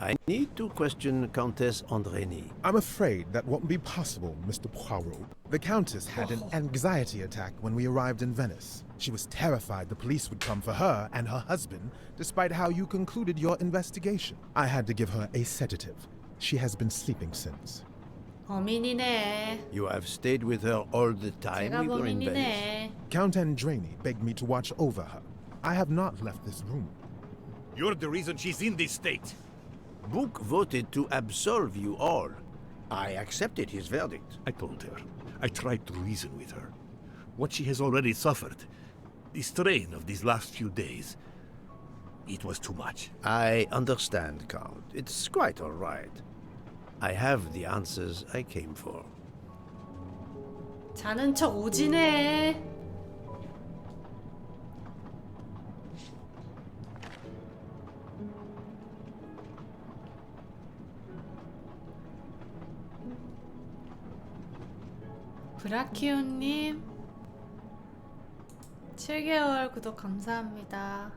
I need to question Countess Andreni. I'm afraid that won't be possible, Mr. Poirot. The Countess had an anxiety attack when we arrived in Venice. She was terrified the police would come for her and her husband, despite how you concluded your investigation. I had to give her a sedative. She has been sleeping since. 범인이네. You have stayed with her all the time 제가 we were in Venice. 범인이네. Count Andreni begged me to watch over her. I have not left this room. You're the reason she's in this state. Book voted to absolve you all. I accepted his verdict. I told her. I tried to reason with her. What she has already suffered, the strain of these last few days, it was too much. I understand, Count. It's quite all right. I have the answers I came for. 자는 척 오지네. 브라키오님 7개월 구독 감사합니다.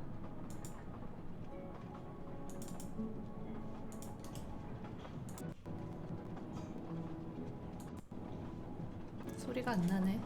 소리가 안 나네.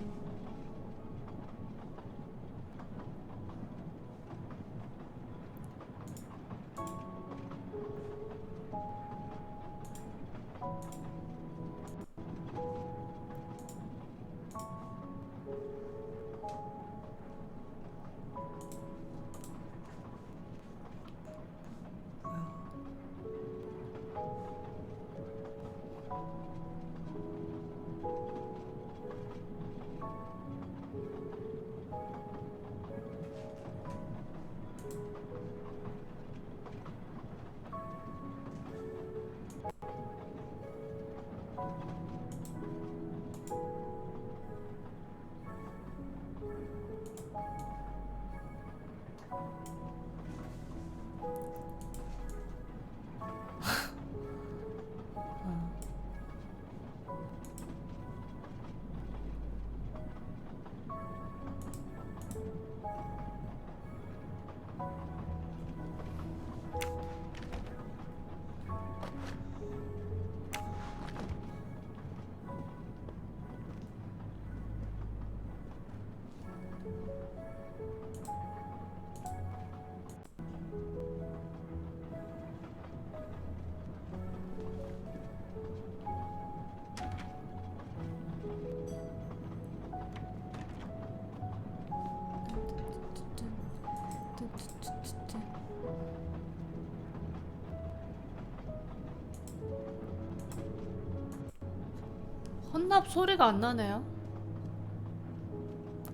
헌납 소리가 안 나네요.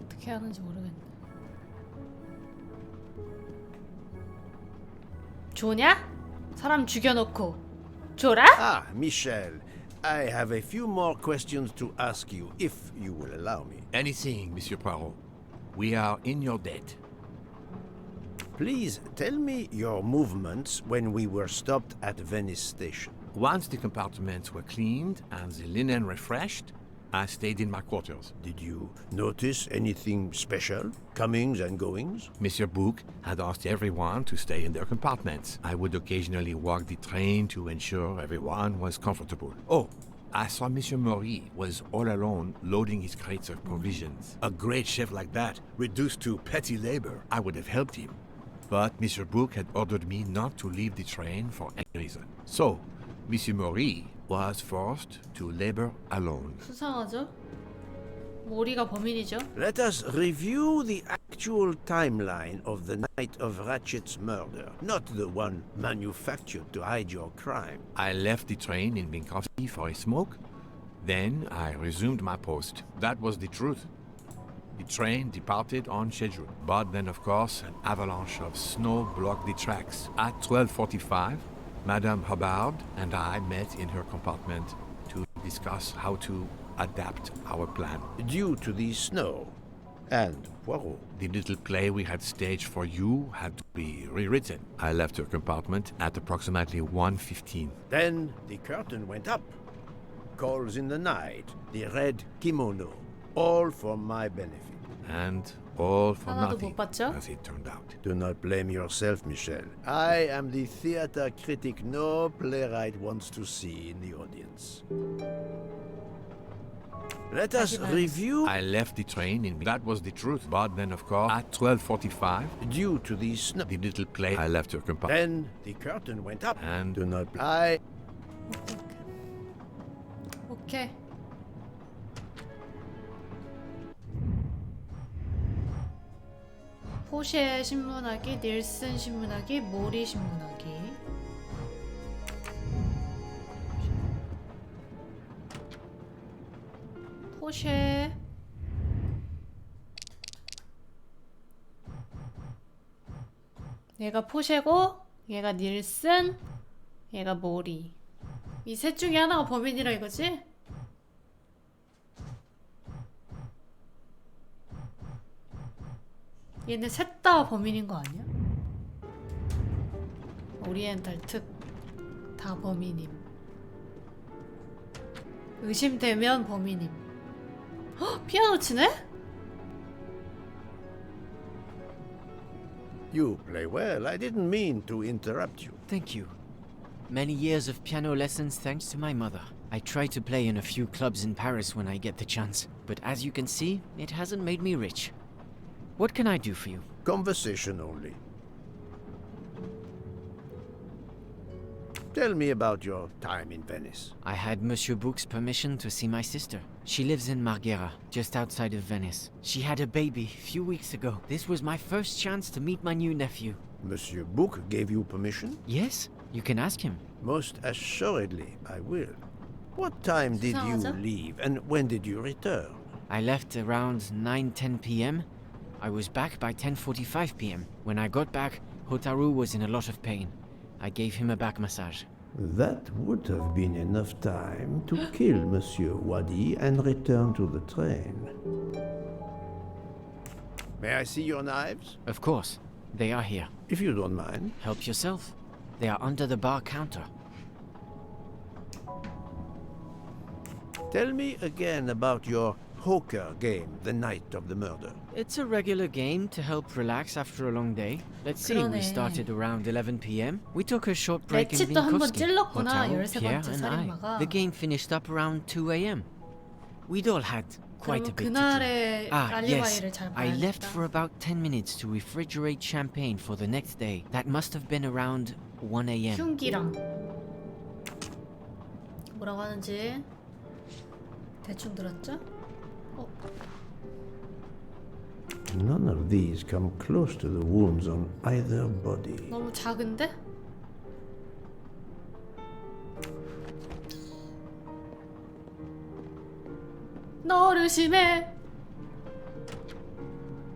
어떻게 하는지 모르겠네. 조냐? 사람 죽여놓고 줘라? Ah, Michel. I have a few more questions to ask you, if you will allow me. Anything, Monsieur Poirot. We are in your debt. Please tell me your movements when we were stopped at Venice Station. Once the compartments were cleaned and the linen refreshed, I stayed in my quarters. Did you notice anything special? Comings and goings? Monsieur Bouc had asked everyone to stay in their compartments. I would occasionally walk the train to ensure everyone was comfortable. Oh, I saw Monsieur Maury was all alone loading his crates of provisions. A great chef like that, reduced to petty labor, I would have helped him. But Monsieur Bouc had ordered me not to leave the train for any reason. So, Monsieur Maury was forced to labor alone. 수상하죠? 모리가 범인이죠? Let us review the actual timeline of the night of Ratchet's murder, not the one manufactured to hide your crime. I left the train in Minkowski for a smoke. Then I resumed my post. That was the truth. The train departed on schedule. But then, of course, an avalanche of snow blocked the tracks. At 12:45, Madame Hubbard and I met in her compartment to discuss how to adapt our plan. Due to the snow and Poirot. The little play we had staged for you had to be rewritten. I left her compartment at approximately 1:15. Then the curtain went up. Calls in the night, the red kimono, all for my benefit. And All for 하나도 nothing, 못 봤죠? as it turned out. Do not blame yourself, Michel. I am the theater critic no playwright wants to see in the audience. Let us review. I left the train in that was the truth. But then, of course, at 12:45, Due to the snow. the little plane, I left her compartment. Then the curtain went up. And Do not. I. 오케이. 포쉐 신문하기, 닐슨 신문하기, 모리 신문하기. 포쉐. 얘가 포쉐고, 얘가 닐슨, 얘가 모리. 이 셋 중에 하나가 범인이라 이거지? 얘네 셋 다 범인인 거 아니야? 오리엔탈 특 다 범인임. 의심되면 범인임. 헉! 피아노 치네? You play well. I didn't mean to interrupt you. Thank you. Many years of piano lessons thanks to my mother. I try to play in a few clubs in Paris when I get the chance, but as you can see, it hasn't made me rich. What can I do for you? Conversation only. Tell me about your time in Venice. I had Monsieur Book's permission to see my sister. She lives in Marghera, just outside of Venice. She had a baby a few weeks ago. This was my first chance to meet my new nephew. Monsieur Book gave you permission? Yes, you can ask him. Most assuredly, I will. What time did you 수상하죠? leave and when did you return? I left around 9:10 p.m. I was back by 10:45 p.m. When I got back, Hotaru was in a lot of pain. I gave him a back massage. That would have been enough time to kill Monsieur Wadi and return to the train. May I see your knives? Of course, they are here. If you don't mind. Help yourself. They are under the bar counter. Tell me again about your poker game the night of the murder. It's a regular game to help relax after a long day. Let's see, 그러네. we started around 11 p.m. We took a short break in 레치도 한번 Vinkovsky. 찔렀구나, Hotaru, 13번째 Pierre and I. 살인마가. The game finished up around 2 a.m. We'd all had quite a 그러면 bit to do. 그날의 Yes, 알리바이를 잘 I left 봐야겠다. for about 10 minutes to refrigerate champagne for the next day. That must have been around 1 a.m. 흉기랑 뭐라고 하는지 대충 들었죠? None of these come close to the wounds on either body. 너무 작은데? 너 의심해.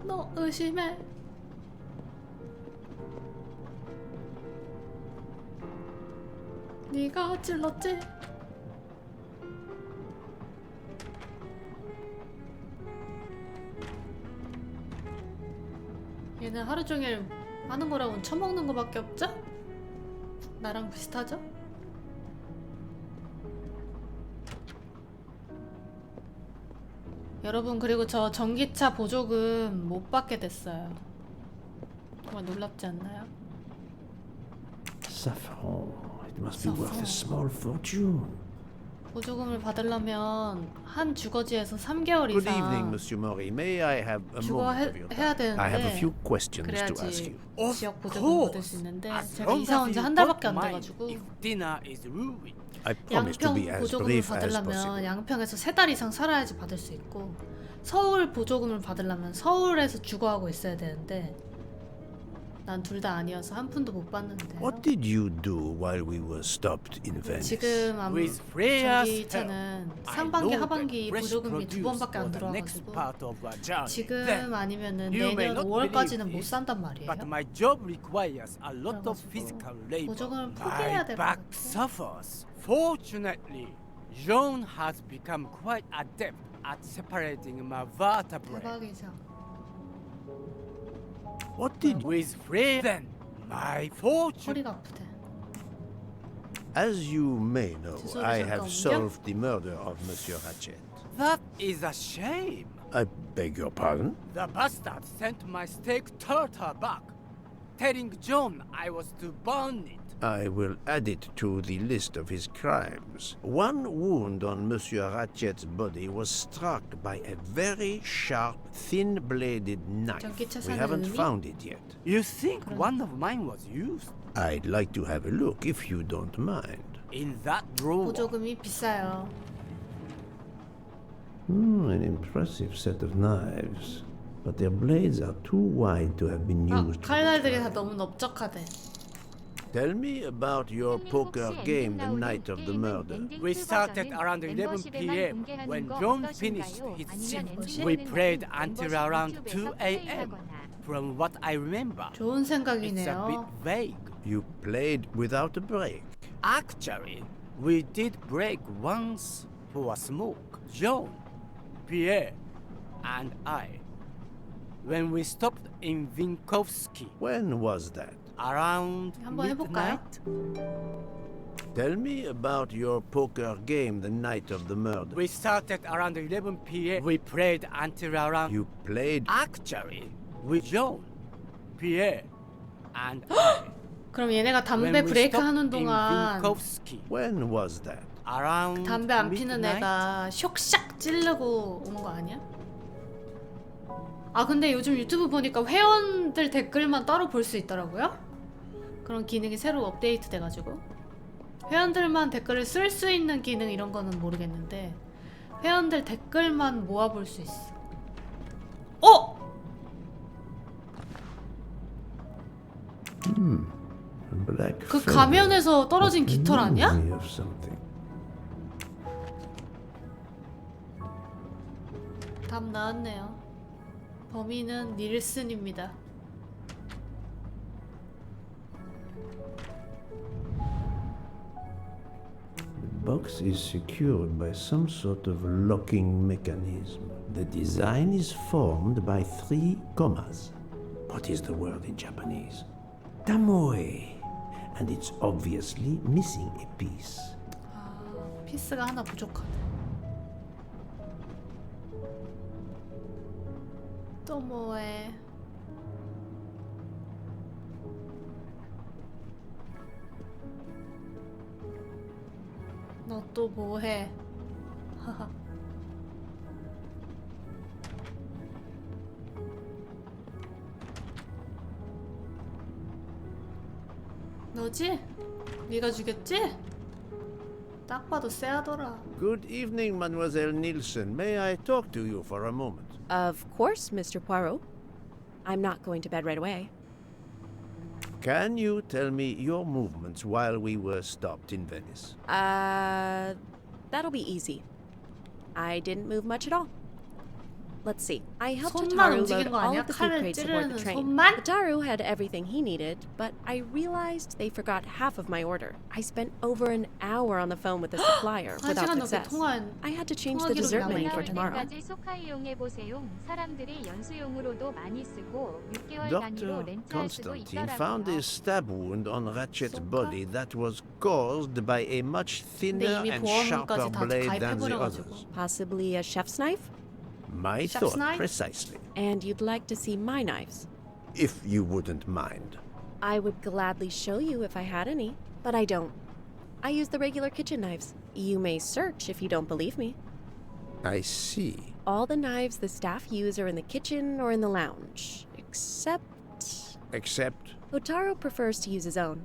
너 의심해. 네가 찔렀지? 얘는 하루 종일 하는 거라고는 처먹는 거밖에 없죠? 나랑 비슷하죠? 여러분, 그리고 저 전기차 보조금 못 받게 됐어요. 정말 놀랍지 않나요? Saffron. It must be worth a Saffron. small fortune. 보조금을 받으려면 한 주거지에서 3개월 Good evening, 이상 Monsieur Mori. May I have a 주거 moment of your 해야 time? I have a 되는데 few questions to ask 그래야지 you. 지역 보조금 받을 수 있는데 제가 이사 온 지 한 달밖에 안 돼가지고 I promise to 양평 be as 보조금을 brief as 받으려면 possible. 양평에서 3달 이상 살아야지 받을 수 있고 서울 보조금을 받으려면 서울에서 주거하고 있어야 되는데 난 둘 다 아니어서 한 푼도 못 받는데요. What did you do while we were stopped in Venice? 지금 With Freya's 전기차는 help, 상반기 I know 하반기 that fresh 보조금이 두 produce 번밖에 안 for the next 들어와가지고 part of our journey. 지금 Then, 아니면은 you may 내년 not 5월까지는 believe 못 this, 산단 말이에요. But my job requires a lot of 그래가지고 physical labor. 보조금을 포기해야 My 될 것 back 같아. suffers. Fortunately, Jean has become quite adept at separating my vertebrae. 대박이죠. What did With Freya, then my fortune. 허리가 아프대. As you may know, 죄송해요, I have 잠깐만요. solved the murder of Monsieur Ratchet. That is a shame. I beg your pardon? The bastard sent my steak turtle back, telling John I was to burn it. I will add it to the list of his crimes. One wound on Monsieur Ratchet's body was struck by a very sharp, thin-bladed knife. We haven't found it yet. You think one of mine was used? I'd like to have a look if you don't mind. In that drawer. 보조금이 비싸요. An impressive set of knives. But their blades are too wide to have been used. 칼날들이 다 너무 넓적하대. Tell me about your poker game the night of the murder. We started around 11 p.m. When John finished his shift. We played until around 2 a.m. From what I remember, 좋은 it's a bit 생각이네요. vague. You played without a break. Actually, we did break once for a smoke. John, Pierre, and I. When we stopped in Vinkovsky When was that? around 한번 해볼까요? midnight. Tell me about your poker game the night of the murder. We started around 11 p.m. We played until around. You played. Actually, with John, Pierre, and I. 그럼 얘네가 담배 When we 브레이크 stopped 하는 in 동안 Vinkovsky When was that? around 담배 안 피는 midnight. 애가 쇽샥 찌르고 온 거 아니야? 아 근데 요즘 유튜브 보니까 회원들 댓글만 따로 볼 수 있더라고요. 그런 기능이 새로 업데이트 돼가지고 회원들만 댓글을 쓸 수 있는 기능 이런 거는 모르겠는데 회원들 댓글만 모아볼 수 있어. 어? Black 그 feather. 가면에서 떨어진 깃털 아니야? Reminds me of something. 답 나왔네요. 범인은 닐슨입니다. The box is secured by some sort of locking mechanism. The design is formed by 3 commas. What is the word in Japanese? Tamoe. And it's obviously missing a piece. 아, 피스가 하나 부족하네. 또 뭐해? 너 또 뭐해? 하하. 너지? 네가 죽였지? 딱 봐도 쎄하더라. Good evening, Mademoiselle Nielsen. May I talk to you for a moment? Of course, Mr. Poirot. I'm not going to bed right away. Can you tell me your movements while we were stopped in Venice? That'll be easy. I didn't move much at all. Let's see. I helped 손만 Hotaru 움직인 load 거 all 아니야? of the food 칼을 crates aboard the 찌르는 train. 손만? Hotaru had everything he needed, but I realized they forgot half of my order. I spent over an hour on the phone with the supplier 한 without 시간 넘게 success. 통화한 I had to change 통화 the 기록이 dessert 남아 menu 있네. for tomorrow. 은행까지 소카 이용해보세요. 사람들이 연수용으로도 많이 쓰고 6개월 단위로 Dr. 렌트할 수도 Constantine found a 있더라고요. stab wound on Ratchet's body that was caused by a much thinner 이미 and 보험까지 sharper 다 blade than the 가입해버려가지고. others. Possibly a chef's knife? My Chef's thought, knife? precisely. And you'd like to see my knives? If you wouldn't mind. I would gladly show you if I had any, but I don't. I use the regular kitchen knives. You may search if you don't believe me. I see. All the knives the staff use are in the kitchen or in the lounge, except Except Hotaru prefers to use his own.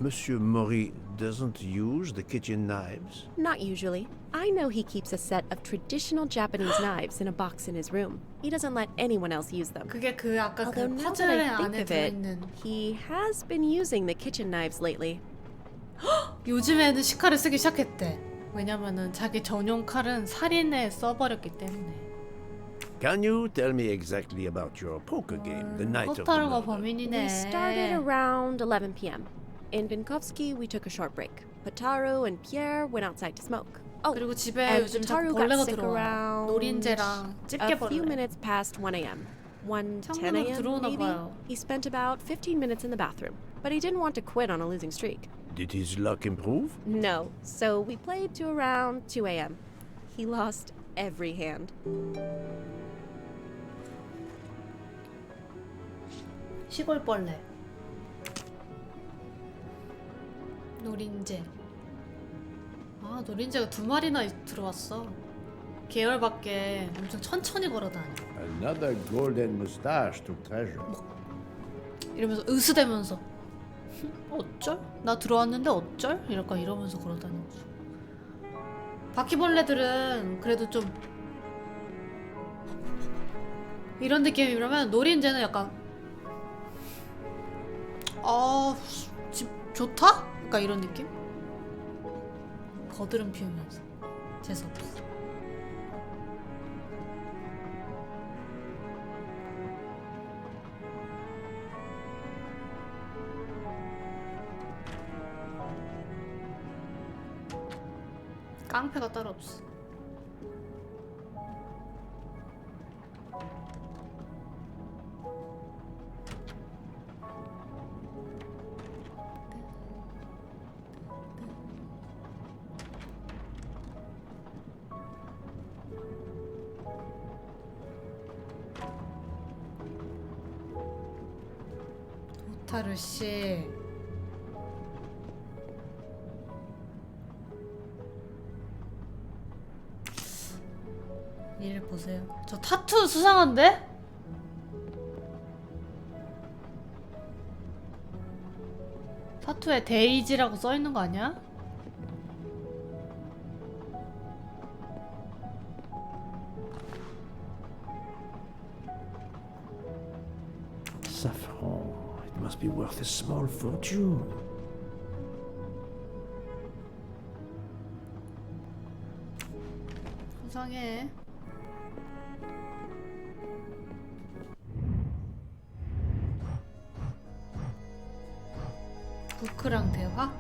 Monsieur Mori doesn't use the kitchen knives. Not usually. I know he keeps a set of traditional Japanese knives in a box in his room. He doesn't let anyone else use them. 그게 그 아까 Although 그 now that 퍼즐의 I think 안에 of it, 들어있는 he has been using the kitchen knives lately. 요즘에는 시칼을 쓰기 시작했대. 왜냐면은 자기 전용 칼은 살인에 써버렸기 때문에. Can you tell me exactly about your poker game the night of the 호타루가 murder? 범인이네. We started around 11 p.m. In Vinkovsky, we took a short break. Hotaru and Pierre went outside to smoke. Oh, 그리고 집에 and 요즘 자꾸 Hotaru got 벌레가 sick 들어와. around 노린재랑 a few 집게벌레. minutes past 1 a.m. 1:10 창문으로 a.m. 들어오나 maybe. 봐요. He spent about 15 minutes in the bathroom, but he didn't want to quit on a losing streak. Did his luck improve? No, so we played to around 2 a.m. He lost every hand. 시골벌레. 노린재. 아, 노린재가 2마리나 들어왔어. 계열밖에 엄청 천천히 걸어다녀. Another golden moustache to treasure. 이러면서 으스대면서 어쩔? 나 들어왔는데 어쩔? 약간 이러면서 걸어다니고. 바퀴벌레들은 그래도 좀 이런 느낌이라면 노린재는 약간 집 좋다? 약간 이런 느낌? 거드름 피우면서 재수없어. 깡패가 따로 없어. 오타르 씨. 얘를 보세요. 저 타투 수상한데? 타투에 데이지라고 써있는 거 아니야? Saffron. It must be worth a small fortune. 수상해. 부크랑 대화?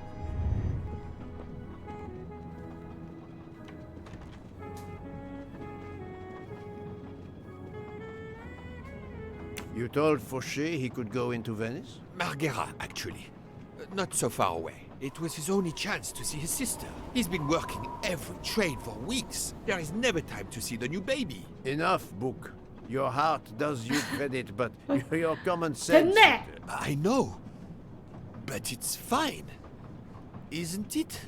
You told Fauché he could go into Venice? Marghera, actually. Not so far away. It was his only chance to see his sister. He's been working every trade for weeks. There is never time to see the new baby. Enough, Book. Your heart does you credit, but your common sense... 됐네! I know. But it's fine. Isn't it?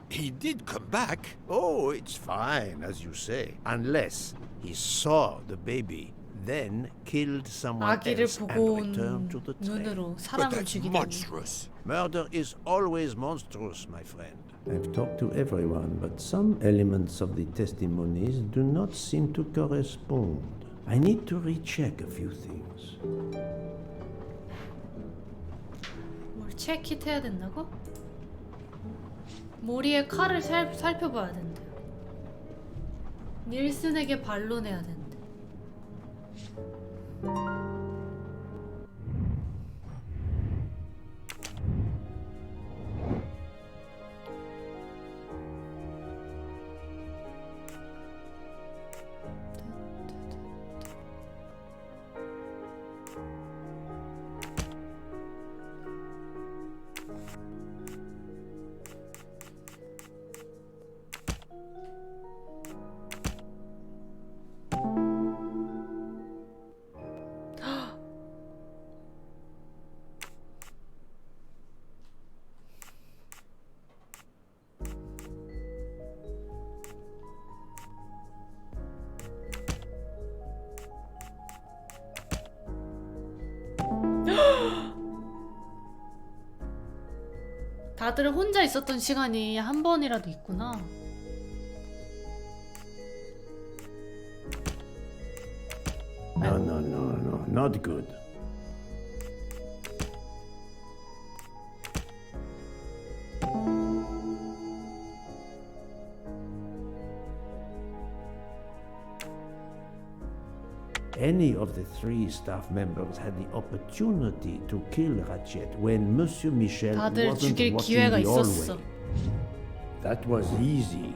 He did come back. Oh, it's fine, as you say. Unless he saw the baby, then killed someone 아기를 else 보고 and 온 returned to the train. 눈으로 But 사람을 that's 죽이다니. monstrous. Murder is always monstrous, my friend. I've talked to everyone, but some elements of the testimonies do not seem to correspond. I need to recheck a few things. 뭘 체킷 해야 된다고? 모리의 칼을 살펴봐야 된대. 닐슨에게 반론해야 된대. 다들 혼자 있었던 시간이 한 번이라도 있구나. No, not good. Any of the 3 staff members had the opportunity to kill Ratchet when Monsieur Michel 다들 wasn't 죽일 watching 기회가 the 있었어. hallway. That was easy.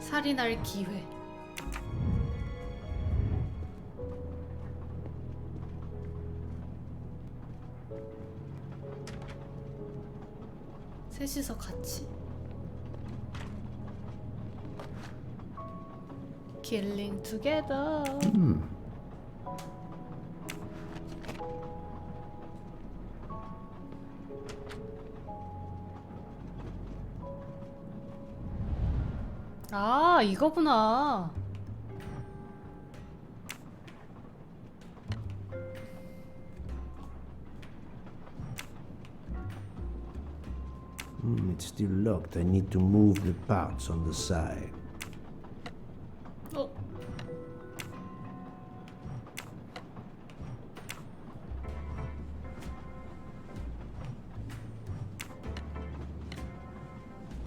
살인할 기회. 셋이서 같이. Killing together. 아, 이거구나. It's still locked. I need to move the parts on the side. 어?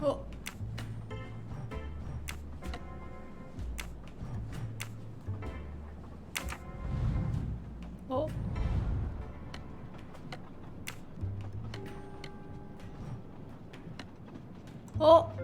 어? 어? 어?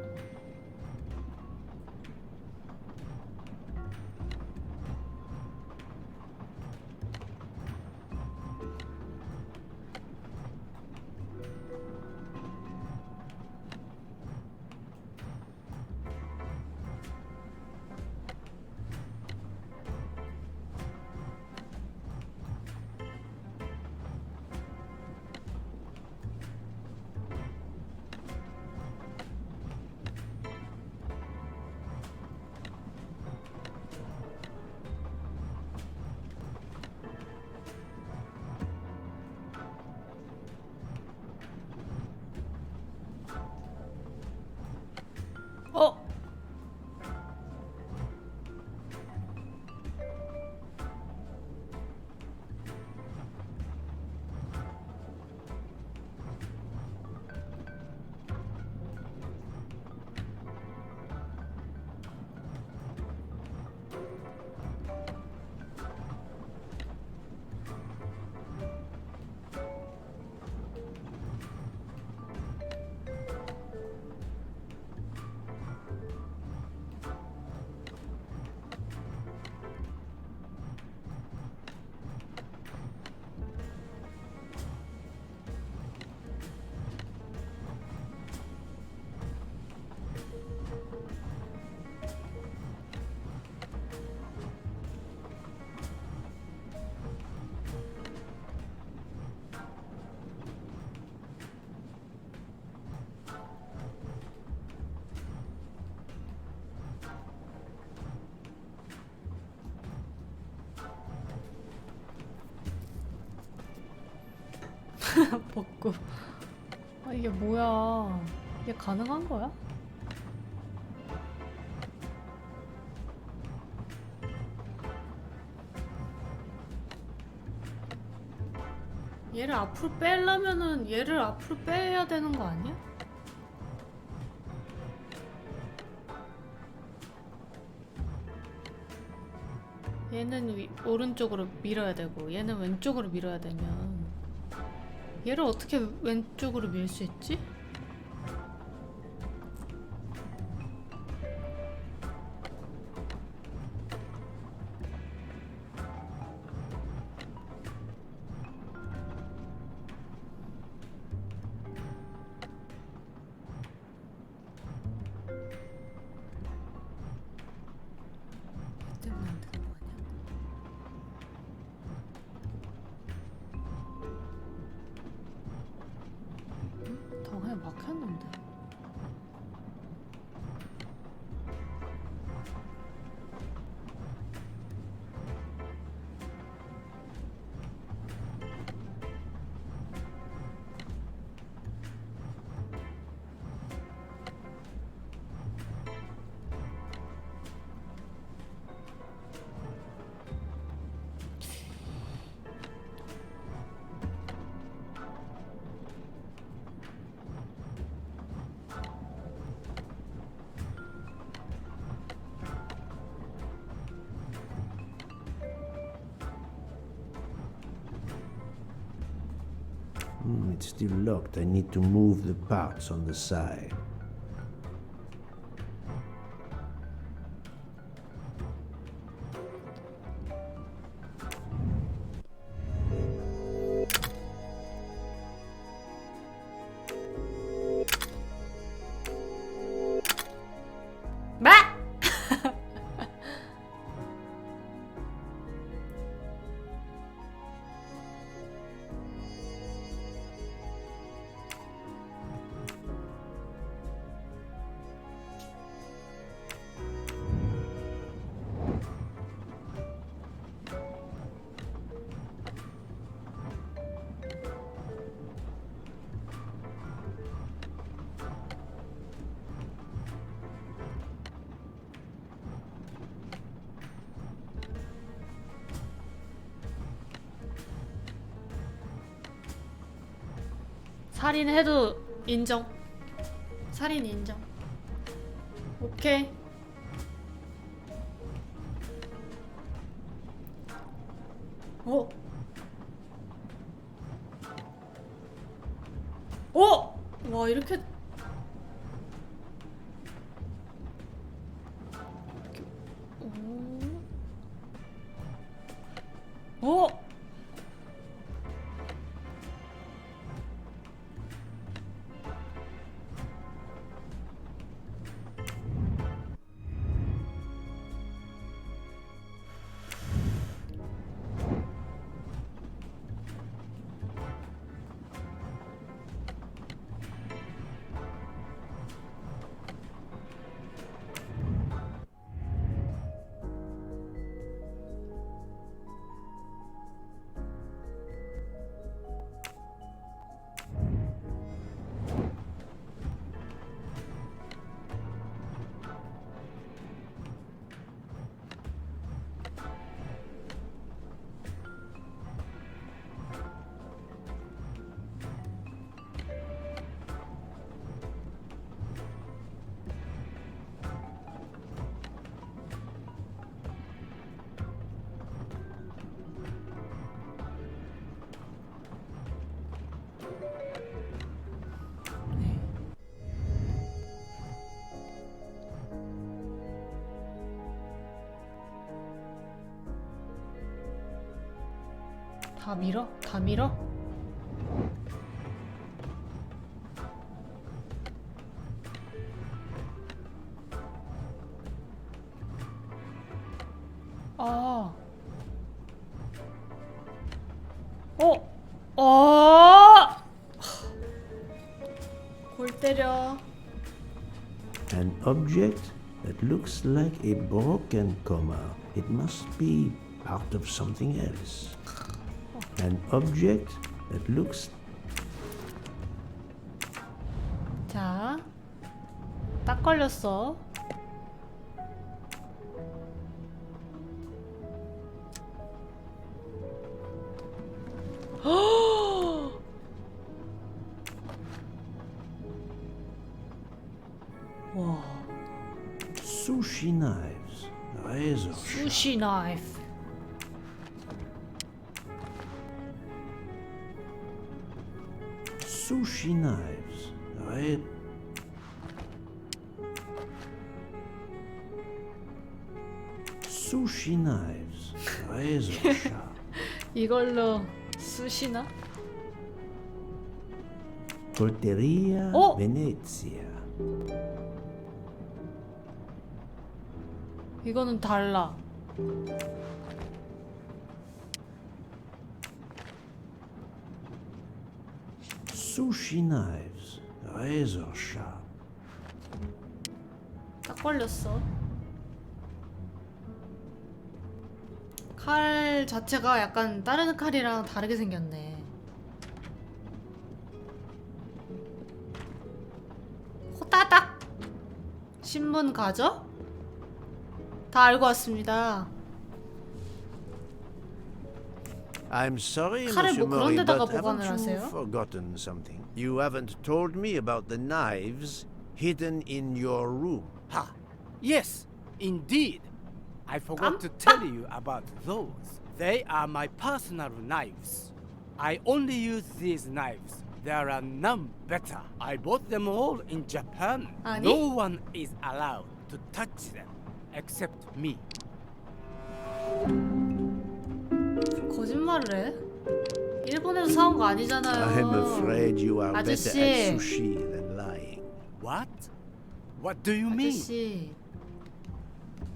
어? 벗고. 아, 이게 뭐야? 이게 가능한 거야? 얘를 앞으로 빼려면은 얘를 앞으로 빼야 되는 거 아니야? 얘는 오른쪽으로 밀어야 되고 얘는 왼쪽으로 밀어야 되면 얘를 어떻게 왼쪽으로 밀 수 있지? 얘 때문에 안 되는 거 아니야? 응? 다 그냥 막혔는데. It's still locked. I need to move the parts on the side. 마! 살인해도 인정. 살인 인정. 오케이. 어? 어? 와 이렇게 오. 어? 다 밀어? 다 밀어? 아. 골 때려. An object that looks like a broken comma. It must be part of something else. An object that looks. 자, 딱 걸렸어. 와, Sushi knives. Razor. 수시 나이프. Sushi knives. Sushi knives. Razor sharp. 이걸로 수시나? Colteria Oh! Venezia. 이거는 달라. Sushi knives. Razor sharp. 딱 걸렸어. 칼 자체가 약간 다른 칼이랑 다르게 생겼네. 호따닥! 신문 가져? 다 알고 왔습니다. I'm sorry, 칼을 Monsieur 뭐 그런 Murray, 데다가 but 보관을 haven't you 하세요? forgotten something? You haven't told me about the knives hidden in your room. Ha! Yes, indeed. I forgot to tell you about those. They are my personal knives. I only use these knives. There are none better. I bought them all in Japan. 아니? No one is allowed to touch them except me. 거짓말을 해? 일본에서 사온 거 아니잖아요. I'm afraid you are better 아저씨. at sushi than lying. What? What do you mean? 아저씨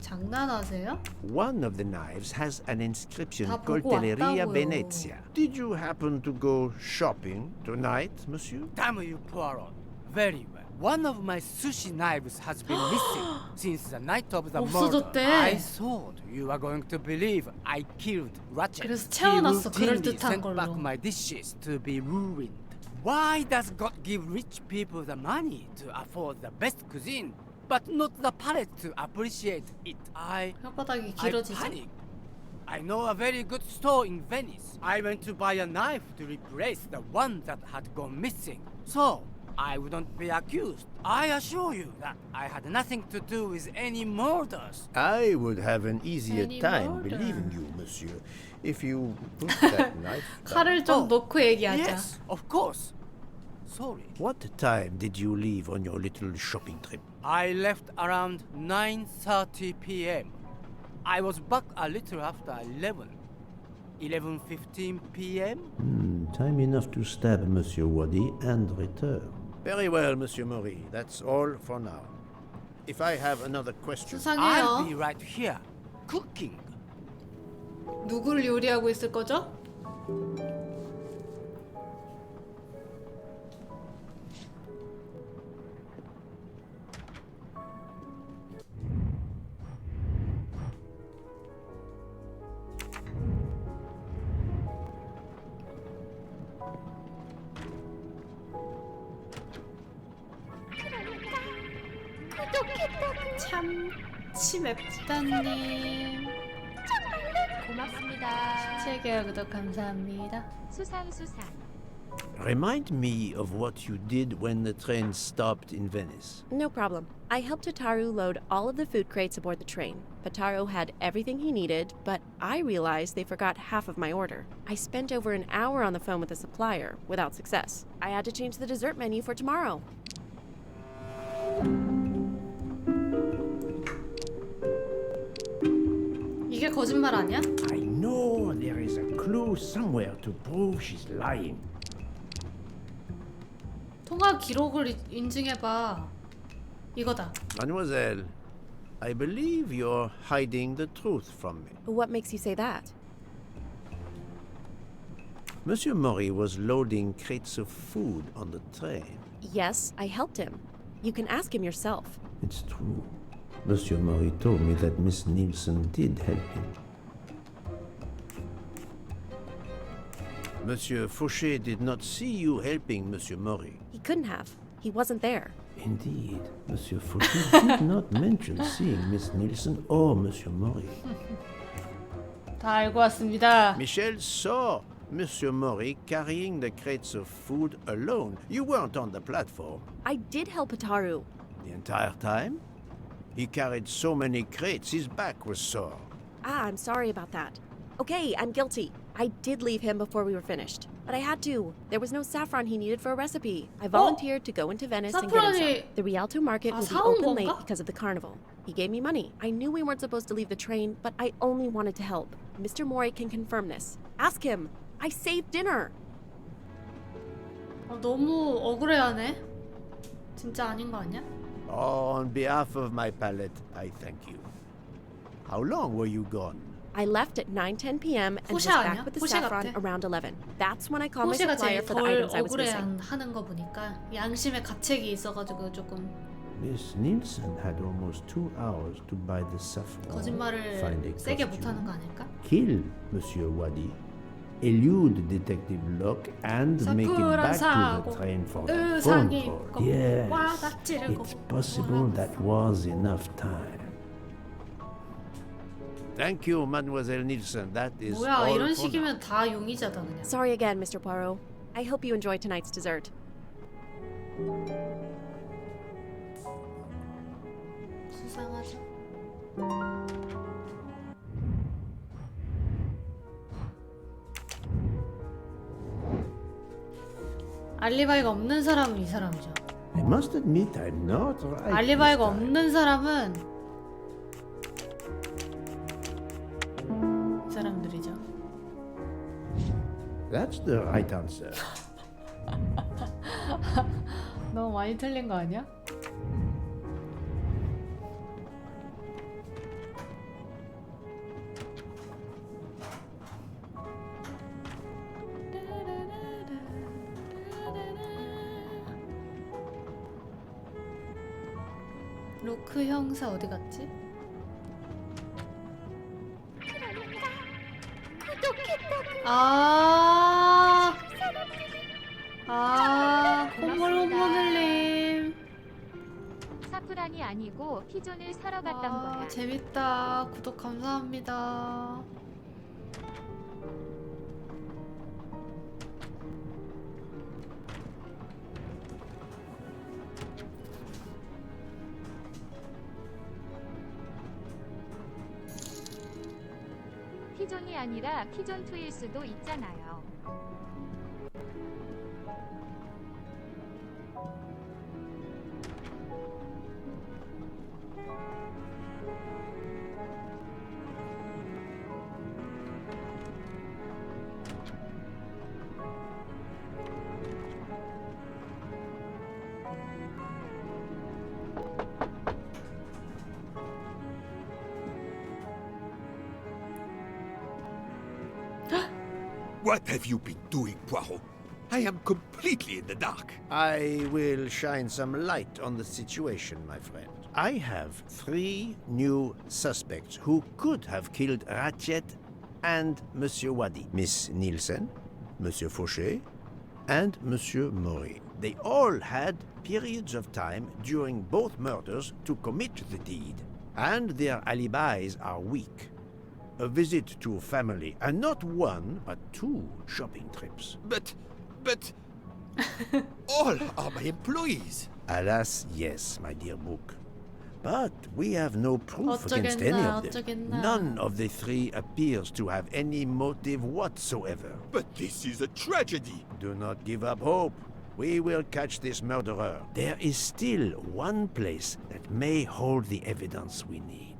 장난하세요? One of the knives has an inscription 다 보고 Coltelleria 왔다고요. Venezia. Did you happen to go shopping tonight, monsieur? Damn you, Poirot. Very well. One of my sushi knives has been missing since the night of the murder. 없어졌대. I thought you were going to believe I killed Ratchet. 그래서 He 채워놨어, routinely 그럴듯한 sent 걸로. back my dishes to be ruined. Why does God give rich people the money to afford the best cuisine, but not the palate to appreciate it? I 혓바닥이 길어지지? panicked. I know a very good store in Venice. I went to buy a knife to replace the one that had gone missing. So, I wouldn't be accused. I assure you that I had nothing to do with any murders. I would have an easier Any time murder. believing you, monsieur, if you put that knife down. 칼을 좀 놓고 얘기하자. Yes, of course. Sorry. What time did you leave on your little shopping trip? I left around 9:30 p.m. I was back a little after 11. 11:15 p.m. Time enough to stab Monsieur Wadi and return. Very well, Monsieur Maury. That's all for now. If I have another question... I'll be 수상해요. right here, cooking. 누구를 요리하고 있을 거죠? 참치 맵다님 고맙습니다. 7개월 구독 감사합니다. 수상. Remind me of what you did when the train stopped in Venice. No problem. I helped Hotaru load all of the food crates aboard the train. Hotaru had everything he needed, but I realized they forgot half of my order. I spent over an hour on the phone with the supplier, without success. I had to change the dessert menu for tomorrow. 이게 거짓말 아니야? I know there is a clue somewhere to prove she's lying. 통화 기록을 인증해봐. 이거다. Mademoiselle, I believe you're hiding the truth from me. What makes you say that? Monsieur Maury was loading crates of food on the train. Yes, I helped him. You can ask him yourself. It's true. Monsieur Maury told me that Miss Nielsen did help him. Monsieur Fauché did not see you helping Monsieur Maury. He couldn't have. He wasn't there. Indeed, Monsieur Fauché did not mention seeing Miss Nielsen or Monsieur Maury. 다 알고 왔습니다. Michel saw Monsieur Maury carrying the crates of food alone. You weren't on the platform. I did help Hotaru. The entire time? He carried so many crates, his back was sore. Ah, I'm sorry about that. Okay, I'm guilty. I did leave him before we were finished. But I had to. There was no saffron he needed for a recipe. I volunteered to go into Venice and get him some. 사프란이- The Rialto market will be 사온 open late 건가? because of the carnival. He gave me money. I knew we weren't supposed to leave the train, but I only wanted to help. Mr. Mori can confirm this. Ask him. I saved dinner. 너무 억울해하네. 진짜 아닌 거 아니야? On behalf of my palate, I thank you. How long were you gone? I left at 9:10 p.m. and was 포샤 back 아니야? with the 포샤 saffron 같아. around 11. That's when I called my 호시가 supplier 제일 for the 덜 items I was missing. 억울해하는 거 보니까 양심의 가책이 있어가지고 조금 Miss Nielsen had almost 2 hours to buy the saffron. 거짓말을 find a 세게 costume, 못하는 거 아닐까? kill Monsieur Wadi, elude Detective Locke, and make it back to 사고 the train for that phone 의상이 call. 입고 Yes, 와다 찌르고 it's possible that was enough time. Thank you, Mademoiselle Nielsen. That is 뭐야 all 이런 for now. 식이면 다 용의자다 그냥. Sorry again, Mr. Poirot. I hope you enjoy tonight's dessert. 수상하죠. 알리바이가 없는 사람은 이 사람이죠. I must admit I'm not right. 알리바이가 this time. 없는 사람은 이 사람들이죠. That's the right answer. 너무 많이 틀린 거 아니야? 로크 형사 어디 갔지? 호물호물님. 사프란이 아니고 피존을 사러 갔던 거야. 재밌다. 구독 감사합니다. 쌍이 아니라 피존2일 수도 있잖아요. What have you been doing, Poirot? I am completely in the dark. I will shine some light on the situation, my friend. I have 3 new suspects who could have killed Ratchet and Monsieur Wadi. Miss Nielsen, Monsieur Fauché, and Monsieur Maury. They all had periods of time during both murders to commit the deed, and their alibis are weak. A visit to family, and not 1, but 2 shopping trips. But all are my employees. Alas, yes, my dear book. But we have no proof against any of them. 어쩌겠나. None of the 3 appears to have any motive whatsoever. But this is a tragedy. Do not give up hope. We will catch this murderer. There is still one place that may hold the evidence we need.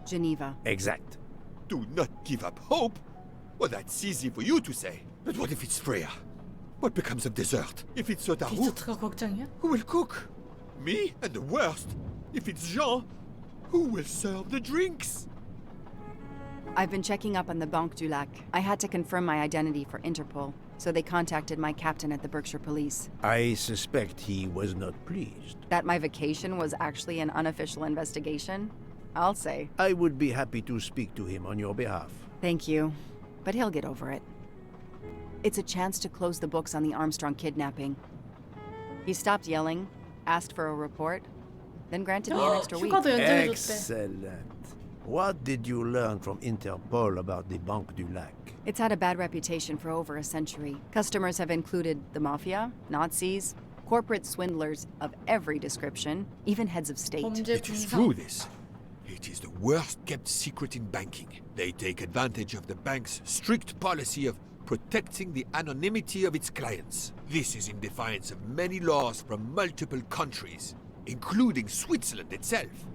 Geneva. Exact. Do not give up hope? Well, that's easy for you to say. But what if it's Freya? What becomes of dessert? If it's Sotaru, 디저트가 걱정이야? who will cook? Me? And the worst, if it's Jean, who will serve the drinks? I've been checking up on the Banque du Lac. I had to confirm my identity for Interpol, so they contacted my captain at the Berkshire Police. I suspect he was not pleased. That my vacation was actually an unofficial investigation? I'll say. I would be happy to speak to him on your behalf. Thank you. But he'll get over it. It's a chance to close the books on the Armstrong kidnapping. He stopped yelling, asked for a report, then granted me an extra week. 휴가도 연장해줬대. Excellent. What did you learn from Interpol about the Banque du Lac? It's had a bad reputation for over a century. Customers have included the mafia, Nazis, corporate swindlers of every description, even heads of state. 범죄 It is 분석. true, this. It is the worst kept secret in banking. They take advantage of the bank's strict policy of protecting the anonymity of its clients. This is in defiance of many laws from multiple countries, including Switzerland itself.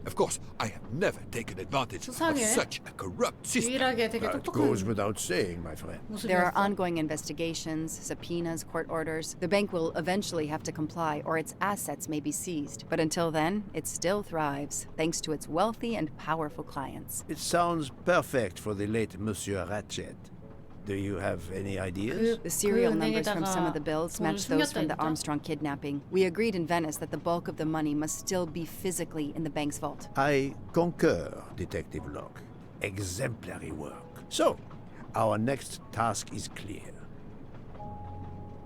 Of course, I have never taken advantage of 수상해. such a corrupt system. 유일하게 되게 That goes 똑똑한 without saying, my friend. There are 모습이었어. ongoing investigations, subpoenas, court orders. The bank will eventually have to comply, or its assets may be seized. But until then, it still thrives, thanks to its wealthy and powerful clients. It sounds perfect for the late Monsieur Ratchet. Do you have any ideas? The serial 그 numbers from some of the 은행에다가 bills 돈을 match those from the 숨겼다니까? Armstrong kidnapping. We agreed in Venice that the bulk of the money must still be physically in the bank's vault. I concur, Detective Locke. Exemplary work. So, our next task is clear.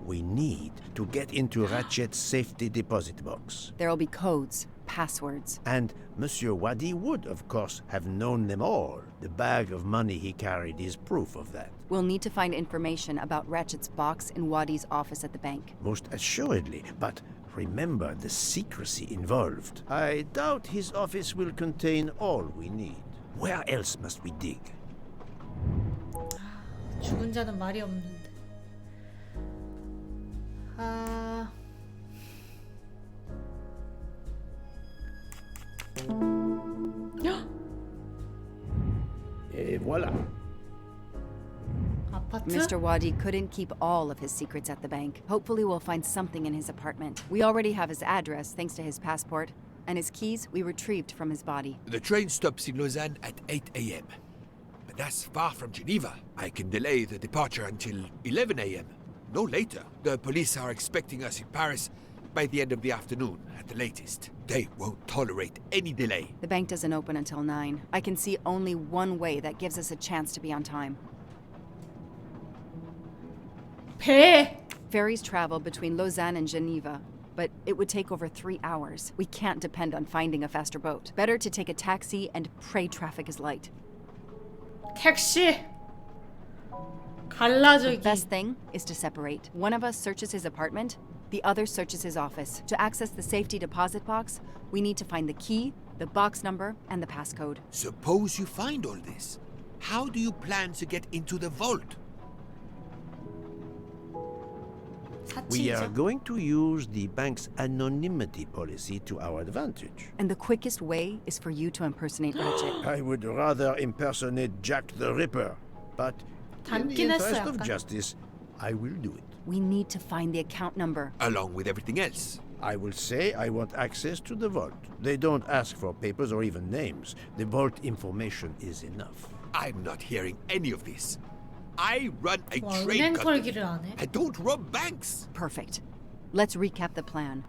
We need to get into Ratchet's safety deposit box. There will be codes, passwords. And Monsieur Wadi would, of course, have known them all. The bag of money he carried is proof of that. We'll need to find information about Ratchet's box in Wadi's office at the bank. Most assuredly, but remember the secrecy involved. I doubt his office will contain all we need. Where else must we dig? 죽은 자는 말이 없는데. 아. Et voilà. 아파트? Mr. Wadi couldn't keep all of his secrets at the bank. Hopefully we'll find something in his apartment. We already have his address thanks to his passport, and his keys we retrieved from his body. The train stops in Lausanne at 8 a.m. But that's far from Geneva. I can delay the departure until 11 a.m. No later. The police are expecting us in Paris by the end of the afternoon at the latest. They won't tolerate any delay. The bank doesn't open until 9. I can see only one way that gives us a chance to be on time. 배! Ferries travel between Lausanne and Geneva, but it would take over 3 hours. We can't depend on finding a faster boat. Better to take a taxi and pray traffic is light. 택시! The 갈라져기. best thing is to separate. One of us searches his apartment, the other searches his office. To access the safety deposit box, we need to find the key, the box number, and the passcode. Suppose you find all this. How do you plan to get into the vault? We are 사칭이죠. going to use the bank's anonymity policy to our advantage. And the quickest way is for you to impersonate Ratchet. I would rather impersonate Jack the Ripper, but in the 닮긴 했어, interest of 약간. justice, I will do it. We need to find the account number. Along with everything else. I will say I want access to the vault. They don't ask for papers or even names. The vault information is enough. I'm not hearing any of this. I run a 와, trade 은행 company. 털기를 안 해. I don't rob banks. Perfect. Let's recap the plan.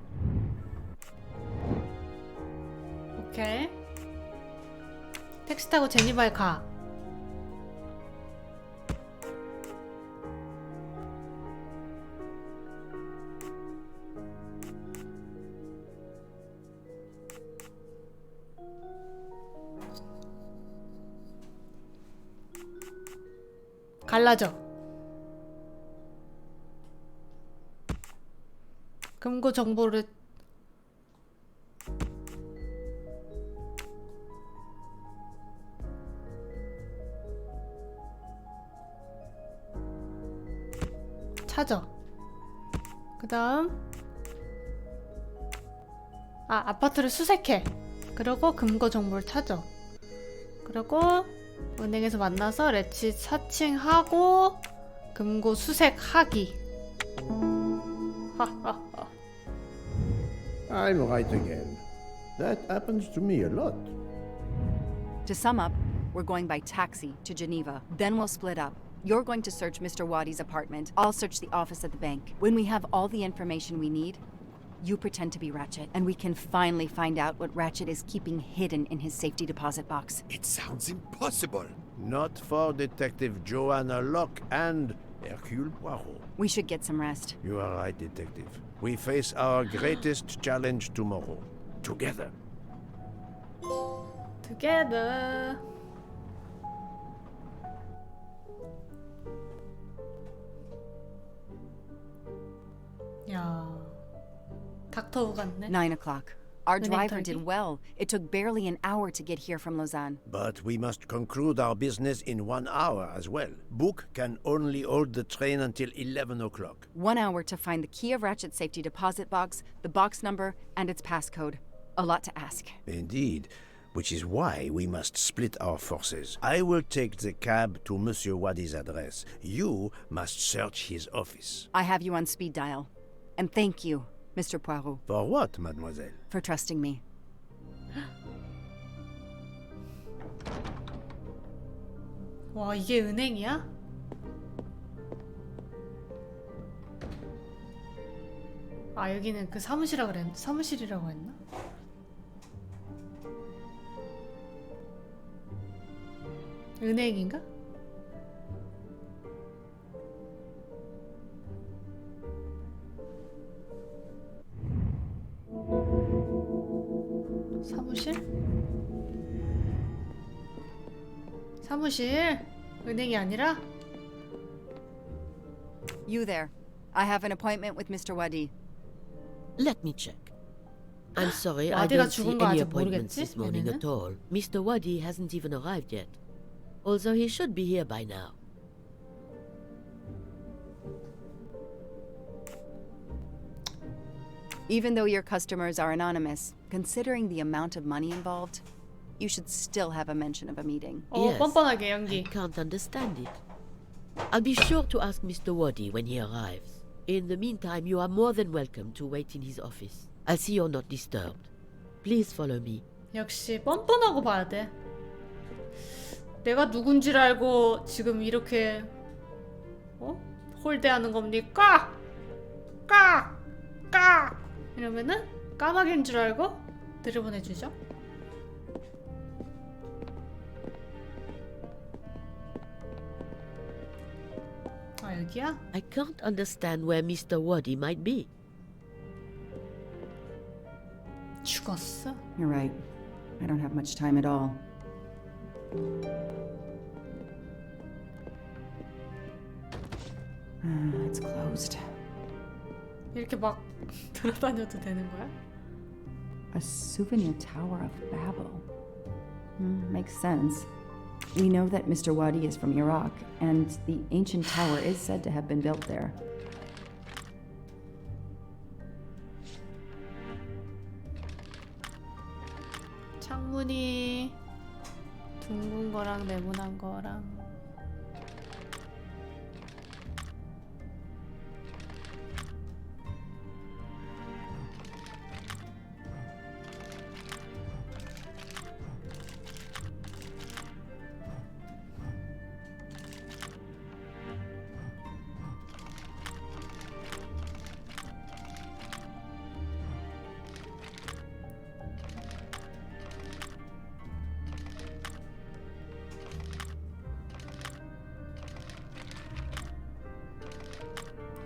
오케이. 택시 타고 제니바에 가. 갈라져. 금고 정보를 찾아. 그 다음 아파트를 수색해. 그리고 금고 정보를 찾아. 그리고 은행에서 만나서 레치 사칭하고 금고 수색하기. 하하하. I'm right again. That happens to me a lot. To sum up, we're going by taxi to Geneva. Then we'll split up. You're going to search Mr. Wadi's apartment. I'll search the office at the bank. When we have all the information we need, you pretend to be Ratchet, and we can finally find out what Ratchet is keeping hidden in his safety deposit box. It sounds impossible. Not for Detective Joanna Locke and Hercule Poirot. We should get some rest. You are right, Detective. We face our greatest challenge tomorrow. Together. Together. 야, 닥터우 같네. 9 o'clock. Our 은행 driver 털기? did well. It took barely an hour to get here from Lausanne. But we must conclude our business in 1 hour as well. Book can only hold the train until 11 o'clock. 1 hour to find the key of Ratchet's safety deposit box, the box number, and its passcode. A lot to ask. Indeed, which is why we must split our forces. I will take the cab to Monsieur Wadi's address. You must search his office. I have you on speed dial. And thank you, Mr. Poirot, For what, mademoiselle? for trusting me. 와, 이게 은행이야? 아, 여기는 그 사무실이라고 했나? 은행인가? 사무실? 사무실? 은행이 아니라? You there. I have an appointment with Mr. Wadi. Let me check. I'm sorry, I 와디가 don't see 죽은 거 any 아직 appointments 모르겠지? this morning 얘네는? at all. Mr. Wadi hasn't even arrived yet. Although he should be here by now. Even though your customers are anonymous, considering the amount of money involved, you should still have a mention of a meeting. Yes. 뻔뻔하게 I 연기. can't understand it. I'll be sure to ask Mr. Wadi when he arrives. In the meantime, you are more than welcome to wait in his office. I'll see you're not disturbed. Please follow me. 역시 뻔뻔하고 봐야 돼. 내가 누군지를 알고 지금 이렇게 홀대하는 겁니까? 이러면은 까마귀인 줄 알고 들여보내주죠. 아, 여기야? I can't understand where Mr. Wadi might be. 죽었어? You're right. I don't have much time at all. It's closed. 이렇게 막 돌아다녀도 되는 거야? A souvenir tower of Babel. Makes sense. We know that Mr. Wadi is from Iraq, and the ancient tower is said to have been built there. 창문이 둥근 거랑 네모난 거랑.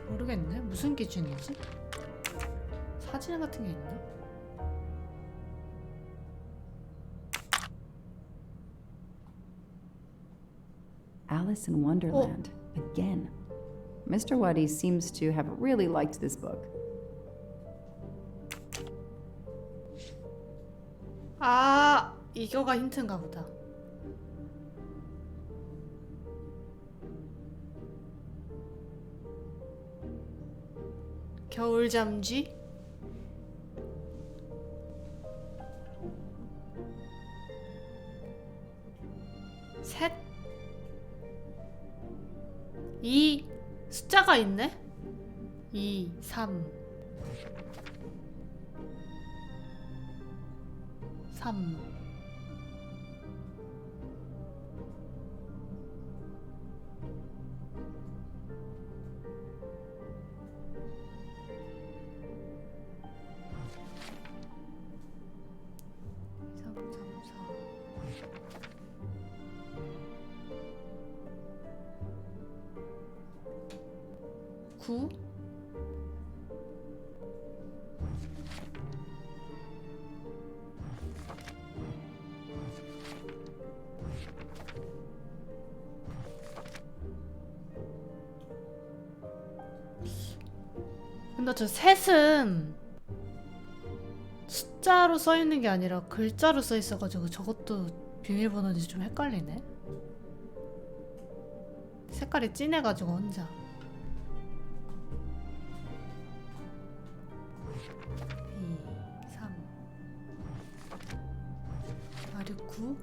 모르겠네. 무슨 기준이지? 사진 같은 게 있나? Alice in Wonderland. Again. Mr. Wadi seems to have really liked this book. 아, 이거가 힌트인가 보다. 겨울 잠쥐? 셋? 이 숫자가 있네? 2, 3 3 9? 근데 저 셋은 숫자로 써있는 게 아니라 글자로 써있어가지고 저것도 비밀번호인지 좀 헷갈리네. 색깔이 진해가지고 혼자. 2, 3 아래 9?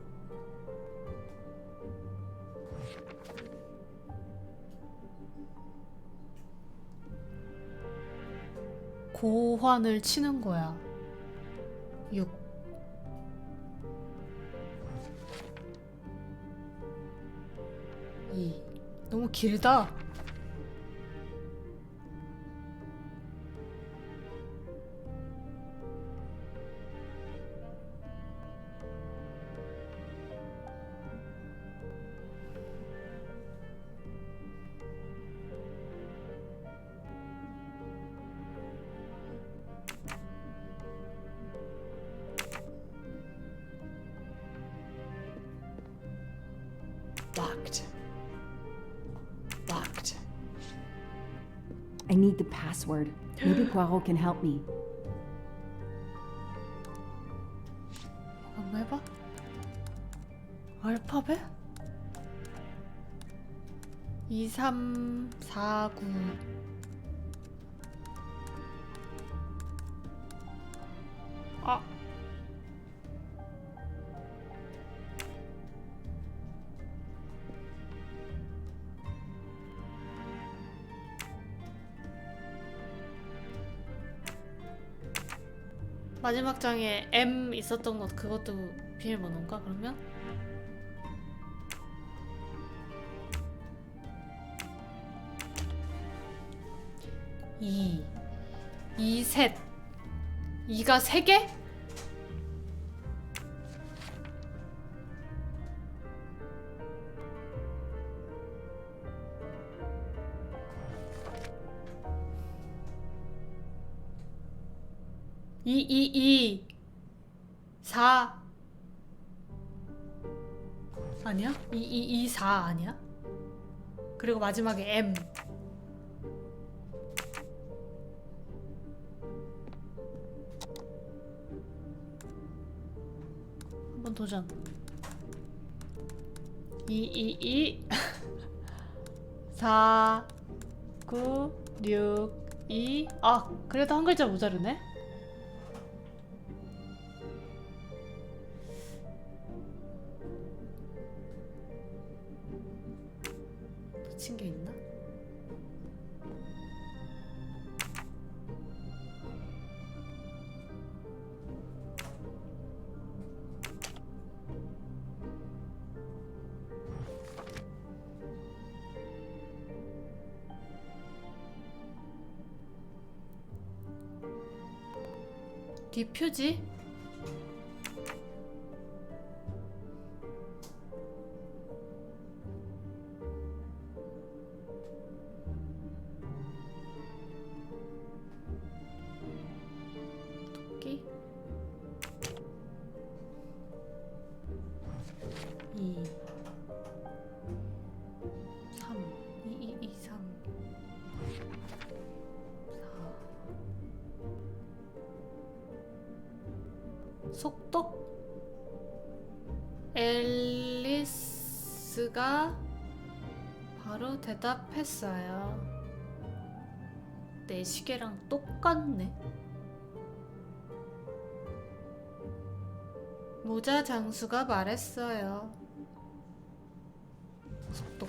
고환을 치는 거야. 6 2 너무 길다. Locked. Locked. I need the password. Maybe Poirot can help me. 한번 해봐. 알파벳? 2, 3, 4, 9 아 마지막 장에 M 있었던 것 그것도 비밀번호인가 그러면? 이 셋 2가 3개? 이 4 아니야? 4 아니야? 그리고 마지막에 M 한번 도전. 222 4 9 6 2. 아, 그래도 한 글자 모자르네. 놓친 게 있나? 뒷표지? 토끼? 2 3 2 2 2 3 속독? 앨리스가 바로 대답했어요. 내 시계랑 똑같네. 모자 장수가 말했어요. 속독.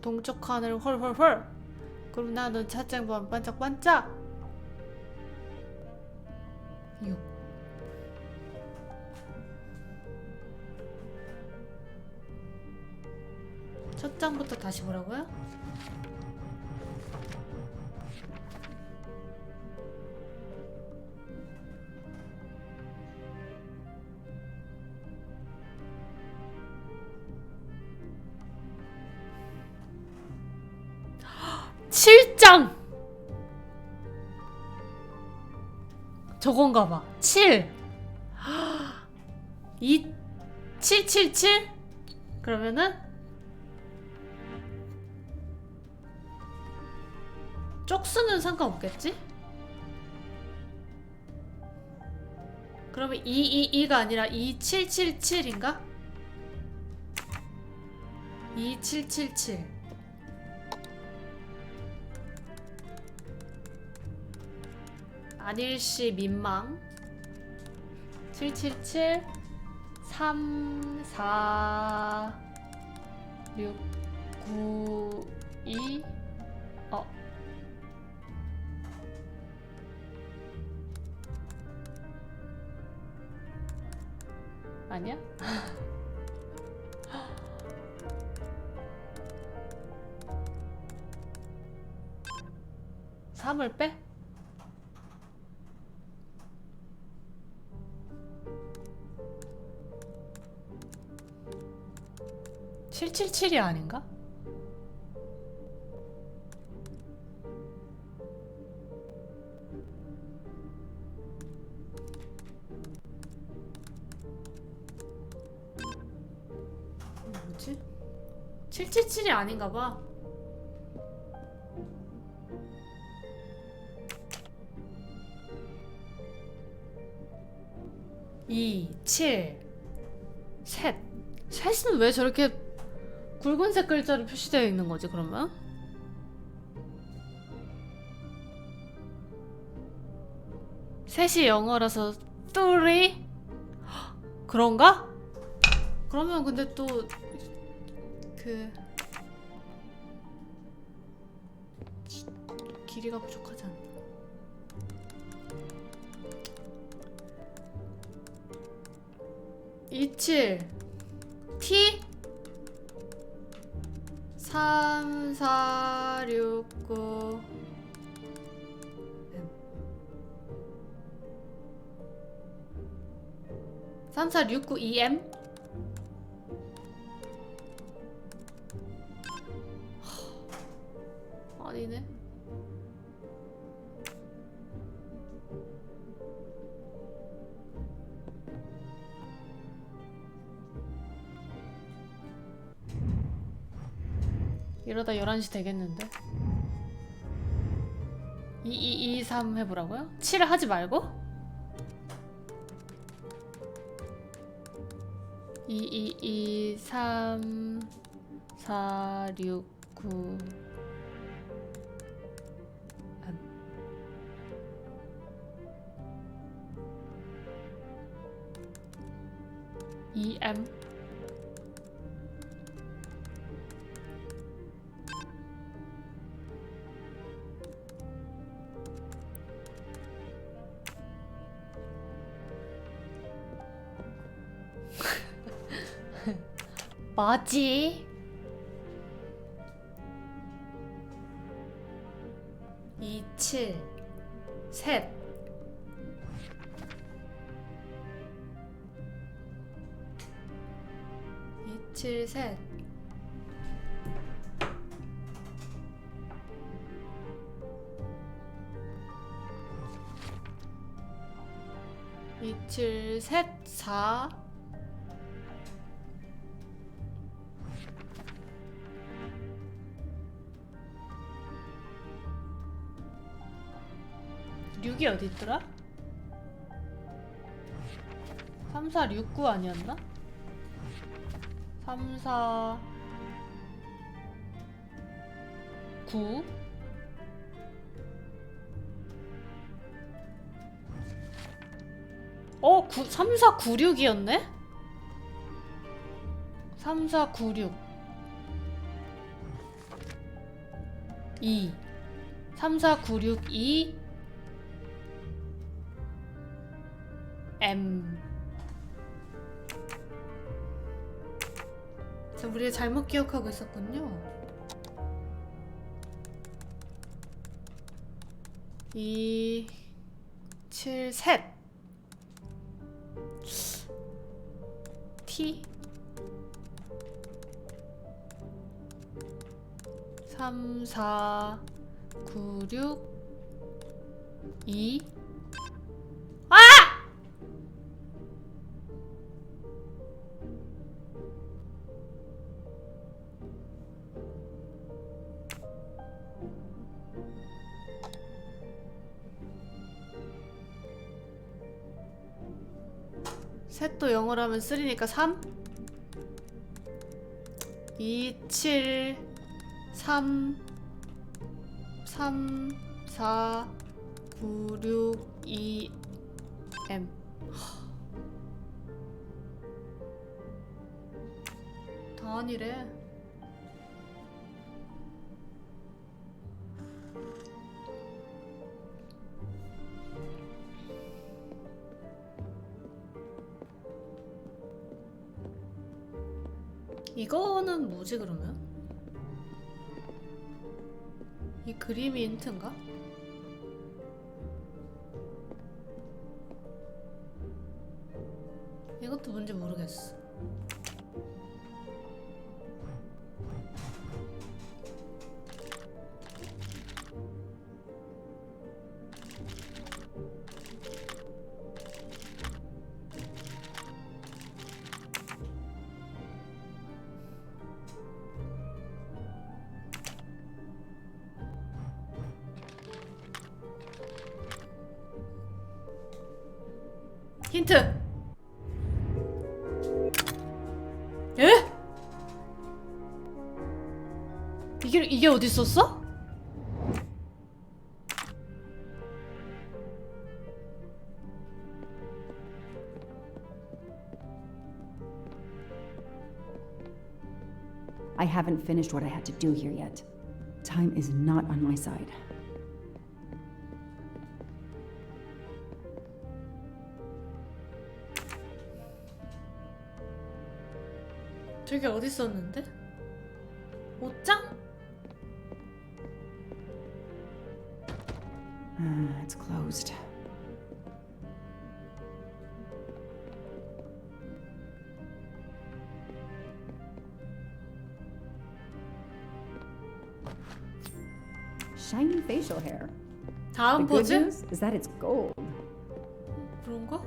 동쪽 하늘 헐헐헐. 그럼 나는 차장반 반짝반짝. 6 첫 장부터 다시 보라고요? 칠 7장! 저건가 봐. 7. 2 777? 그러면은 쪽수는 상관없겠지? 그러면 222가 아니라 2777인가? 2777. 안일시 민망. 777 3 4 6 9 2. 아니야? 삼을 빼? (777이) 아닌가? 뭐지? 777이 아닌가 봐. 이, 7, 셋. 셋은 왜 저렇게 굵은색 글자로 표시되어 있는 거지, 그러면? 셋이 영어라서 뚜리? 그런가? 그러면 근데 또 그 길이가 부족하지 않나? 이칠 T 3 4 6 9 3 4 6 9 2M 아니네. 이러다 11시 되겠는데? 2223 해보라고요? 7을 하지 말고? 2223 469 2M 뭐지? 27 셋 27 셋 27 셋 4 6이 어디 있더라? 3, 4, 6, 9 아니었나? 3, 4, 9 3, 4, 9, 6이었네? 3, 4, 9, 6 2 3, 4, 9, 6, 2 M 자, 우리가 잘못 기억하고 있었군요. 2 7 셋 T 3 4 9 6 2 셋도 영어로 하면 3니까 3 2 7 3 3 4 9 6 2 M 다 아니래. 이거는 뭐지 그러면? 이 그림이 힌트인가? 이것도 뭔지 모르겠어. 힌트! 에? 이게 어디 있었어? I haven't finished what I had to do here yet. Time is not on my side. 저게 어디 있었는데? 옷장? It's closed. Shiny facial hair. 다음 The good 포즈? news is that it's gold. 그런가?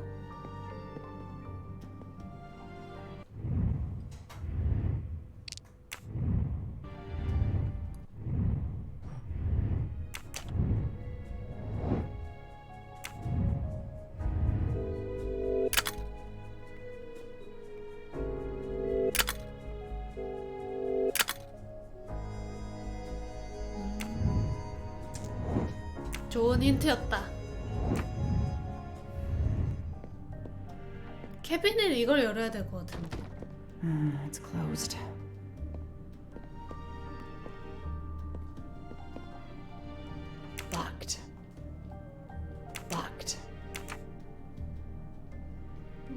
좋은 힌트였다. 캐비닛 이걸 열어야 될 것 같은데. It's closed. Locked. Locked.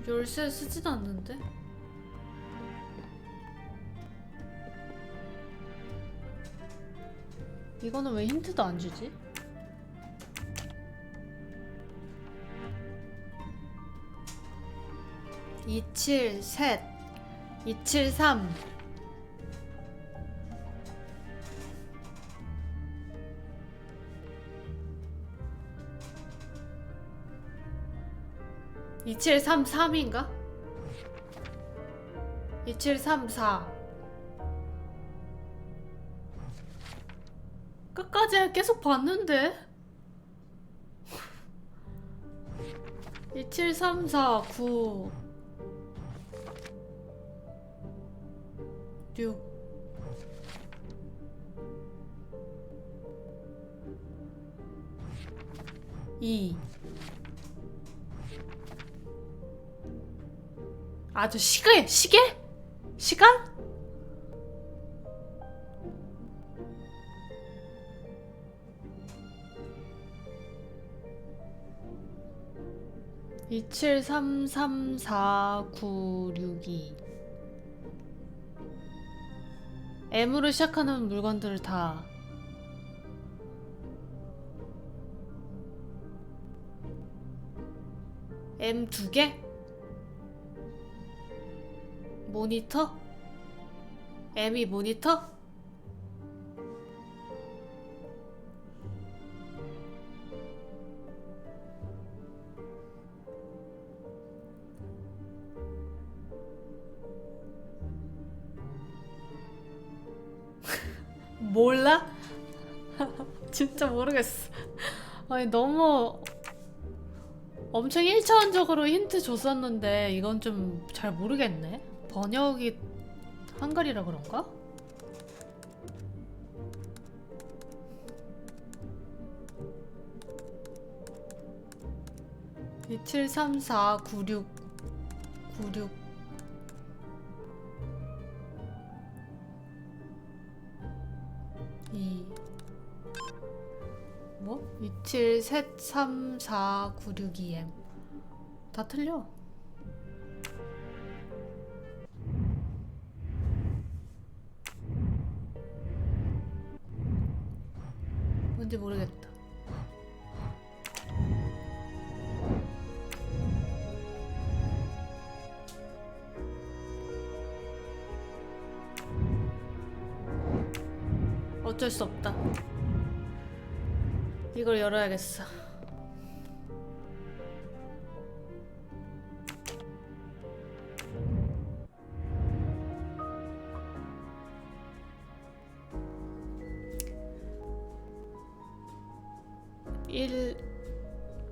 열쇠 쓰지도 않는데? 이거는 왜 힌트도 안 주지? (273) 273 2733인가? 2734 끝까지 계속 봤는데 2734 9 6 2 아, 저 시계? 시계? 시간? (273349622) M으로 시작하는 물건들을 다 M 2개? 모니터? M이 모니터? 몰라? 진짜 모르겠어. 아니 너무 엄청 1차원적으로 힌트 줬었는데 이건 좀 잘 모르겠네. 번역이 한글이라 그런가? (273496 96) 이 뭐? 2733496EM 다 틀려. 뭔지 모르겠다. 어쩔 수 없다. 이걸 열어야겠어.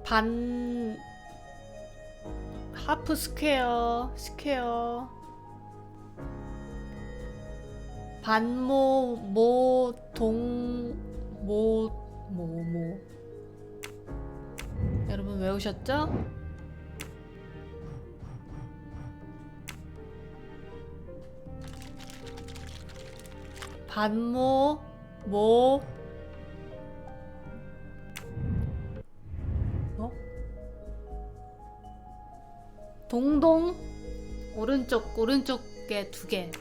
반 하프 스퀘어 반모 모 여러분 외우셨죠? 반모 모 동동 오른쪽에 2개.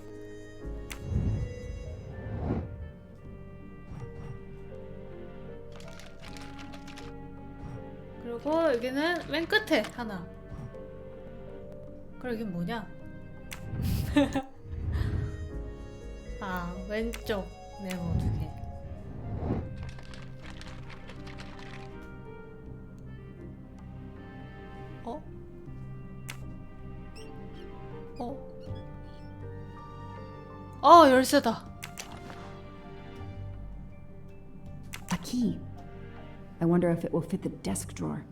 그리고 여기는 맨 끝에 하나. 그럼 여긴 뭐냐? 아, 왼쪽 네모 2개. 열쇠다. A key. I wonder if it will fit the desk drawer.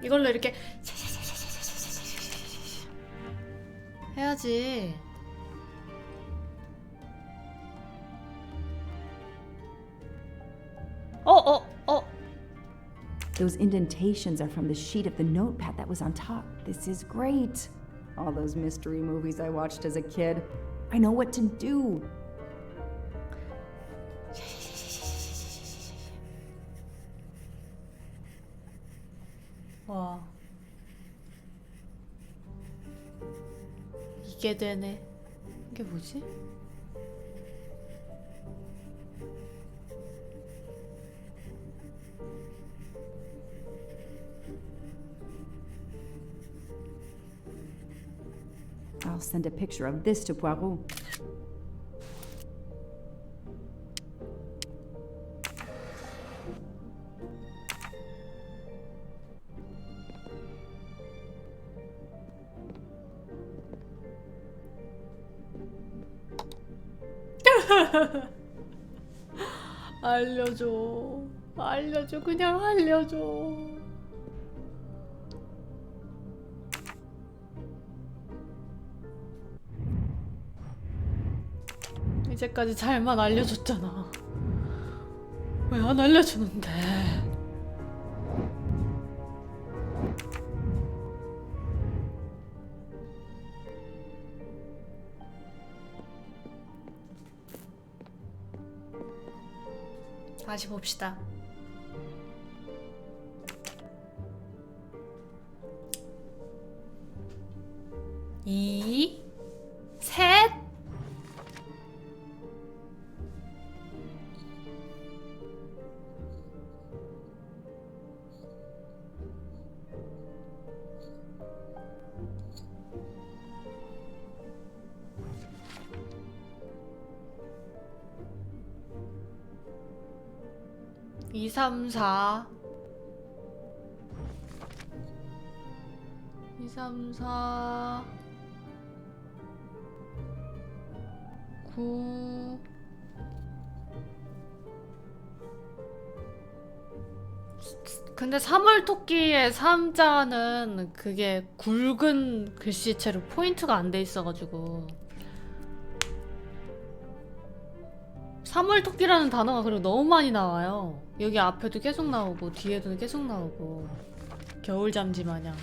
이걸로 이렇게 해야지. Those indentations are from the sheet of the notepad that was on top. This is great. All those mystery movies I watched as a kid. I know what to do. 와. 이게 되네. 이게 뭐지? I'll send a picture of this to Poirot. 알려줘. 알려줘. 그냥 알려줘. 이제까지 잘만 알려줬잖아. 왜 안 알려주는데? 다시 봅시다. 이, 셋. 이, 삼, 사. 2, 3, 4 9 근데 3월 토끼의 3자는 그게 굵은 글씨체로 포인트가 안 돼 있어가지고 3월 토끼라는 단어가 그리고 너무 많이 나와요. 여기 앞에도 계속 나오고 뒤에도 계속 나오고 겨울잠지 마냥.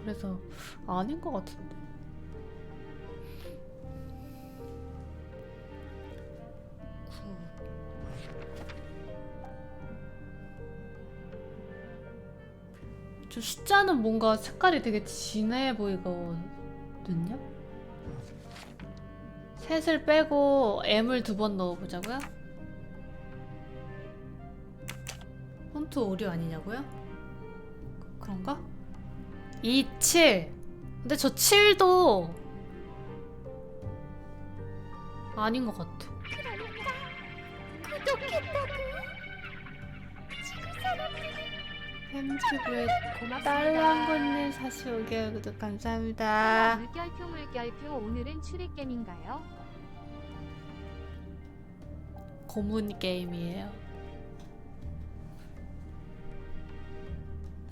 그래서 아닌 것 같은데. 저 숫자는 뭔가 색깔이 되게 진해 보이거든요? 셋을 빼고 M을 2번 넣어보자고요? 폰트 오류 아니냐고요? 그런가? 2, 7 근데 저 7도 아닌 것 같아. 햄튜브에 딸랑고님 45개월 구독 감사합니다. 물결표 오늘은 추리게임인가요? 고문 게임이에요.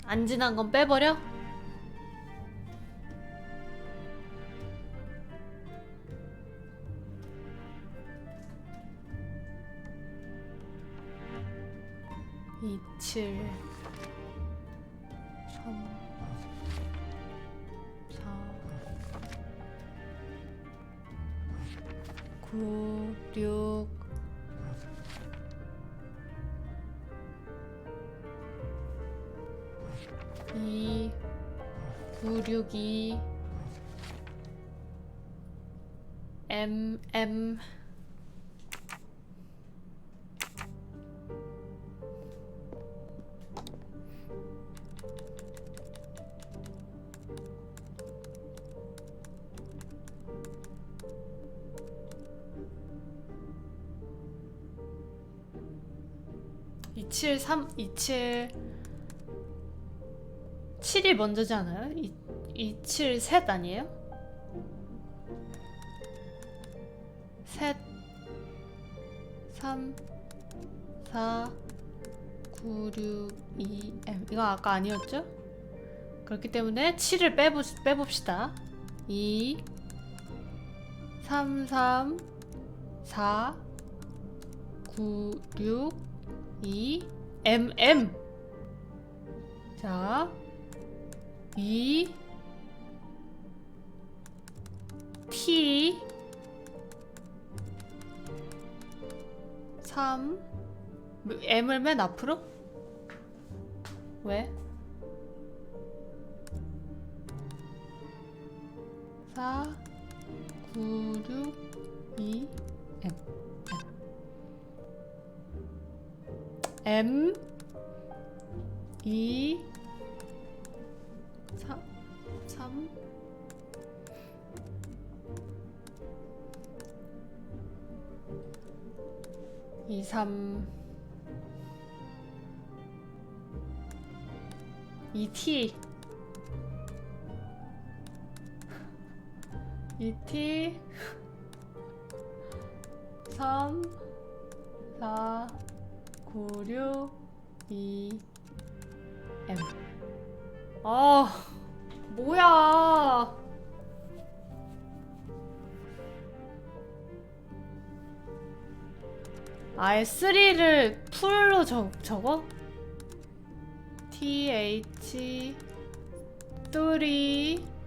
안 지난 건 빼버려? 이칠 3 4 9 6 2 9 6 2 M 27 3 27 7이 먼저지 않아요? 27 셋 아니에요? 셋 3 4 9 6 2 M 이거 아까 아니었죠? 그렇기 때문에 7을 빼봅시다. 2 3 3 4 9 6 2 M. 자 2 T 3 M을 맨 앞으로? 왜? 4 9 6 2 M 2 3 2 3 2T 2T 3 4 9 6 2 M. 아 뭐야. 아예 3를 풀로 적어? TH 3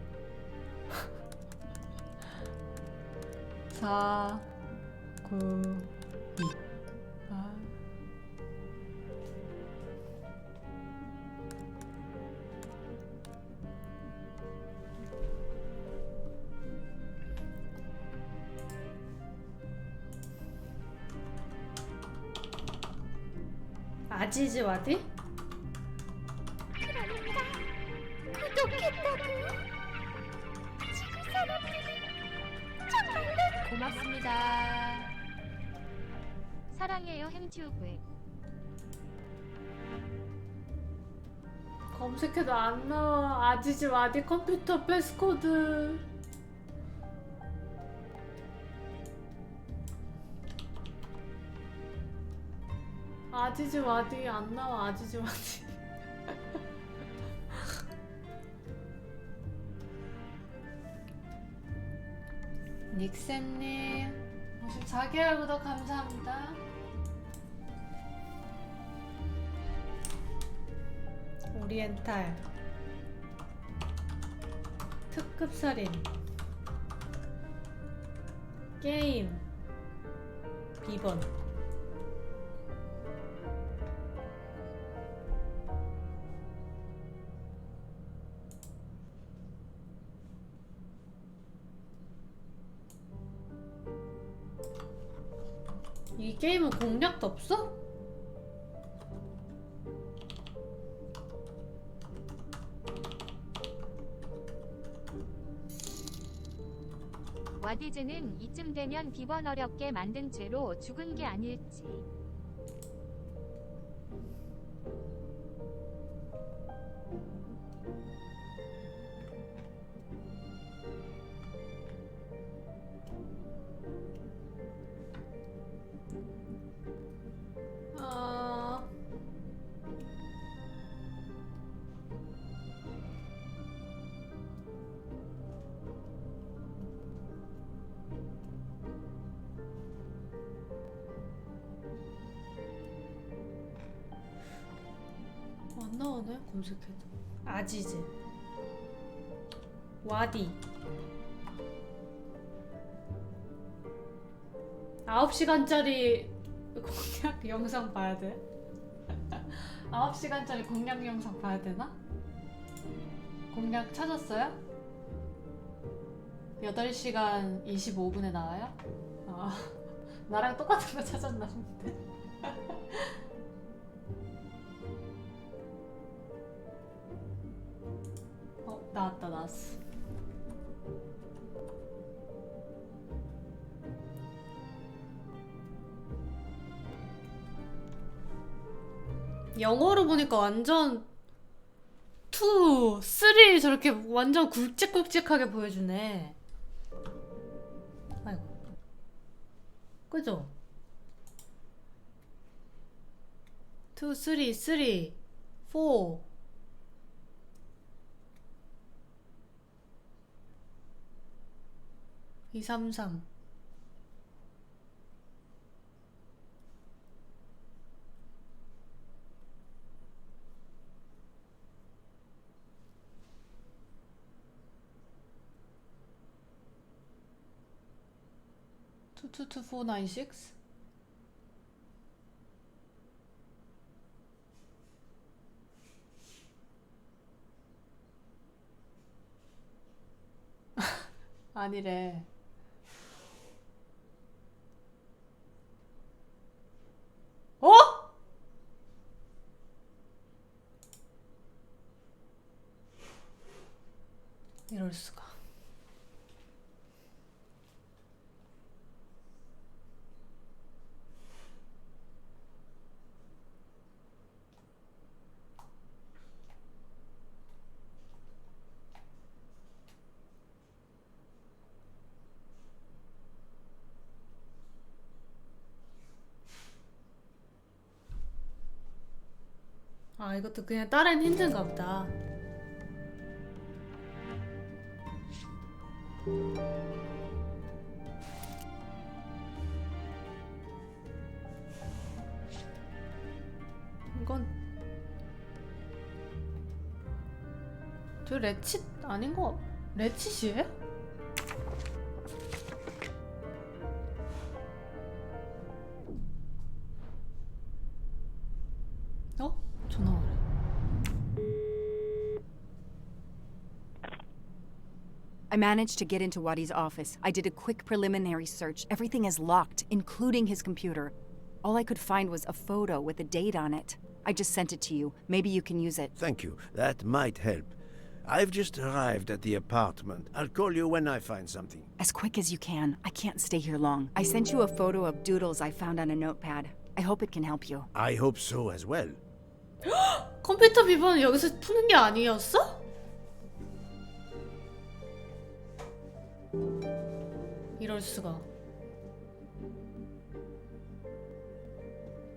4 9 2 아. 아지즈 와디? 고맙습니다. 사랑해요 햄튜브. 검색해도 안 나와. 아지즈 와디 컴퓨터 패스코드. 아지즈 와디 안 나와. 아지즈 와디. 닉센님 54개월 구독 감사합니다. 오리엔탈 특급살인 게임 비번 이 게임은 공략도 없어? 와디즈는 이쯤 되면 비번 어렵게 만든 죄로 죽은 게 아닐지. 안 나오네 검색해도. 아지즈 와디 9시간짜리 공략 영상 봐야 돼? 9시간짜리 공략 영상 봐야 되나? 공략 찾았어요? 8시간 25분에 나와요? 아, 나랑 똑같은 거 찾았나 본데. 나왔어. 영어로 보니까 완전 2, 3 저렇게 완전 굵직굵직하게 보여주네. 아이고. 그죠? 2, 3, 4 233. 투투투 496. 아니래. 어? 이럴 수가. 아, 이것도 그냥 다른 힌트인가 보다. 이건 저 레칫 아닌 거 레칫이에요? 어? 전화 오네. I managed to get into Wadi's office. I did a quick preliminary search. Everything is locked, including his computer. All I could find was a photo with a date on it. I just sent it to you. Maybe you can use it. Thank you. That might help. I've just arrived at the apartment. I'll call you when I find something. As quick as you can. I can't stay here long. I sent you a photo of doodles I found on a notepad. I hope it can help you. I hope so as well. 컴퓨터 비번은 여기서 푸는 게 아니었어? 이럴 수가.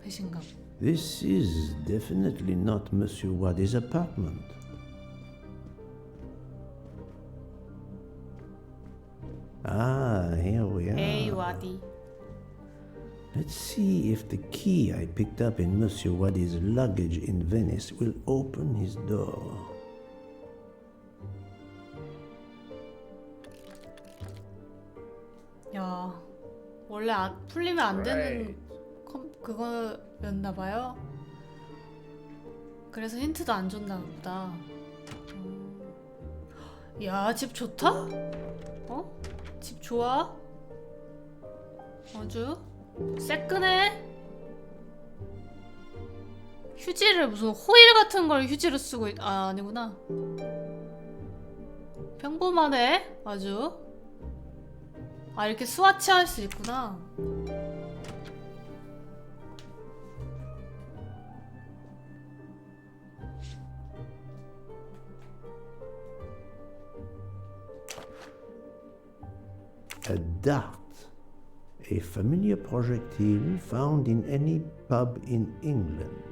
배신감. This is definitely not Monsieur Wadi's apartment. Ah, here we are. 에이, 와디. Let's see if the key I picked up in Monsieur Wadi's luggage in Venice will open his door. 야, 원래 풀리면 안 되는 그거였나봐요. 그래서 힌트도 안 줬나 보다. 야, 집 좋다? 어? 집 좋아? 아주 새끈해. 휴지를 무슨 호일 같은 걸 휴지로 쓰고 아, 아니구나. 평범하네 아주. 아, 이렇게 스와치 할 수 있구나. A dart. A familiar projectile found in any pub in England.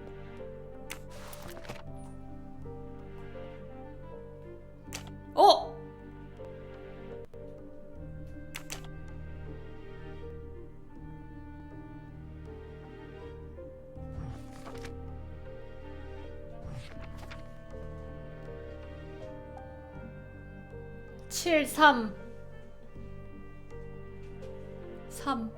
어? 칠, 삼. 3.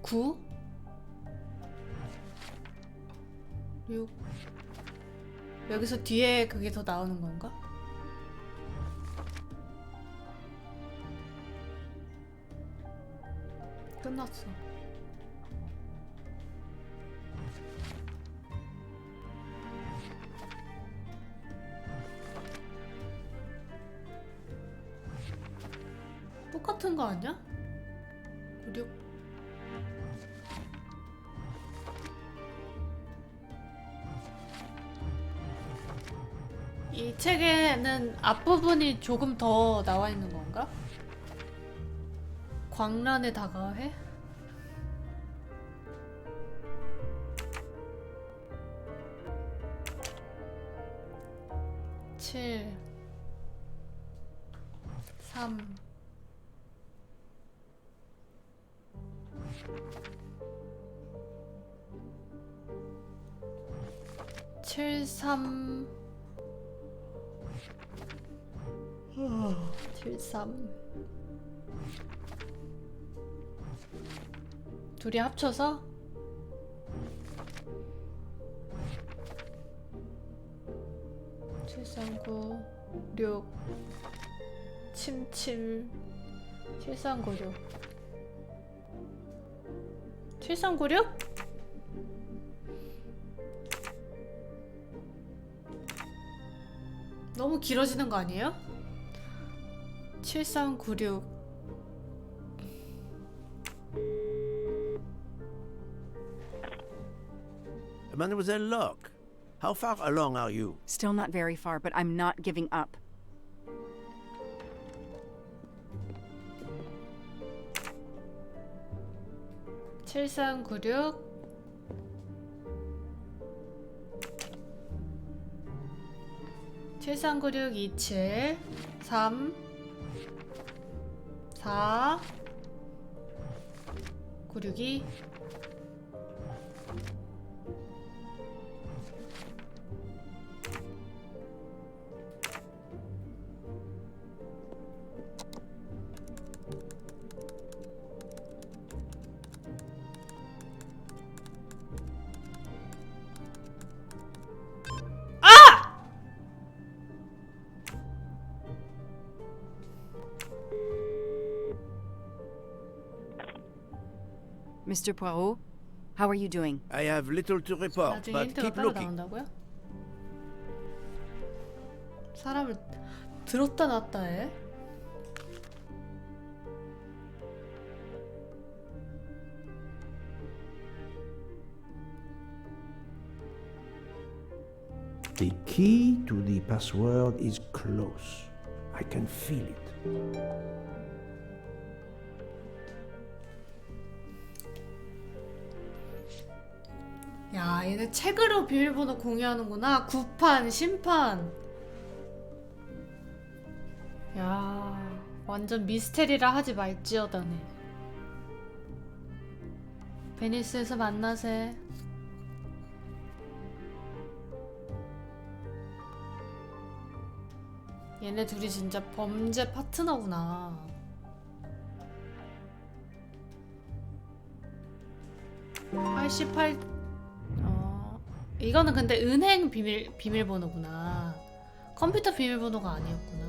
구 6 여기서 뒤에 그게 더 나오는 건가? 끝났어. 똑같은 거 아니야? 96 어? 책에는 앞부분이 조금 더 나와 있는 건가? 광란에 다가해? 칠 3 73 73 둘이 합쳐서 739 6 77 7396 7396? 너무 길어지는 거 아니에요? 7396 Mademoiselle Locke, how far along are you? Still not very far, but I'm not giving up. (7396) 7396 27 3 4 962 Mr. Poirot, how are you doing? I have little to report, 나중에 but 힌트가 keep 따로 looking. 나온다고요? 사람을 들었다 놨다 해? The key to the password is close. I can feel it. 야, 얘네 책으로 비밀번호 공유하는구나. 구판, 심판. 야, 완전 미스테리라 하지 말지어다네. 베니스에서 만나세. 얘네 둘이 진짜 범죄 파트너구나. (88) 이거는 근데 은행 비밀번호구나. 컴퓨터 비밀번호가 아니었구나.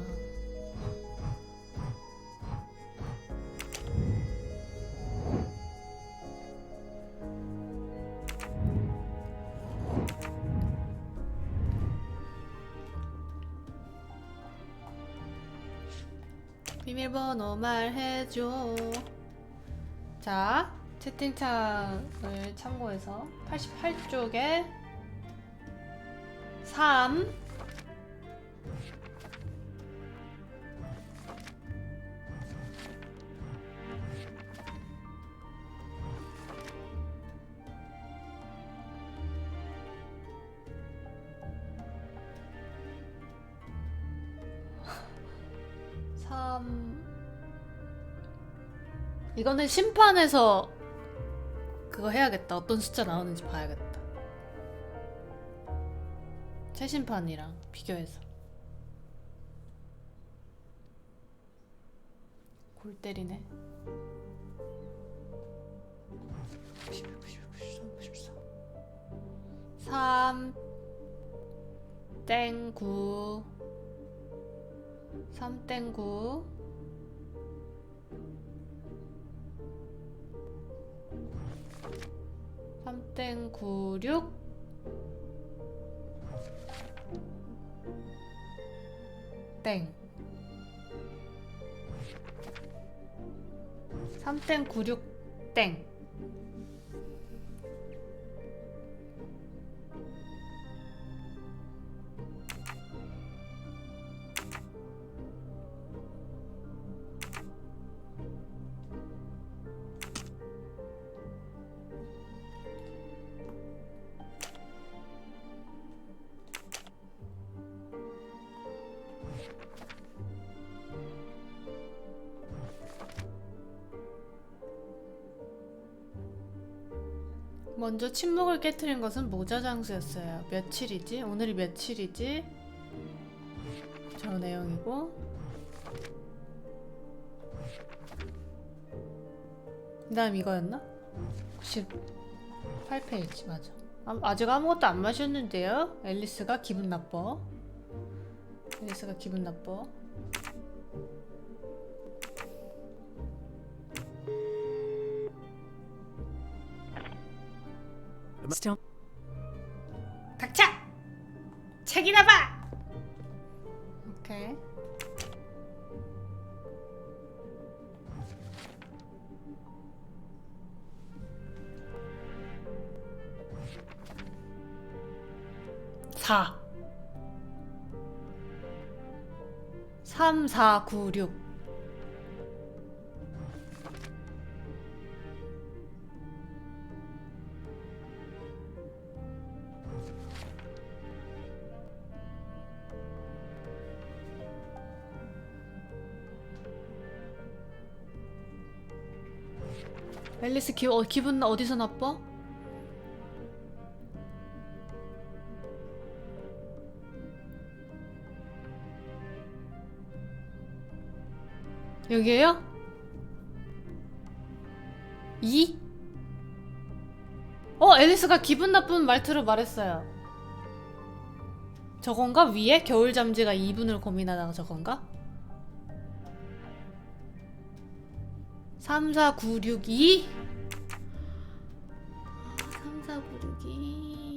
비밀번호 말해줘. 자, 채팅창을 참고해서 88쪽에 3 3 이거는 심판에서 그거 해야겠다. 어떤 숫자 나오는지 봐야겠다. 최심판이랑 비교해서. 골 때리네. 3 땡 9 3 땡 9 3 땡 9 6 땡 3 땡 9 6 땡 먼저 침묵을 깨트린 것은 모자 장수였어요. 며칠이지? 오늘이 며칠이지? 저 내용이고 그 다음 이거였나? 98페이지 맞아. 아직 아무것도 안 마셨는데요? 앨리스가 기분 나빠. 앨리스가 기분 나빠. Still. 닥쳐! 책이나 봐! 오케이. 사 3, 4, 9, 6 앨리스 기분 어디서 나빠? 여기에요? 2? 앨리스가 기분 나쁜 말투로 말했어요. 저건가? 위에? 겨울 잠지가 2분을 고민하다가 저건가? 3, 4, 9, 6, 2? 3, 4, 9, 6, 2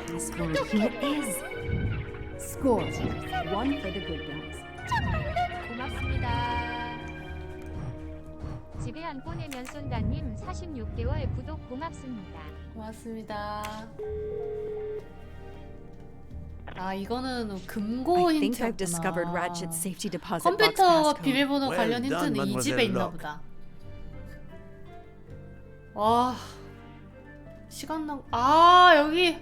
Password. Here it is. Score. One for the good guys. 고맙습니다. 집에 안 보내면 쏜다님 46개월 구독 고맙습니다. 고맙습니다. 아 이거는 금고 I think I've 힌트였구나. discovered Ratchet's safety deposit box 컴퓨터 passcode. 비밀번호 Well 관련 done, 힌트는 이 집에 Mademoiselle 있나 Locke. 보다. 와 시간 낭. 아 여기.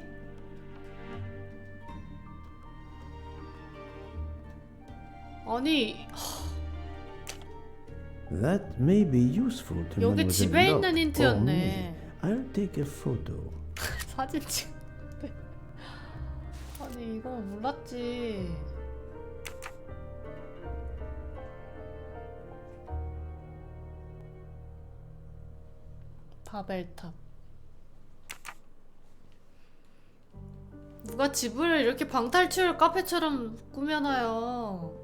아니 That may be useful to 여기 Mademoiselle 집에 있는 Locke or me. 힌트였네. I'll take a photo. 사진 찍는데. 아니 이건 몰랐지. 바벨탑. 누가 집을 이렇게 방탈출 카페처럼 꾸며놔요.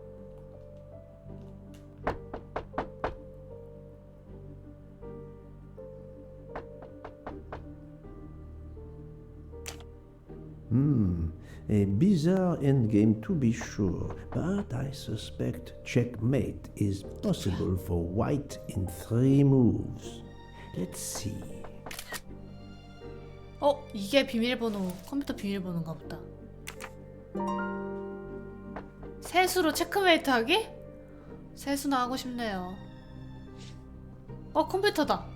A bizarre endgame to be sure, but I suspect checkmate is possible for white in 3 moves. Let's see. 이게 비밀번호, 컴퓨터 비밀번호인가 보다. 세수로 체크메이트 하기? 세수나 하고 싶네요. 컴퓨터다.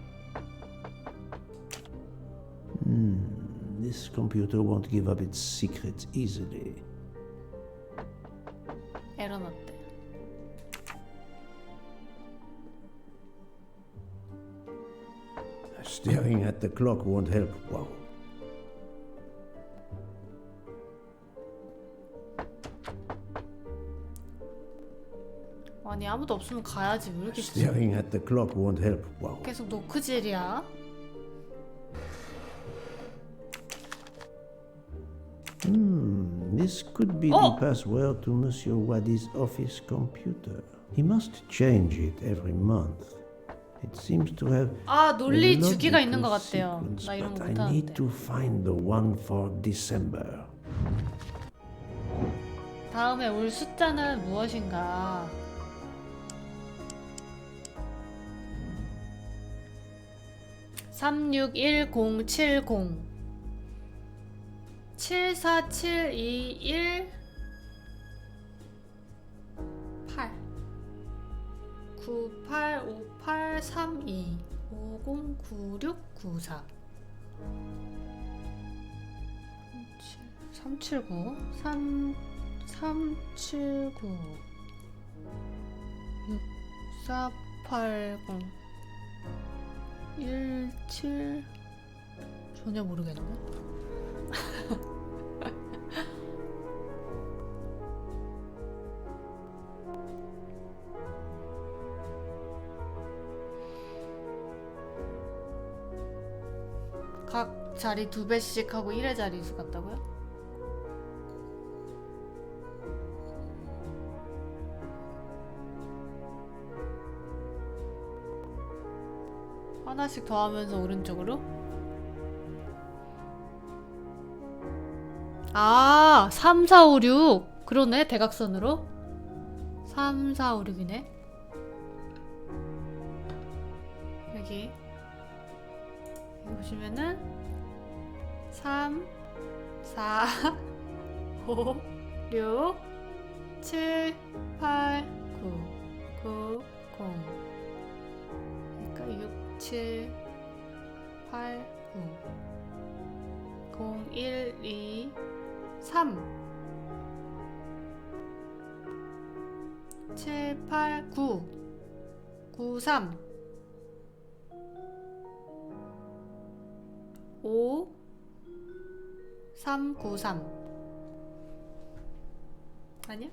This computer won't give up its secrets easily. 에러 났대. Staring at the clock won't help. Wow. 아니 아무도 없으면 가야지. 왜 이렇게 Staring at the clock won't help. Wow. 계속 노크질이야? This could be the password to Monsieur Wadi's office computer. He must change it every month. It seems to have 논리 a 주기가 logical 있는 것 같아요. sequence, 나 이런 거 but I need 못하는데. to find the one for December. 다음에 올 숫자는 무엇인가? (361,070) 74721 8 985832 509694 379 379 6480 17 전혀 모르겠네. 각 자리 2배씩 하고 1회 자리수 같다고요? 하나씩 더 하면서 오른쪽으로? 아, 3, 4, 5, 6. 그러네, 대각선으로. 3, 4, 5, 6이네. 여기 보시면은 3, 4, 5, 6, 7, 8, 9, 9, 0. 그러니까 6, 7, 8, 9, 0, 1, 2, 3, 7, 8, 9, 9, 3, 5, 3, 9, 3. 아니야?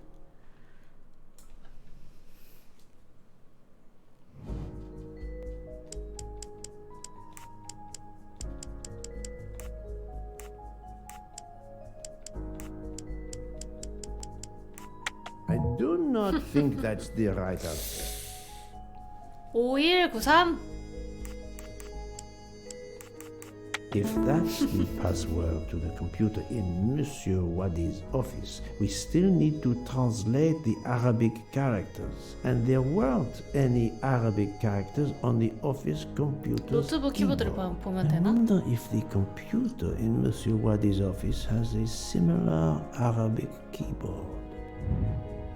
I do not think that's the right answer. 5193. If that's the password to the computer in Monsieur Wadi's office, we still need to translate the Arabic characters. And there weren't any Arabic characters on the office computer. 노트북 키보드를 보면 I 되나? wonder if the computer in Monsieur Wadi's office has a similar Arabic keyboard.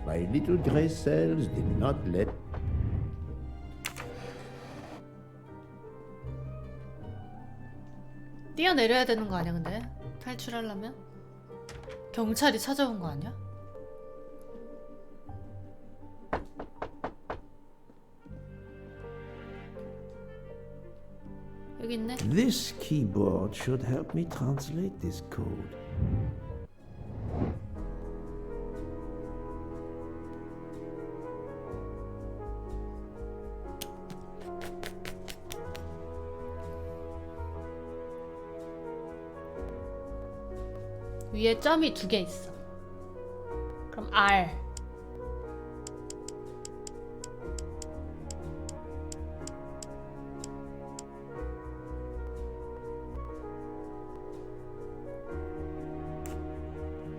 My little grey cells did not let. 뛰어내려야 되는 거 아니야, 근데? 탈출하려면? 경찰이 찾아온 거 아니야? 여기 있네. This keyboard should help me translate this code. 위에 점이 2개 있어. 그럼 R.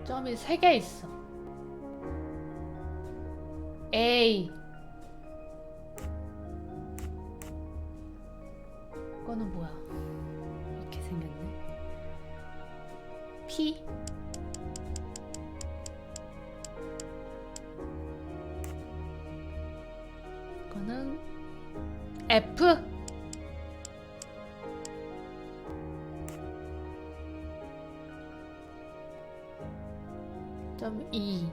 점이 3개 있어. A. 이거는 뭐야? 이렇게 생겼네. P. 이거는 F. 점 E.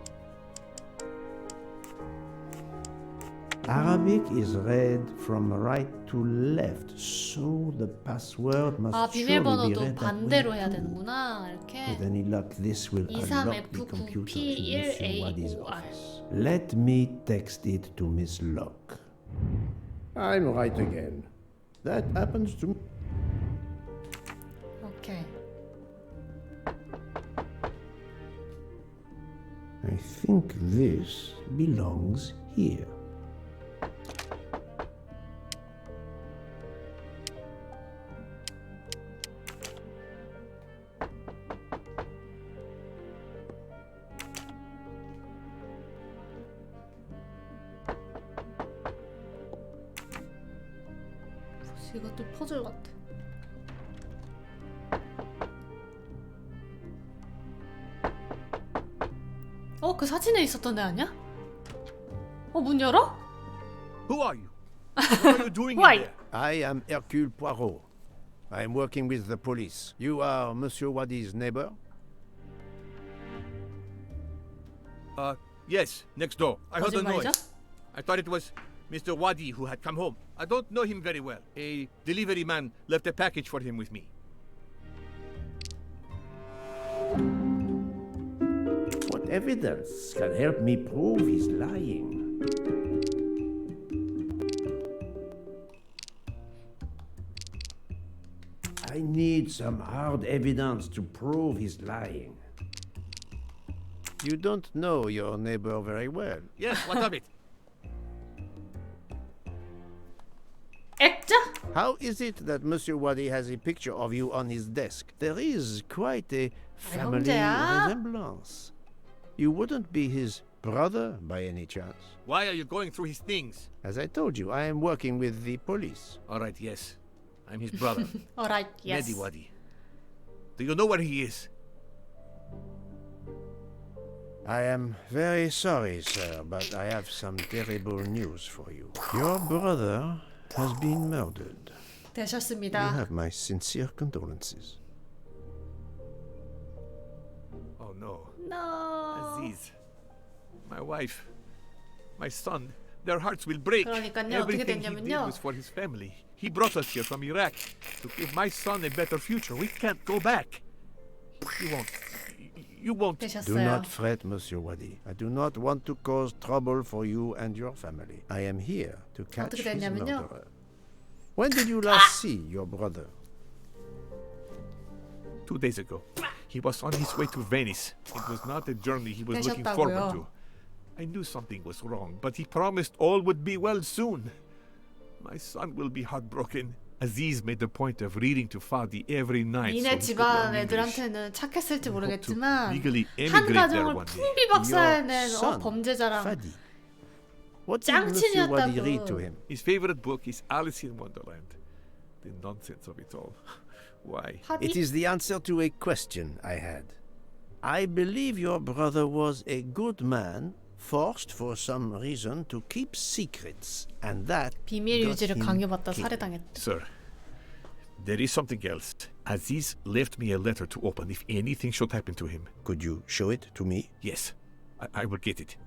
Arabic is read from right to left, so the password must 아, surely be 비밀번호도 read that 반대로 way 해야 too. 되는구나. 이렇게. With any luck, this will 23 unlock the F 9 computer P in 1 Monsieur A Wadi's O R. office. Let me text it to Miss Locke. I'm right again. That happens to me. 오케이. I think this belongs here. 이것도 퍼즐 같아. 그 사진에 있었던 애 아니야? 문 열어? Who are you? What are you doing in Why? there? I am Hercule Poirot. I'm working with the police. You are Monsieur Wadi's neighbor? Yes, next door. I heard a 거짓말이죠? noise. I thought it was Mr. Wadi who had come home. I don't know him very well. A delivery man left a package for him with me. What evidence can help me prove he's lying? I need some hard evidence to prove he's lying. You don't know your neighbor very well. Yes, what of it? 액자? How is it that Monsieur Wadi has a picture of you on his desk? There is quite a family 형제야. resemblance. You wouldn't be his brother by any chance? Why are you going through his things? As I told you, I am working with the police. All right, yes. I'm his brother, Alright, yes. Mehdi Wadi. Do you know where he is? I am very sorry, sir, but I have some terrible news for you. Your brother has been murdered. You 되셨습니다. have my sincere condolences. Oh no. No. Aziz. My wife. My son. Their hearts will break. 그러니까요, 어떻게 Everything he did 됐냐면요. was for his family. He brought us here from Iraq to give my son a better future. We can't go back. You won't. You won't. Do 되셨어요. not fret, Monsieur Wadi. I do not want to cause trouble for you and your family. I am here to catch 어떻게 his 됐냐면요. murderer. When did you last see your brother? 2 days ago. He was on his way to Venice. It was not a journey he was looking 되셨다고요. forward to. I knew something was wrong, but he promised all would be well soon. My son will be heartbroken. Aziz made a point of reading to Fadi every night. 니네 so he could 집안 learn English. 애들한테는 착했을지 We hope to 모르겠지만 legally 한 emigrate there 가정을 one day. 풍비박산낸 Son, 범죄자랑 Fadi. What did Monsieur Wadi read to him? His favorite book is Alice in Wonderland. The nonsense of it all. Why? It is the answer to a question I had. I believe your brother was a good man, forced for some reason to keep secrets, and that 비밀 got 유지를 him 강요받다 killed. 살해당했다. Sir, there is something else. Aziz left me a letter to open if anything should happen to him. Could you show it to me? Yes, I will get it.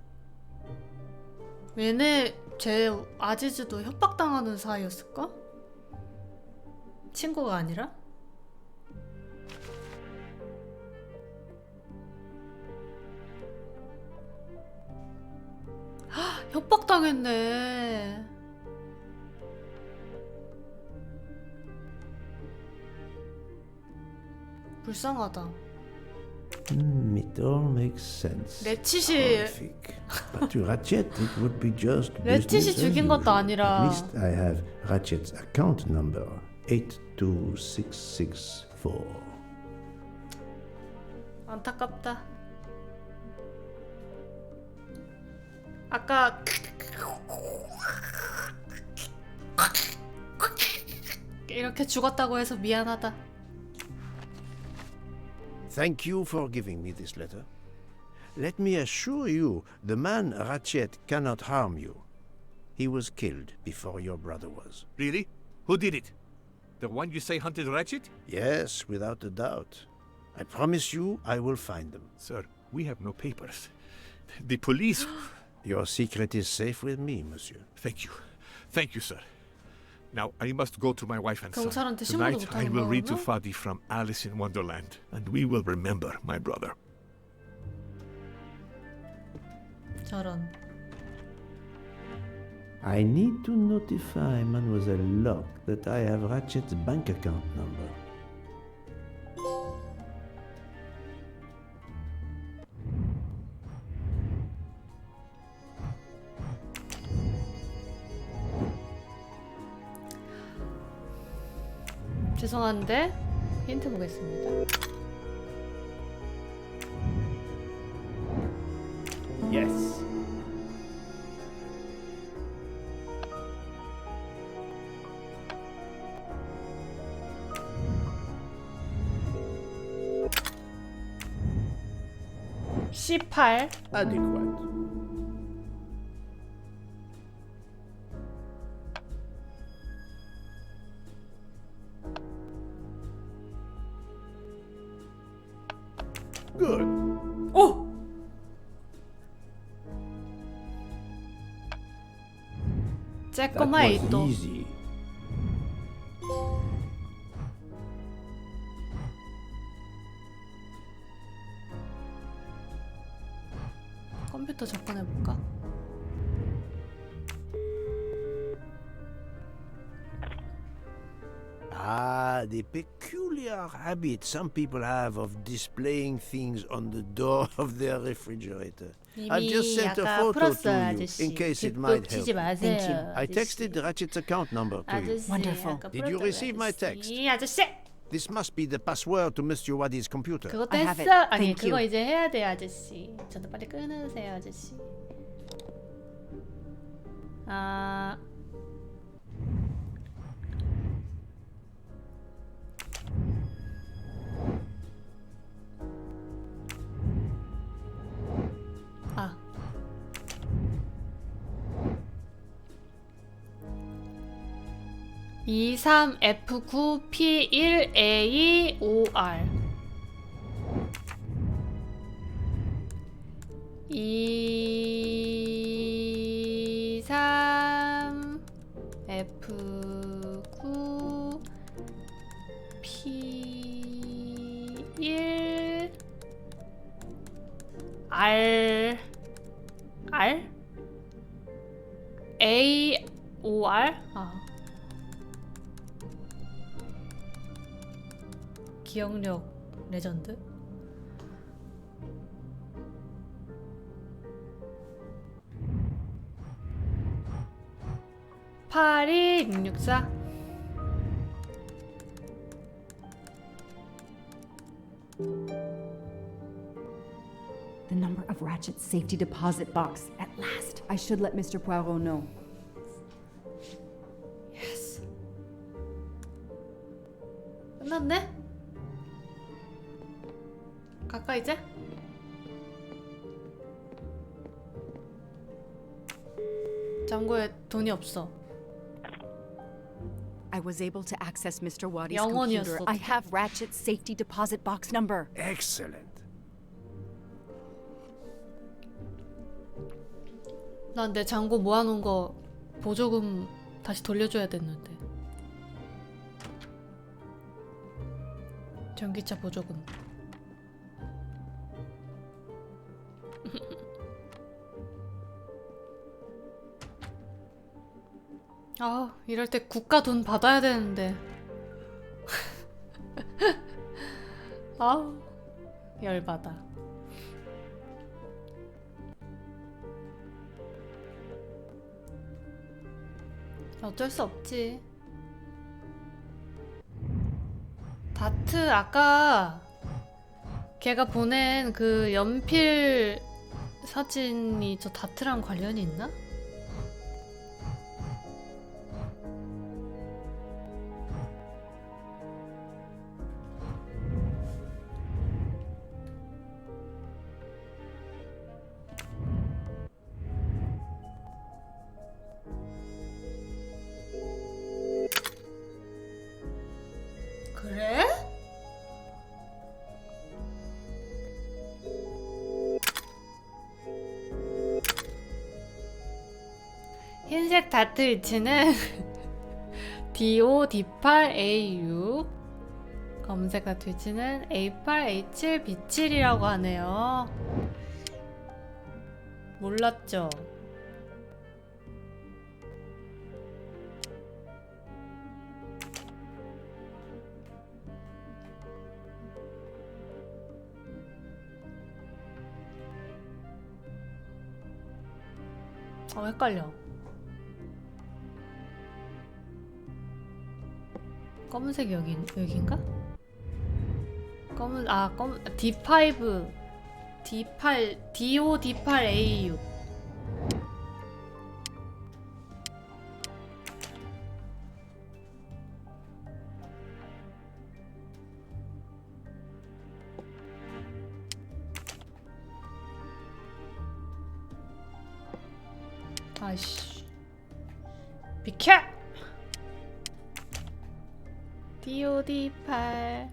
얘네 제 아지즈도 협박당하는 사이였을까? 친구가 아니라? 헉, 협박당했네. 불쌍하다. It all makes sense. 레치시 Horrific. But to Ratchet, it would be just 레치시 business as 죽인 것도 usual. 아니라. At least I have Ratchet's account number, 82664. 안타깝다. 아까 이렇게 죽었다고 해서 미안하다. Thank you for giving me this letter. Let me assure you, the man Ratchet cannot harm you. He was killed before your brother was. Really? Who did it? The one you say hunted Ratchet? Yes, without a doubt. I promise you I will find them. Sir, we have no papers. The police... Your secret is safe with me, monsieur. Thank you. Thank you, sir. Now, I must go to my wife and son. 경찰한테 신고도 Tonight, I 못하는 will read to 거구나? Fadi from Alice in Wonderland, and we will remember my brother. 저런. I need to notify Mademoiselle Locke that I have Ratchet's bank account number. 죄송한데 힌트 보겠습니다. Yes. C8 Adequate. Good. 오! That 쬐꼬마 was 8도. easy. 컴퓨터 접근해볼까? Ah, the peculiar habit some people have of displaying things on the door of their refrigerator. I've just 이미 sent a 아까 photo 풀었어요, to you 아저씨. in case it 득북 might 치지 help. 마세요, Thank you. I 아저씨. texted Ratchet's account number to you. 아저씨, Wonderful. 아까 Did you 풀었다고요, receive my 아저씨. text? 아저씨! This must be the password to Mr. Wadi's computer. 그것도 I have 했어? it. 아니 Thank 그거 you. 이제 해야 돼요 아저씨. 저도 빨리 끊으세요 아저씨. 아... 아 23F9P1A2OR 23F9 P1 R A O R 기억력 레전드. (82 664) The number of Ratchet's safety deposit box. At last. I should let Mr. Poirot know. 예스. 끝났네? 갈까 이제? 잔고에 돈이 없어. I was able to access Mr. Wadi's 영혼이었어. computer. I have Ratchet's safety deposit box number. Excellent. 난 내 잔고 모아놓은 거 보조금 다시 돌려줘야 됐는데. 전기차 보조금. 아, 이럴 때 국가 돈 받아야 되는데. 아우, 열받아. 어쩔 수 없지. 다트 아까 걔가 보낸 그 연필 사진이 저 다트랑 관련이 있나? 그래? 흰색 다트 위치는 DO D8A6 검은색 다트 위치는 A8A7 B7이라고 하네요. 몰랐죠? 헷갈려. 검은색이 여긴가? D5 D8 DO D8A6 아이씨 비켜! DOD8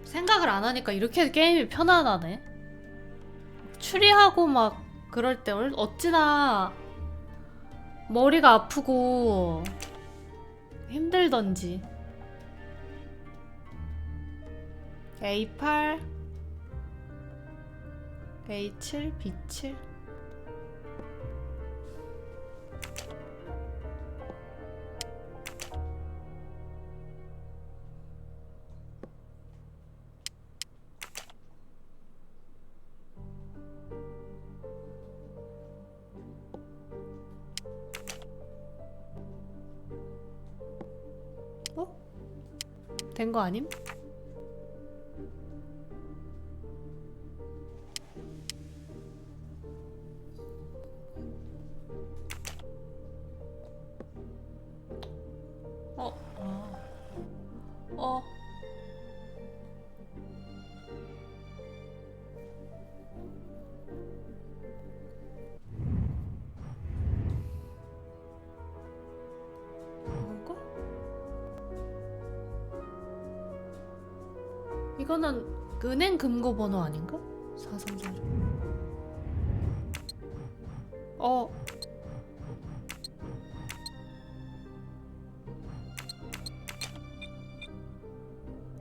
새 생각을 안 하니까 이렇게 게임이 편안하네. 추리하고 막 그럴 때 어찌나 머리가 아프고 힘들던지. A8 A7 B7 어? 된 거 아님? 어. 뭔가? 이거는 은행 금고 번호 아닌가? 4346.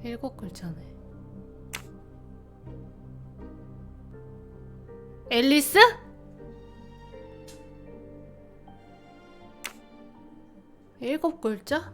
일곱 글자네. 앨리스? 일곱 글자?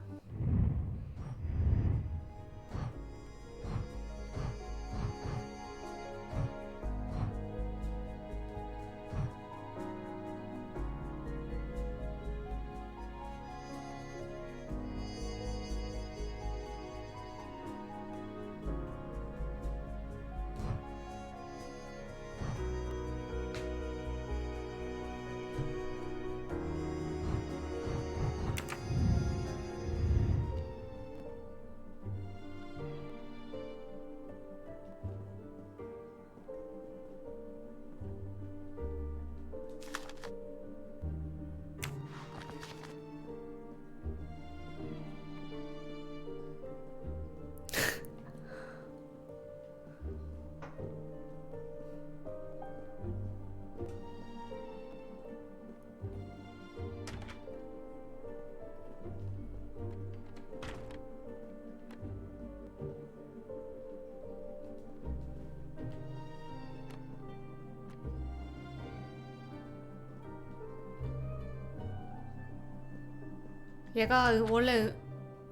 얘가 원래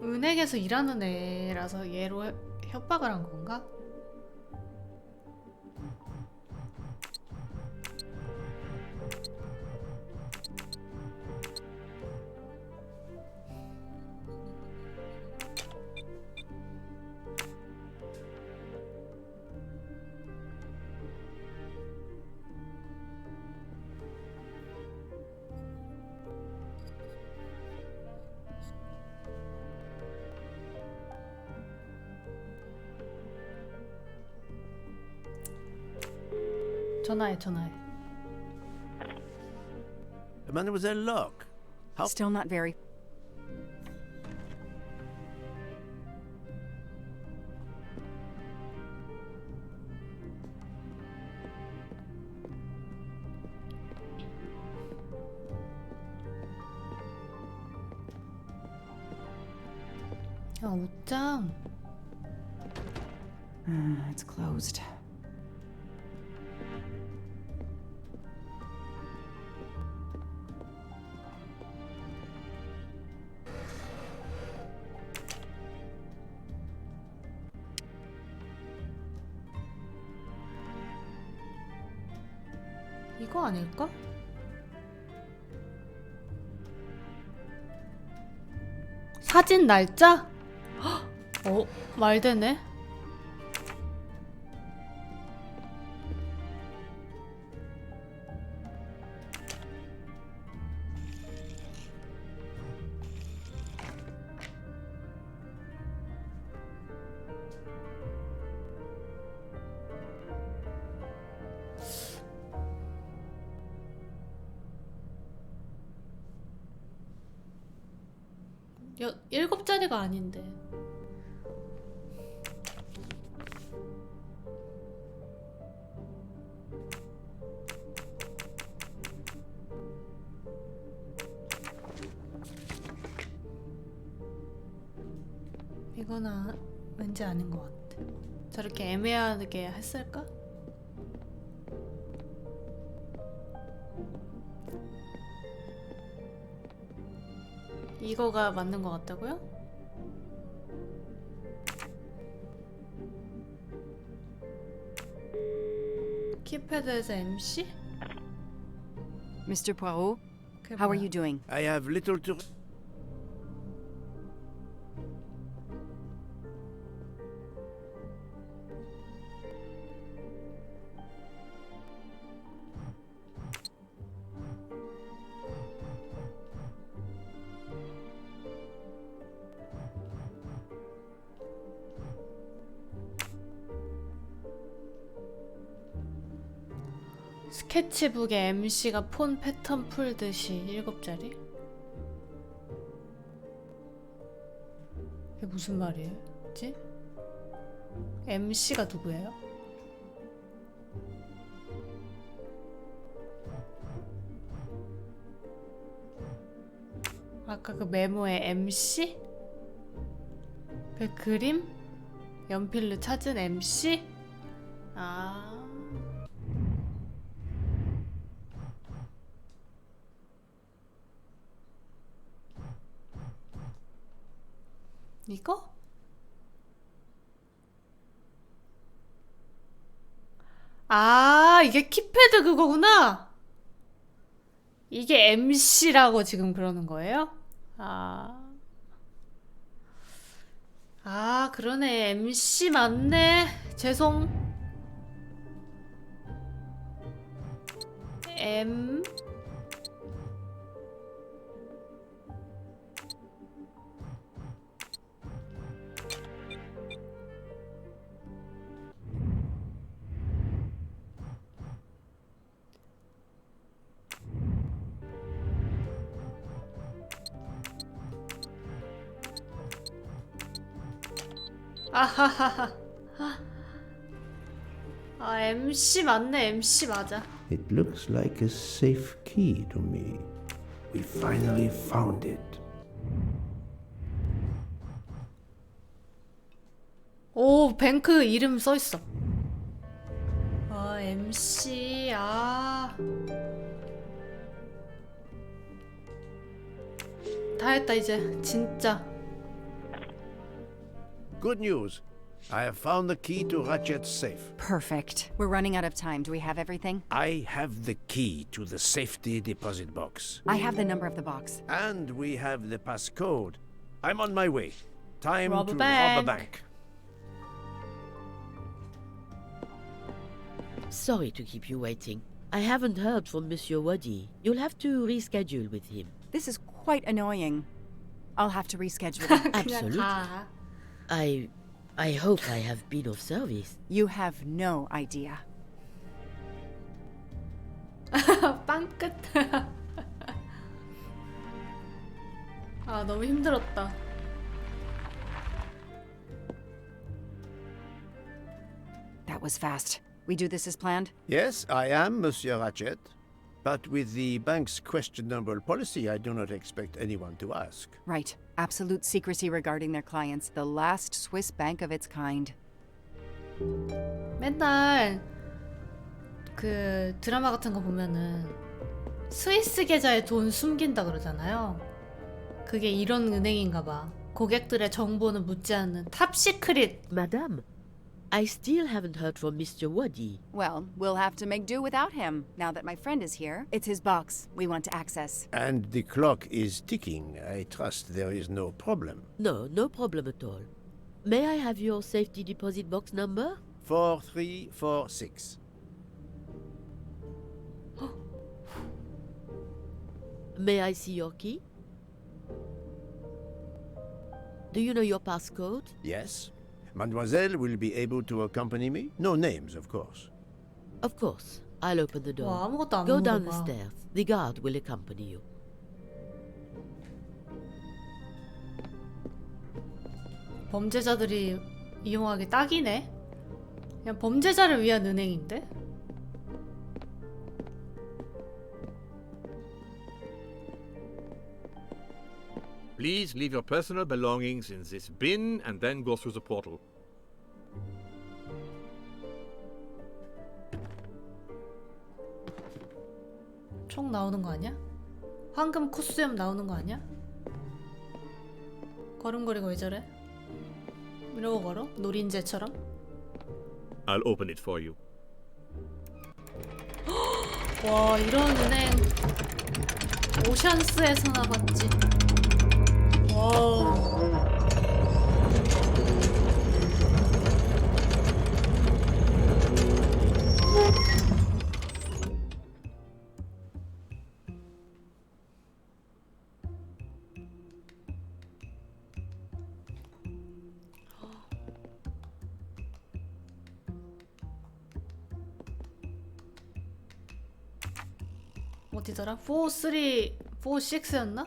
은행에서 일하는 애라서 얘로 협박을 한 건가? 전화해. Mademoiselle Locke, how... Still not very. 야, 옷장. It's closed. 이거 아닐까? 사진 날짜? 헉! 말되네. 일곱 자리가 아닌데. 이거는 왠지 아닌 것 같아. 저렇게 애매하게 했을까? 이거가 맞는 것 같다고요? 키패드에서 MC? Mr. Poirot, 그게 how are 뭐야? you doing? I have little to. 스케치북에 MC가 폰 패턴 풀듯이 7자리? 이게 무슨 말이지? MC가 누구예요? 아까 그 메모에 MC? 그 그림? 연필로 찾은 MC? 아... 이거? 아, 이게 키패드 그거구나. 이게 MC라고 지금 그러는 거예요? 아, 그러네. MC 맞네. 죄송. M 아하하하. 아, MC 맞네. MC 맞아. It looks like a safe key to me. We finally found it. 오, 뱅크 이름 써 있어. 아, MC. 아. 다 했다 이제. 진짜. Good news. I have found the key to Ratchet's safe. Perfect. We're running out of time. Do we have everything? I have the key to the safety deposit box. I have the number of the box. And we have the passcode. I'm on my way. Time Rob a to bank. rob a bank. Sorry to keep you waiting. I haven't heard from Monsieur Waddy. You'll have to reschedule with him. This is quite annoying. I'll have to reschedule. it. 그냥 Absolutely. 가. I hope I have been of service. You have no idea. 빵끝. 아, 너무 힘들었다. That was fast. We do this as planned? Yes, I am Monsieur Ratchet. But with the bank's questionable policy, I do not expect anyone to ask. Right. Absolute secrecy regarding their clients. The last Swiss bank of its kind. 맨날 그 드라마 같은 거 보면은 스위스 계좌에 돈 숨긴다 그러잖아요. 그게 이런 은행인가 봐. 고객들의 정보는 묻지 않는 탑시크릿. Madame, I still haven't heard from Mr. Waddy. Well, we'll have to make do without him. Now that my friend is here, it's his box we want to access. And the clock is ticking. I trust there is no problem. No problem at all. May I have your safety deposit box number? 4346. May I see your key? Do you know your passcode? Yes. Mademoiselle will be able to accompany me. No names, of course. Of course. I'll open the door. 와, 아무것도 안 Go down 물어봐. the stairs. The guard will accompany you. 범죄자들이 이용하기 딱이네. 그냥 범죄자를 위한 은행인데? Please leave your personal belongings in this bin and then go through the portal. 총 나오는 거 아니야? 황금 코스염 나오는 거 아니야? 걸음걸이가 왜 저래? 이러고 걸어? 노린재처럼? I'll open it for you. 와, 이런 은행 오션스에서나 봤지. 와우. 어디더라? 4, 3, 4, 6였나?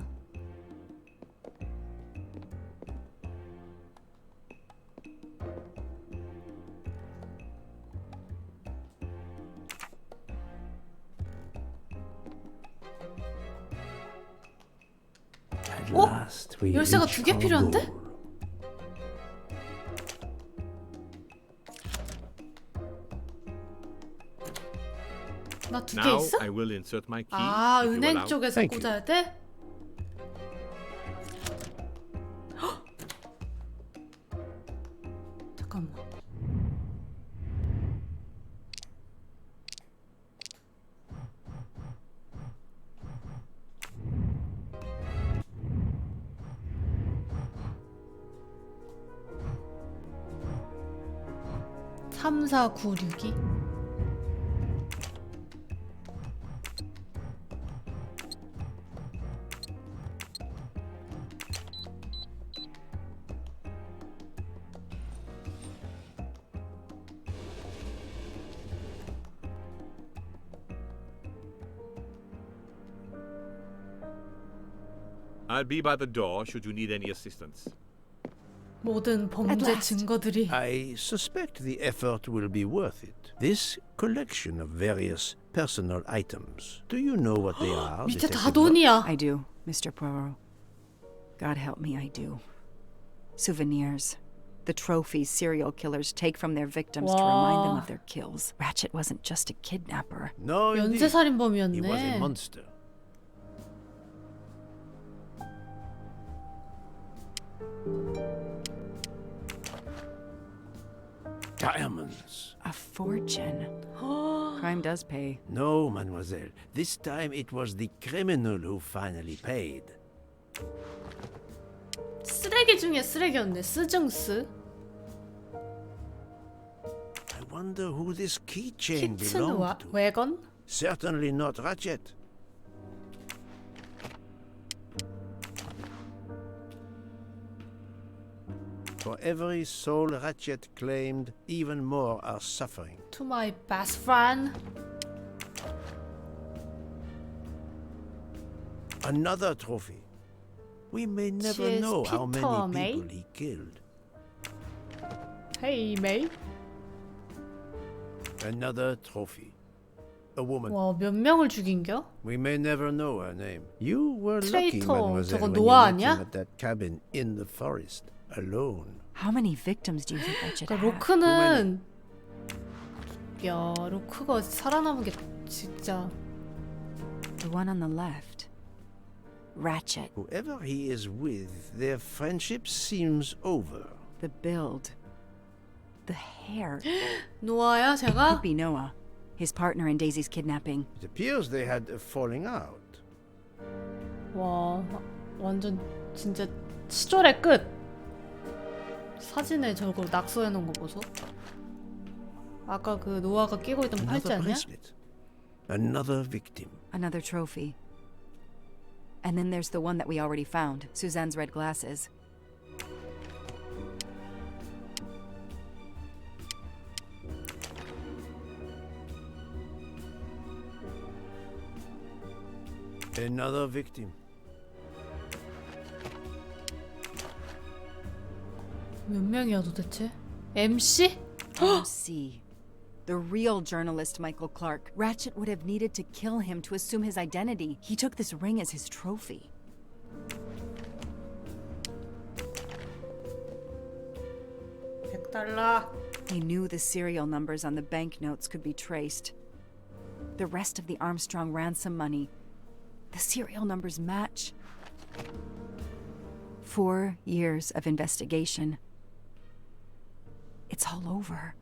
At 어? last we 열쇠가 reach 두 개 our 필요한데? goal. 나 두 개 Now 있어? I will insert my key. 아, if you 은행 allow. 쪽에서 Thank you. 꽂아야 돼? 헉! 잠깐만. 삼, 사, 구, 6이? I'll be by the door should you need any assistance. 모든 범죄 증거들이 I suspect the effort will be worth it. This collection of various personal items. Do you know what they are? 밑에 다 Detective 돈이야. I do, Mr. Poirot. God help me, I do. Souvenirs. The trophies serial killers take from their victims to remind them 와. of their kills. Ratchet wasn't just a kidnapper. No, indeed. He was a 연쇄살인범이었네. monster. Diamonds. A fortune. Crime does pay. No, mademoiselle. This time it was the criminal who finally paid. 쓰레기 중에 쓰레기였네. 스증스. I wonder who this keychain 키튼 belonged to. 외건? Certainly not Ratchet. For every soul Ratchet claimed, even more are suffering. To my best friend. Another trophy. We may never Cheers, know how Peter, many mate. people he killed. Hey, mate. Another trophy. A woman. 와, 몇 명을 죽인겨? We may never know her name. You were lucky, Traitor. mademoiselle, 저거 when you 노아 met 아니야? him at that cabin in the forest, alone. How many victims do you think Ratchet 그러니까 had? 로크는 야, 로크가 살아남은 게 진짜 The one on the left. Ratchet. Whoever he is with, their friendship seems over. The build. The hair. 노아야, 제가? Could be Noah. His partner in Daisy's kidnapping. It appears they had a falling out. 와, 완전 진짜 시절의 끝. 사진에 저거 낙서해 놓은 거 보소. 아까 그 노아가 끼고 있던 팔찌 Another 아니야? bracelet. Another victim. Another trophy. And then there's the one that we already found, Suzanne's red glasses. Another victim. 몇 명이야 도대체? MC? MC. The real journalist Michael Clark. Ratchet would have needed to kill him to assume his identity. He took this ring as his trophy. 달라. They knew the serial numbers on the banknotes could be traced. The rest of the Armstrong ransom money, the serial numbers match. 4 years of investigation. It's all over.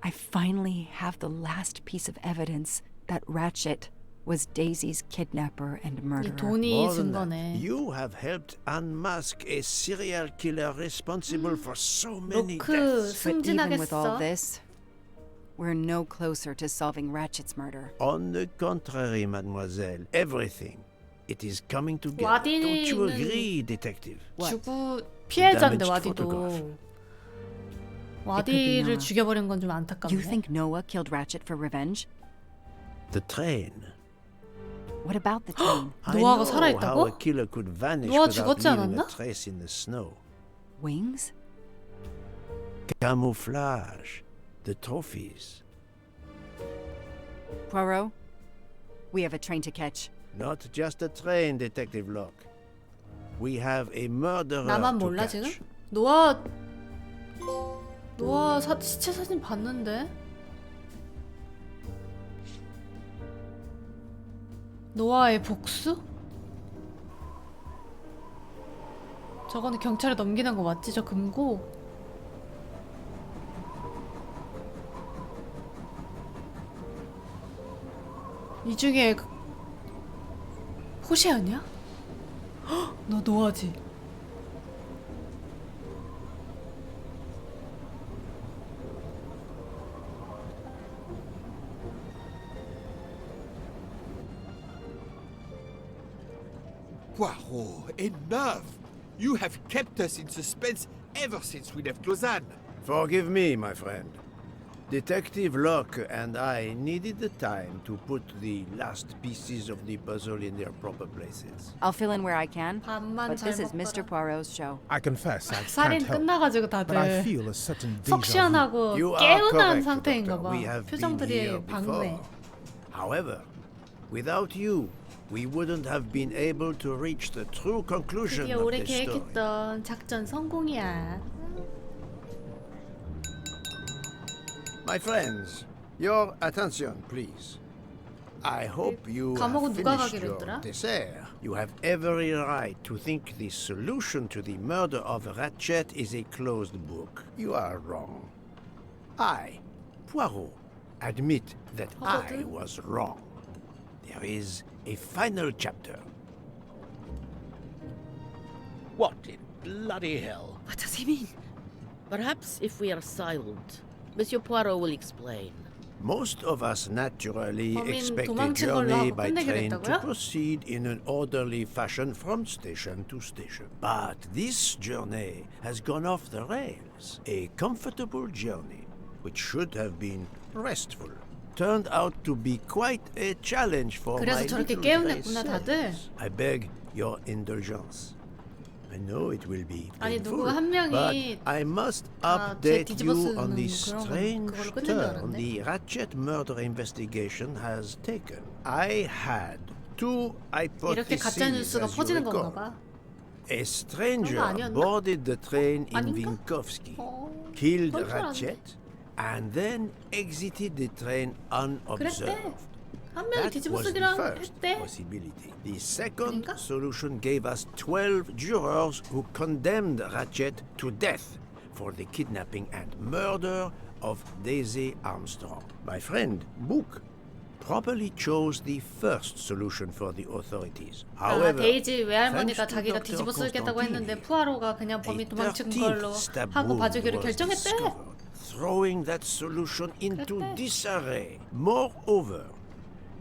I finally have the last piece of evidence that Ratchet was Daisy's kidnapper and 이 murderer. 돈이 More 준 than that, 거네. you have helped unmask a serial killer responsible for so many 로크 deaths. But even with all 승진하겠어. this, we're no closer to solving Ratchet's murder. On the contrary, mademoiselle, everything. It is coming together. 와디는 Don't you agree, detective? 주구 피해자인데 Damaged 와디도. photograph. 와디를 Noah. 죽여버린 건 좀 안타깝네. You think Noah killed Ratchet for revenge? The train. What about the train? I 노아가 know 살아있다고? how a killer could vanish 노아 without 죽었지 leaving 않았나? a trace in the snow. Wings? Camouflage. The trophies. Poirot, we have a train to catch. Not just a train, Detective Locke. We have a murderer 나만 to 몰라 catch. 지금? 노아 시체 사진 봤는데? 노아의 복수? 저거는 경찰에 넘기는 거 맞지? 저 금고? 이 중에 호시 아니야? 헉, 너 노아지? Poirot, enough! You have kept us in suspense ever since we left Lausanne. Forgive me, my friend. Detective Locke and I needed the time to put the last pieces of the puzzle in their proper places. I'll fill in where I can, 밥만 but 잘 this is Mr. 먹거라. Poirot's show. I confess I 살인 can't help, 끝나가지고 but I 다들 feel a certain 속 déjà vu. 시원하고 You are 깨운한 correct, 상태인가 Doctor. 봐. We have been 표정들이 here 밝네. before. However, without you, we wouldn't have been able to reach the true conclusion 드디어 of 오래 this story. 계획했던 작전 성공이야. My friends, your attention, please. I hope you have 감옥은 누가 finished 가기로 your 했더라? dessert. You have every right to think the solution to the murder of Ratchet is a closed book. You are wrong. I, Poirot, admit that I was wrong. There is a final chapter. What in bloody hell? What does he mean? Perhaps if we are silent, Monsieur Poirot will explain. Most of us naturally 범인 expect a 도망친 걸로 journey 하고 by 끝내기로 train to 했다고요? proceed in an orderly fashion from station to station. But this journey has gone off the rails. A comfortable journey, which should have been restful, turned out to be quite a challenge for 그래서 my 저렇게 little 깨어냈구나, gray 다들. cells. I beg your indulgence. I know it will be 아니, painful, 누구 한 명이 but I must 다 update 뒤집어 you on 쓰는 the 그런 strange 그걸로 끝낸 줄 turn 알았네. the Ratchet murder investigation has taken. I had two 이렇게 가짜 hypotheses, 뉴스가 as you 퍼지는 건가 recall. 봐. A stranger 그런 거 아니었나? boarded the train in 아닌가? Vinkovsky, 어, killed 그런 줄 알았네. Ratchet, and then exited the train unobserved. 그랬대. 한 명이 That 뒤집어 was the 쓰기랑 first 했대. possibility. The second 그러니까? solution gave us 12 jurors who condemned Ratchet to death for the kidnapping and murder of Daisy Armstrong. My friend, Book, properly chose the first solution for the authorities. 아, However, 데이지 외할머니가 thanks to 자기가 Dr. 뒤집어 쓰겠다고 했는데 Constantini, 푸아로가 그냥 a 범인 도망친 13th 걸로 stab 하고 wound 봐주기로 was 결정했대. discovered, throwing that solution into 그랬대. disarray. Moreover,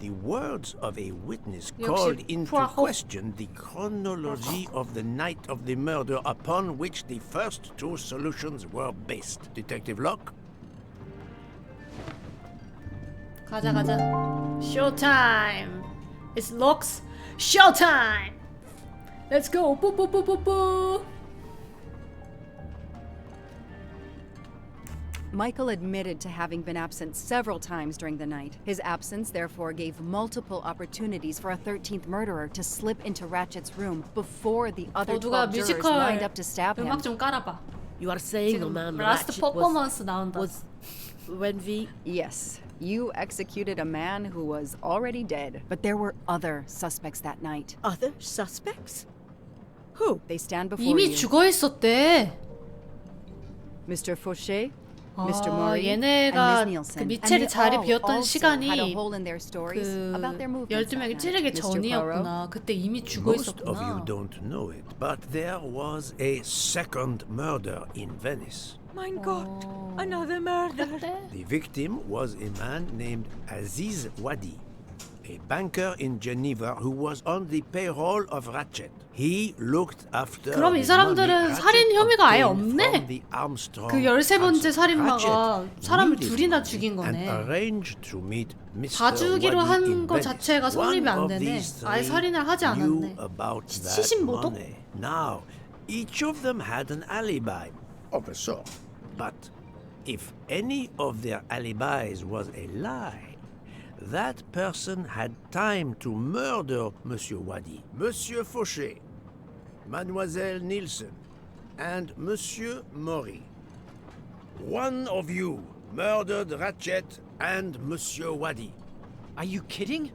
the words of a witness 역시 called into Poirot. question the chronology of the night of the murder upon which the first two solutions were based. Detective Locke? 가자 가자. 쇼타임. It's Locke's showtime. Let's go. 뿌뿌뿌뿌뿌. Michael admitted to having been absent several times during the night. His absence therefore gave multiple opportunities for a 13th murderer to slip into Ratchet's room before the other 누가 12 jurors 뮤지컬 lined up to stab him. 음악 좀 깔아봐. You are saying the 지금 man 라스트 Ratchet 퍼포먼스 나온다. was when we Yes, you executed a man who was already dead. But there were other suspects that night. other suspects? Who? They stand before 이미 you. 죽어 있었대. Mr. Fauché, Mr. Murray, 얘네가 and Miss Nielsen. 그 미첼이 자리 비었던 also had a 시간이 hole in their stories 그 about their movements 12명이 that 찌르기 night. Mr. Poirot, 전이었구나. 그때 이미 죽어 Most of you 있었구나. don't know it, but there was a second murder in Venice. Mein Gott, another murder. The victim was a man named Aziz Wadi, a banker in Geneva who was on the payroll of Ratchet. He looked after 그럼 이 the 사람들은 money 살인 Ratchet 혐의가 아예 obtained 없네? from the Armstrong 그 13번째 ransom. 살인마가 Ratchet 사람을 needed 둘이나 money 죽인 and 거네. arranged to meet Mr. 봐주기로 Wadi 한 in 거 Venice. 자체가 성립이 안 One of 되네. these 아예 three 살인을 하지 knew 않았네. about that 시신모독? money. Now, each of them had an alibi of a sort. But if any of their alibis was a lie, that person had time to murder Monsieur Wadi, Monsieur Fauché, Mademoiselle Nielsen, and Monsieur Maury. One of you murdered Ratchet and Monsieur Wadi. Are you kidding?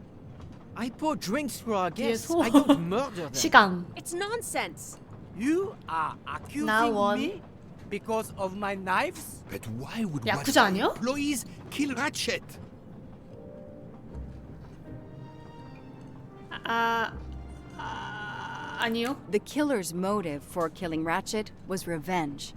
I pour drinks for our guests. 소- I don't murder them. 시간. It's nonsense. You are accusing Now on. me because of my knives? But why would 야쿠자 one of 아니야? the employees kill Ratchet? 아니요. The killer's motive for killing Ratchet was revenge,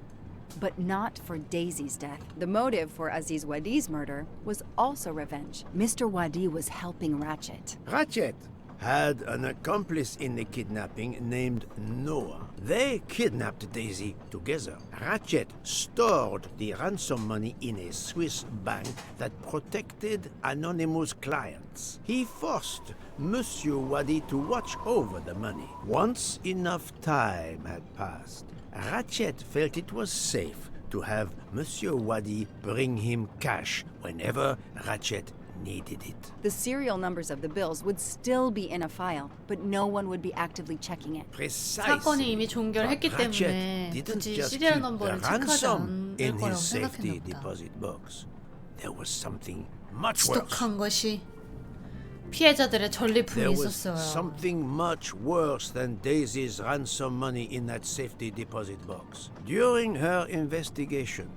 but not for Daisy's death. The motive for Aziz Wadi's murder was also revenge. Mr. Wadi was helping Ratchet. Ratchet had an accomplice in the kidnapping named Noah. They kidnapped Daisy together. Ratchet stored the ransom money in a Swiss bank that protected anonymous clients. He forced Monsieur Wadi to watch over the money. Once enough time had passed, Ratchet felt it was safe to have Monsieur Wadi bring him cash whenever Ratchet needed it. The serial numbers of the bills would still be in a file, but no one would be actively checking it. Precisely. 사건이 이미 종결했기 But Ratchet 때문에 didn't 굳이 just 시리얼 keep the 넘버를 체크하지 ransom 않을 in 거라고 his safety 생각했나 보다. deposit box. There was something much worse. 지독한 것이 피해자들의 전리품이 There was 있었어요. something much worse than Daisy's ransom money in that safety deposit box. During her investigation,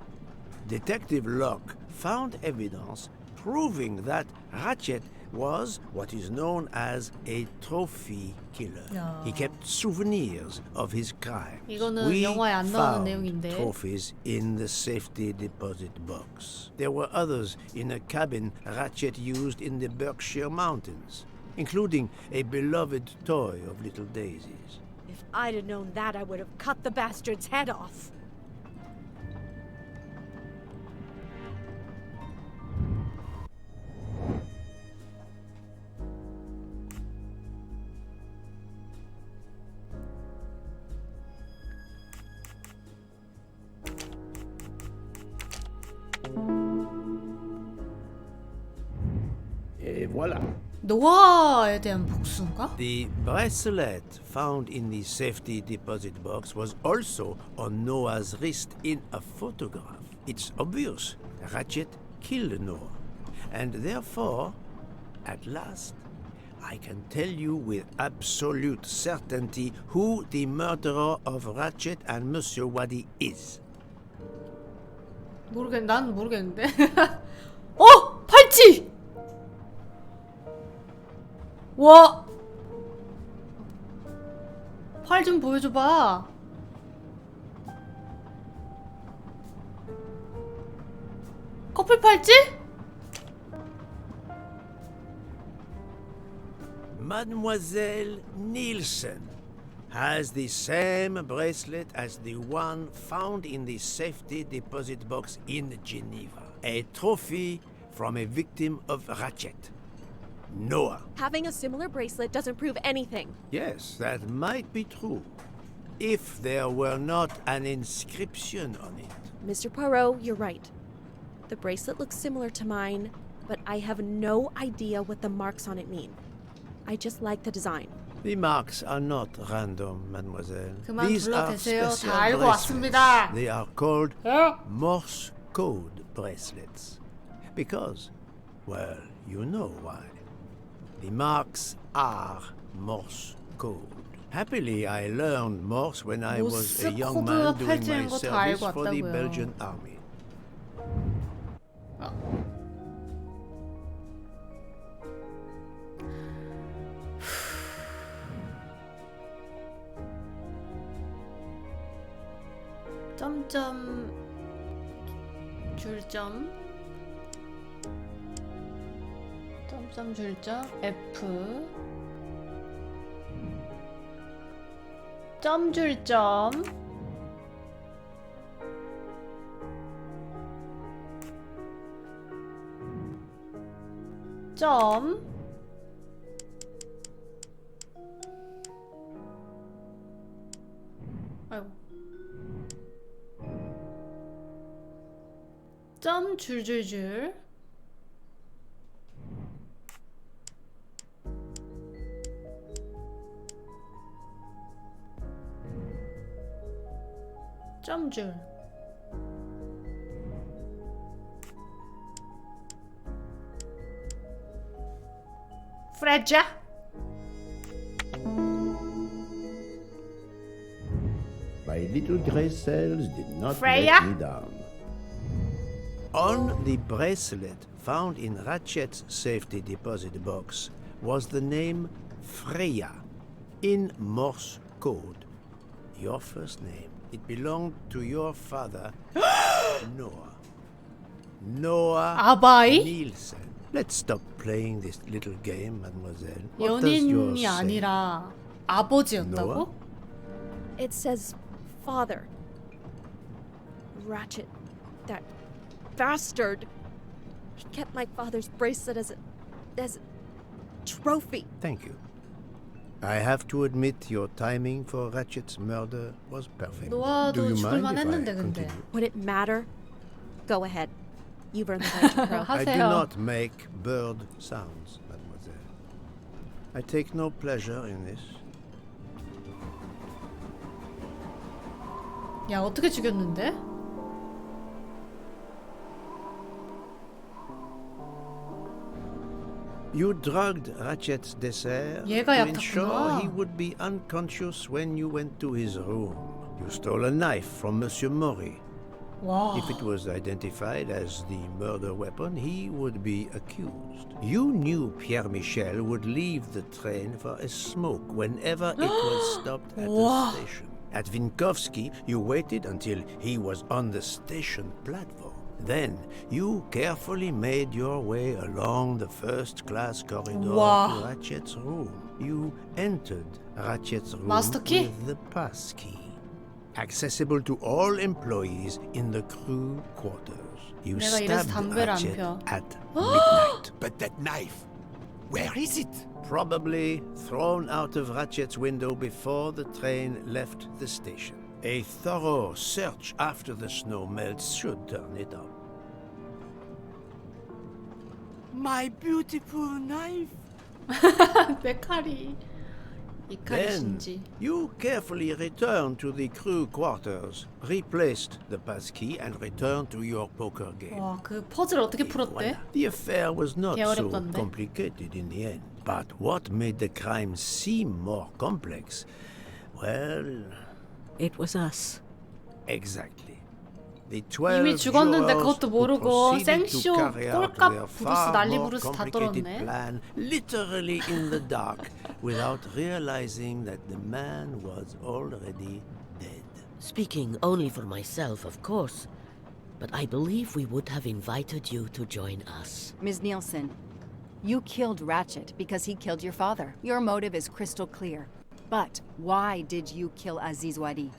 Detective Locke found evidence proving that Ratchet was what is known as a trophy killer. He kept souvenirs of his crimes. 이거는 We 영화에 안 나오는 found 내용인데. trophies in the safety deposit box. There were others in a cabin Ratchet used in the Berkshire Mountains, including a beloved toy of little Daisy's. If I'd have known that, I would have cut the bastard's head off. Et voilà. 노아에 대한 복수인가? The bracelet found in the safety deposit box was also on Noah's wrist in a photograph. It's obvious Ratchet killed Noah, and therefore, at last, I can tell you with absolute certainty who the murderer of Ratchet and Monsieur Wadi is. 난 모르겠는데. 팔찌! 와! 팔 좀 보여줘봐. 커플 팔찌? Mademoiselle Nielsen has the same bracelet as the one found in the safety deposit box in Geneva. A trophy from a victim of Ratchet. Noah. Having a similar bracelet doesn't prove anything. Yes, that might be true. If there were not an inscription on it. Mr. Poirot, you're right. The bracelet looks similar to mine, but I have no idea what the marks on it mean. I just like the design. The marks are not random, mademoiselle. 그만 These are 불러대세요. special 다 알고 bracelets. 왔습니다. They are called 어? Morse code bracelets. Because, well, you know why. The marks are Morse code. Happily, I learned Morse when I was a young man doing my service for the Belgian army. 점점 줄점 점점 줄점 F 점 줄점 점 아이고 점 줄줄줄 점줄 프레자 My little gray cells did not Freya? let me down. On the bracelet found in Ratchet's safety deposit box was the name Freya in Morse code. Your first name. It belonged to your father, Noah. Noah 아바이? Nielsen. Let's stop playing this little game, mademoiselle. What does yours 연인이 say? 아니라 아버지였다고? Noah? It says father. Ratchet, that bastard. He kept my father's bracelet as a trophy. Thank you. I have to admit your timing for Ratchet's murder was perfect. Do 노아도 you 죽을만 mind if I 했는데 근데 continue? Would it matter? Go ahead. You've earned the right to crow. I do 하세요. not make bird sounds, mademoiselle. I take no pleasure in this. 야 어떻게 죽였는데? You drugged Ratchet's dessert 얘가 to ensure 얕았구나. he would be unconscious when you went to his room. You stole a knife from Monsieur Maury. 와 If it was identified as the murder weapon, he would be accused. You knew Pierre Michel would leave the train for a smoke whenever it was stopped at the station. At Vinkovsky, you waited until he was on the station platform. Then you carefully made your way along the first-class corridor Wow. to Ratchet's room. You entered Ratchet's room Master key? with the pass key. Accessible to all employees in the crew quarters. You 내가 이래서 stabbed 담배를 안 Ratchet 펴. at midnight. But that knife, where is it? Probably thrown out of Ratchet's window before the train left the station. A thorough search after the snow melts should turn it up. My beautiful knife. 내 칼이 이 칼이 Then 신지 you carefully returned to the crew quarters, replaced the pass key, and returned to your poker game. 와 그 퍼즐 어떻게 풀었대? Voilà. The affair was not 개 so 어렵던데? complicated in the end. But what made the crime seem more complex? Well, It was us. exactly. The 12 이미 죽었는데 jurors 그것도 who 모르고 proceeded to 생쇼 carry out 꼴값 their 부르스 far 난리 more 부르스 다 complicated 떨었네. plan, literally in the dark, without realizing that the man was already dead. Speaking only for myself, of course. But I believe we would have invited you to join us. Ms. Nielsen, you killed Ratchet because he killed your father. Your motive is crystal clear. But why did you kill Aziz Wadi?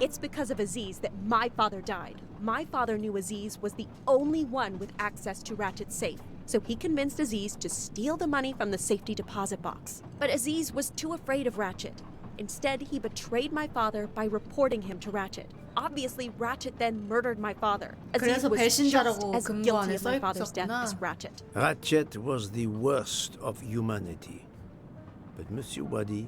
It's because of Aziz that my father died. My father knew Aziz was the only one with access to Ratchet's safe, so he convinced Aziz to steal the money from the safety deposit box. But Aziz was too afraid of Ratchet. Instead, he betrayed my father by reporting him to Ratchet. Obviously, Ratchet then murdered my father. Aziz 그래서 was just 배신자라고 as 근거 guilty 안에 of my father's death 써있었구나. as Ratchet. Ratchet was the worst of humanity. But Monsieur Wadi,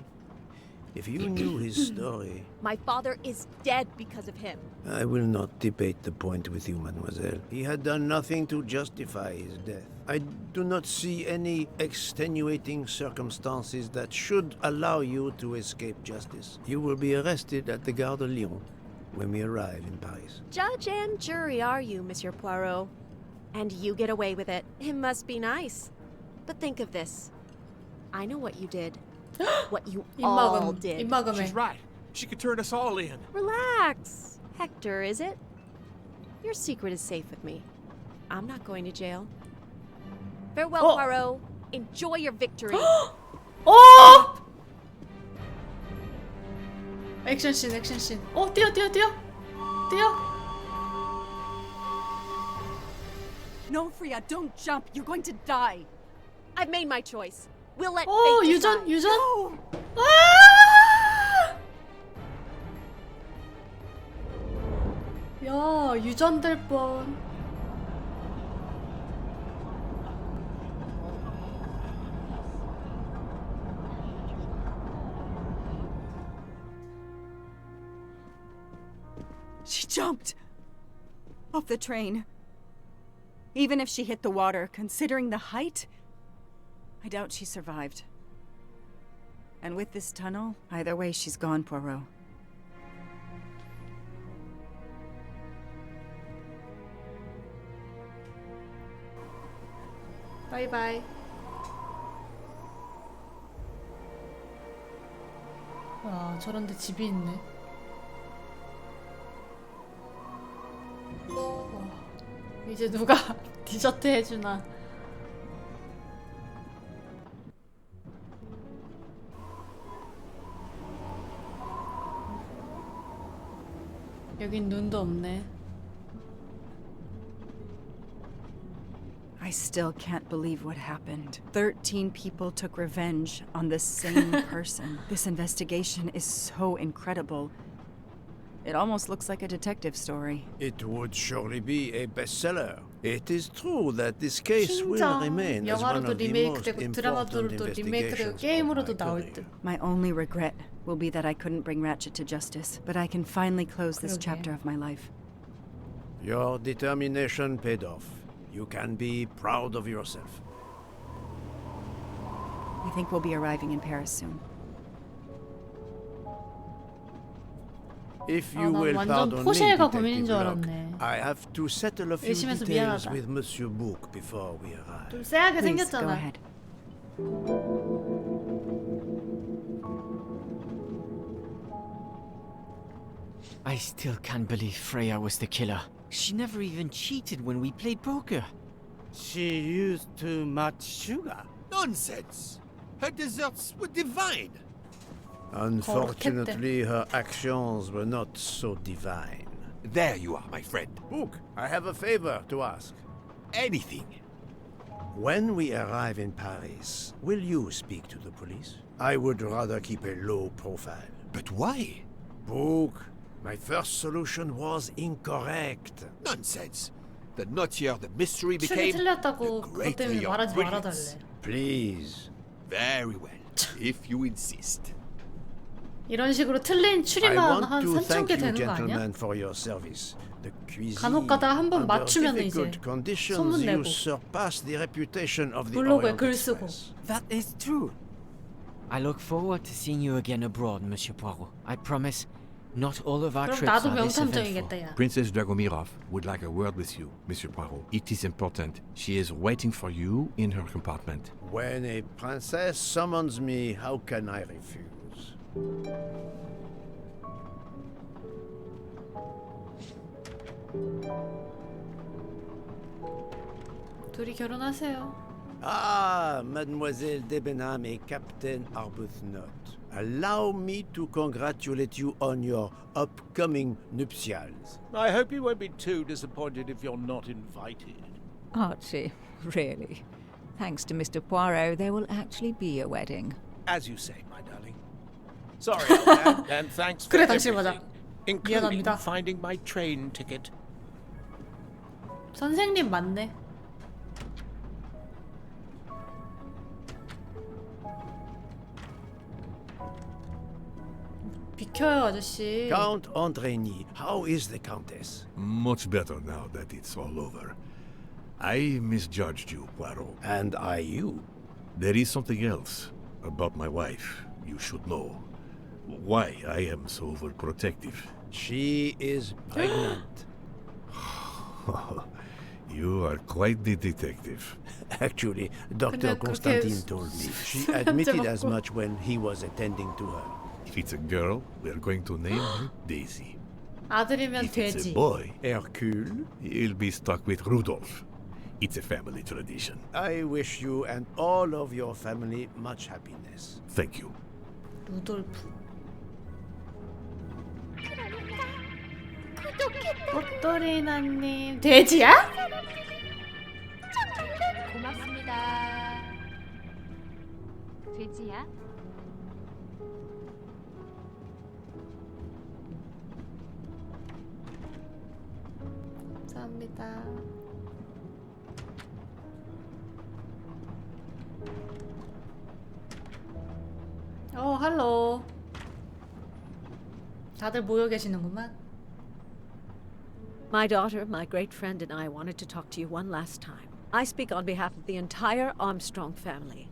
if you knew his story, My father is dead because of him. I will not debate the point with you, mademoiselle. He had done nothing to justify his death. I do not see any extenuating circumstances that should allow you to escape justice. You will be arrested at the Gare de Lyon when we arrive in Paris. Judge and jury are you, Monsieur Poirot. And you get away with it. It must be nice. But think of this. I know what you did. What you all 입막음, did. 입막음에. She's right. She could turn us all in. Relax. Hector, is it? Your secret is safe with me. I'm not going to jail. Farewell, Poirot. Enjoy your victory. 어! 액션씬, 액션씬. 뛰어. 뛰어. No, Freya, don't jump. You're going to die. I've made my choice. We'll let 오, fate 유전, decide. 유전. 아! 야, 유전될 뻔. She jumped off the train. Even if she hit the water, considering the height, I doubt she survived. And with this tunnel, either way, she's gone, Poirot. 바이바이. 와, 저런데 집이 있네. 와, 이제 누가 디저트 해주나. 여긴 눈도 없네. I still can't believe what happened. 13 people took revenge on the same person. This investigation is so incredible. It almost looks like a detective story. It would surely be a bestseller. It is true that this case will 진짜 remain as one 영화로도 of the most 리메이크되고 important 드라마로도 리메이크되고 investigations of my 게임으로도 나올 career. 듯. My only regret will be that I couldn't bring Ratchet to justice, but I can finally close this 그러게. chapter of my life. Your determination paid off. You can be proud of yourself. I think we'll be arriving in Paris soon. If 아, you 난 will 완전 pardon me, 포시애가 고민인 Detective 줄 Locke, 알았네. I have to settle a few 열심히 해서 details 미안하다. with Monsieur Book before we arrive. 좀 쎄하게 Please, go 생겼잖아. ahead. I still can't believe Freya was the killer. She never even cheated when we played poker. She used too much sugar. Nonsense! Her desserts were divine. Unfortunately, her actions were not so divine. There you are, my friend. Book, I have a favor to ask. Anything. When we arrive in Paris, will you speak to the police? I would rather keep a low profile. But why? Book, my first solution was incorrect. Nonsense. The nuttier the mystery 추리 became, 틀렸다고 the 그것 greater 때문에 your 말하지 brilliance. 말아달래. Please. Very well, if you insist. 이런 식으로 틀린 I 추리만 want 한 to 3,000개 thank you, 되는 거 아니야? gentlemen, for your service. The cuisine, 간혹 가다 한번 under 맞추면 difficult 이제 conditions, 소문 you 내고. surpass the reputation of the 블로그에 Orient 글 쓰고. Express. That is true. I look forward to seeing you again abroad, Monsieur Poirot. I promise, not all of our 그럼 trips 나도 are this eventful. 명탐정이겠다, 야. Princess Dragomirov would like a word with you, Monsieur Poirot. It is important. She is waiting for you in her compartment. When a princess summons me, how can I refuse? 둘이 결혼하세요. Ah, Mademoiselle Debenham et Captain Arbuthnot. Allow me to congratulate you on your upcoming nuptials. I hope you won't be too disappointed if you're not invited. Archie, really. Thanks to Mr. Poirot, there will actually be a wedding. As you say, my darling. Sorry, old man, and thanks for 그래, 당신 맞아. everything. including 미안합니다. finding my train ticket. 선생님 맞네. 비켜요, 아저씨. Count Andreny, how is the Countess? Much better now that it's all over. I misjudged you, Poirot. And I you. There is something else about my wife you should know. Why I am so overprotective. She is pregnant. You are quite the detective. Actually, Dr. 그렇게 Constantine told me. She admitted as much when he was attending to her. If it's a girl, we're going to name her Daisy. 아들이면 If it's 돼지. a boy, Hercule, he'll be stuck with Rudolph. It's a family tradition. I wish you and all of your family much happiness. Thank you. 루돌프. 꽃도리나님 돼지야? 고맙습니다. 돼지야? 감사합니다. 할로. 다들 모여 계시는구만. My daughter, my great friend, and I wanted to talk to you one last time. I speak on behalf of the entire Armstrong family,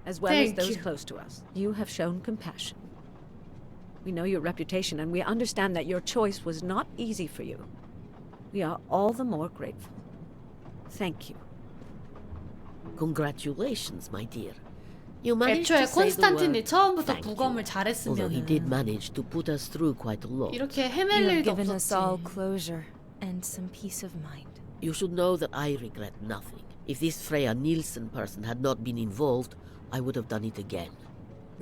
as well Thank as those you. close to us. You have shown compassion. We know your reputation, and we understand that your choice was not easy for you. We are all the more grateful. Thank you. Congratulations, my dear. You managed to 애초에 say the 콘스탄틴이 word 처음부터 thank you. 부검을 Although he did 잘했으면 manage to put us through quite a lot. 이렇게 You 헤맬 have 일도 given us all 없었지. closure and some peace of mind. You should know that I regret nothing. If this Freya Nielsen person had not been involved, I would have done it again.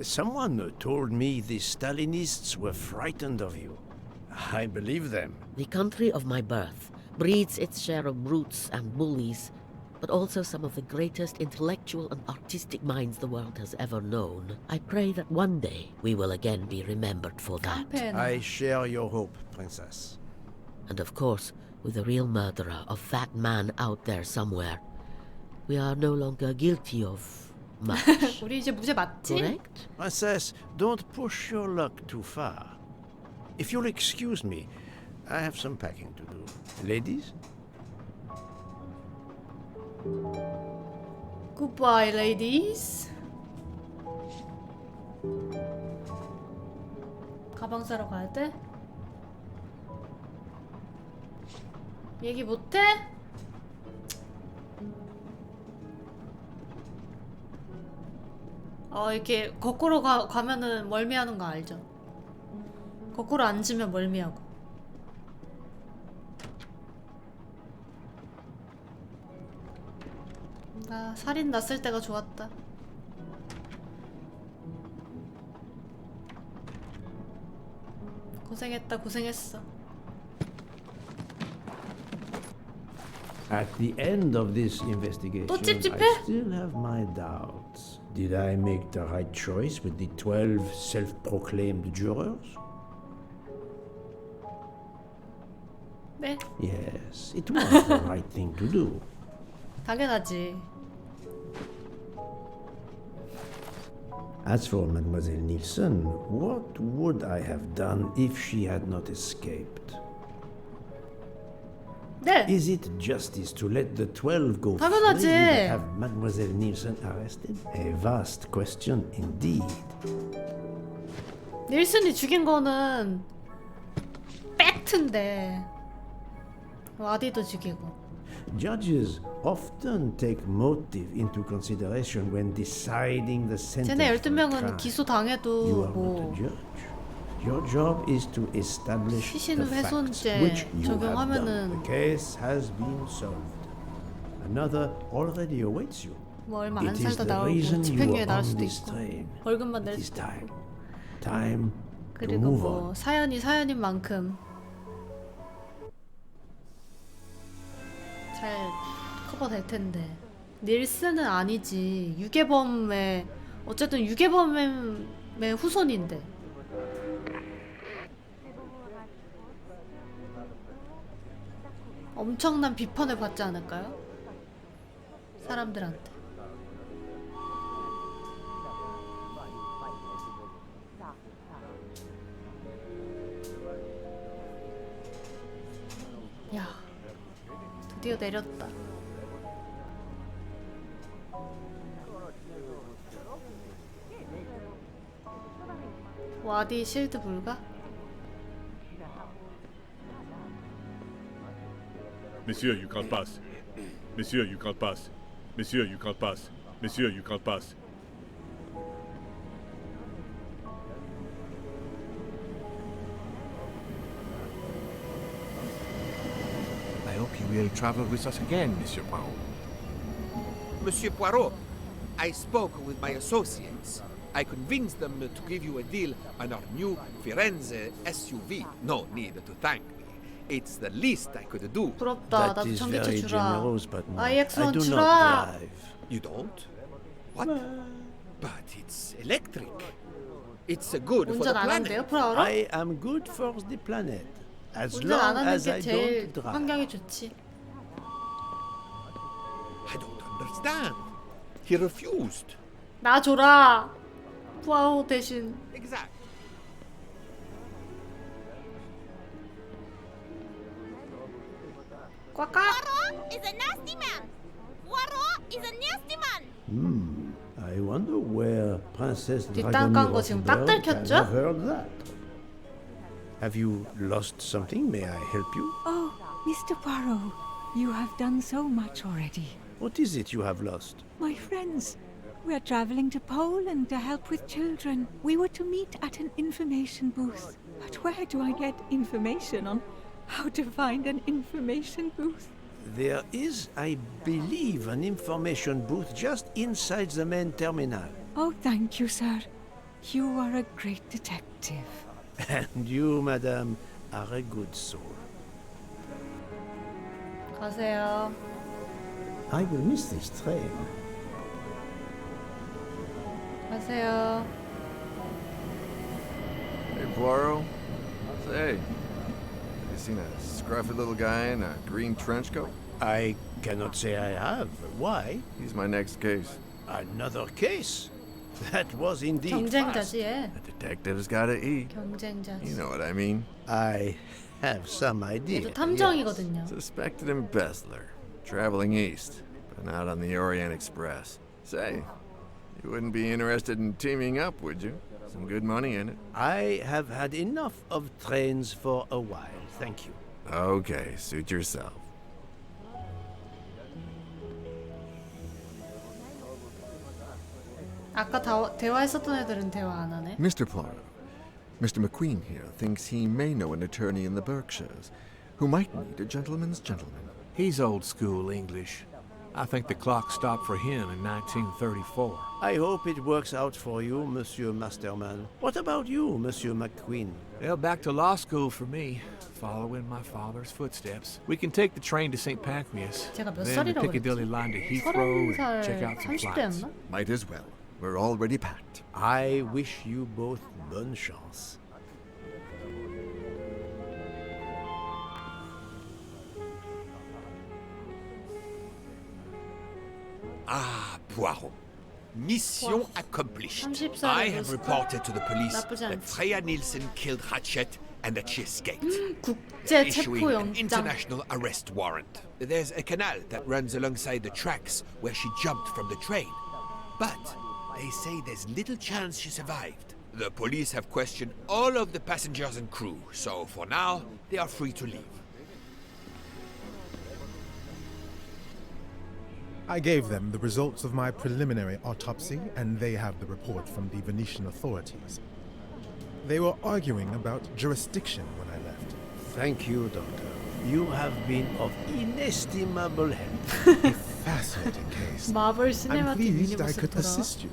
Someone told me the Stalinists were frightened of you. I believe them. The country of my birth breeds its share of brutes and bullies, but also some of the greatest intellectual and artistic minds the world has ever known. I pray that one day we will again be remembered for that. I share your hope, Princess. And of course, with the real murderer of that man out there somewhere, we are no longer guilty of much. 우리 이제 무죄 맞지? Correct? Princess, don't push your luck too far. If you'll excuse me, I have some packing to do. Ladies? Goodbye, ladies. 가방 사러 가야 돼? 얘기 못해? 이렇게 거꾸로 가면은 멀미하는 거 알죠? 거꾸로 앉으면 멀미하고. 아, 살인 났을 때가 좋았다. 고생했다, 고생했어. At the end of this investigation, 또 찝찝해? I still have my doubts. Did I make the right choice with the 12 self-proclaimed jurors? 네, Yes, it was the right thing to do. 당연하지. As for Mademoiselle Nielsen, what would I have done if she had not escaped? 네, Is it justice to let the 12 go free 당연하지. but have Mademoiselle Nielsen arrested? A vast question indeed. 닐슨이 죽인 거는 팩트인데 와디도 죽이고. Judges often take motive into consideration when deciding the sentence. 쟤네 for a 12명은 crime. 기소 You 당해도 are not 뭐 a judge. Your job is to establish the 시신 facts, 훼손죄 which you have done. 적용하면은 The case has been solved. Another already awaits you. 뭐 얼마 안 It is 살다 the 나오고 reason you 집행유예 are 나올 on 수도 this 있고 train. 벌금만 낼 It is 수도 있고. time to 그리고 move 뭐 on. 사연이 사연인 만큼 잘 커버될 텐데. 닐슨은 아니지. 유괴범의 어쨌든 유괴범의 후손인데. 엄청난 비판을 받지 않을까요? 사람들한테. 야, 드디어 내렸다. 와디 실드 불가? Monsieur, you can't pass. Monsieur, you can't pass. Monsieur, you can't pass. Monsieur, you can't pass. I hope you will travel with us again, Monsieur Poirot. Monsieur Poirot, I spoke with my associates. I convinced them to give you a deal on our new Firenze SUV. No need to thank me. It's the least I could do. 부럽다. That 나도 is 전기차 very 주라. generous, but no, I IX1 do 주라. not drive. You don't? What? But it's electric. It's good for the 운전 안 planet. 한대요, 프라우로? I am good for the planet, as 운전 long 안 하는 as 게 I 제일 don't drive. 환경에 좋지. I don't understand. He refused. 나 줘라. 푸아오 대신. Exact. 꽉꽉. Poirot is a nasty man. Poirot is a nasty man. I wonder where Princess 뒷땅 깐 거 지금 딱 Dragomir can 들켰죠? have heard that. Have you lost something? May I help you? Oh, Mr. Poirot, you have done so much already. What is it you have lost? My friends, we're traveling to Poland to help with children. We were to meet at an information booth. But where do I get information on how to find an information booth? There is, I believe, an information booth just inside the main terminal. Oh, thank you, sir. You are a great detective. And you, madam, are a good soul. 가세요. I will miss this train. 가세요. Hey, Poirot. Say, have you seen a scruffy little guy in a green trench coat? I cannot say I have. Why? He's my next case. Another case? That was indeed fast. 경쟁자지 얘. A detective's gotta eat. 경쟁자지. You know what I mean. I have some idea. 얘도 탐정이거든요. Suspected embezzler. Traveling east, but not on the Orient Express. Say, you wouldn't be interested in teaming up, would you? Some good money in it. I have had enough of trains for a while, thank you. Okay, suit yourself. 아까 대화했었던 애들은 대화 안 하네. Mr. Poirot, Mr. McQueen here thinks he may know an attorney in the Berkshires who might need a gentleman's gentleman. He's old school English. I think the clock stopped for him in 1934. I hope it works out for you, Monsieur Masterman. What about you, Monsieur McQueen? Well, back to law school for me, following my father's footsteps. We can take the train to St. Pancras, 제가 몇 then the 살이라고 Piccadilly 그랬지? line to Heathrow and check 30살, out some 30대였나? flights. Might as well. We're already packed. I wish you both bonne chance. Ah, Poirot. Mission accomplished. 30살의 I have 로스터? reported to the police 나쁘지 that 않지. Freya Nielsen killed Hatchet and that she escaped. 국제 Issuing an 체포영장. international arrest warrant. There's a canal that runs alongside the tracks where she jumped from the train. But they say there's little chance she survived. The police have questioned all of the passengers and crew, so for now, they are free to leave. I gave them the results of my preliminary autopsy, and they have the report from the Venetian authorities. They were arguing about jurisdiction when I left. Thank you, Doctor. You have been of inestimable help. A fascinating case. 마블 I'm 시네마틱 pleased I 유니버스 could 돌아. assist you.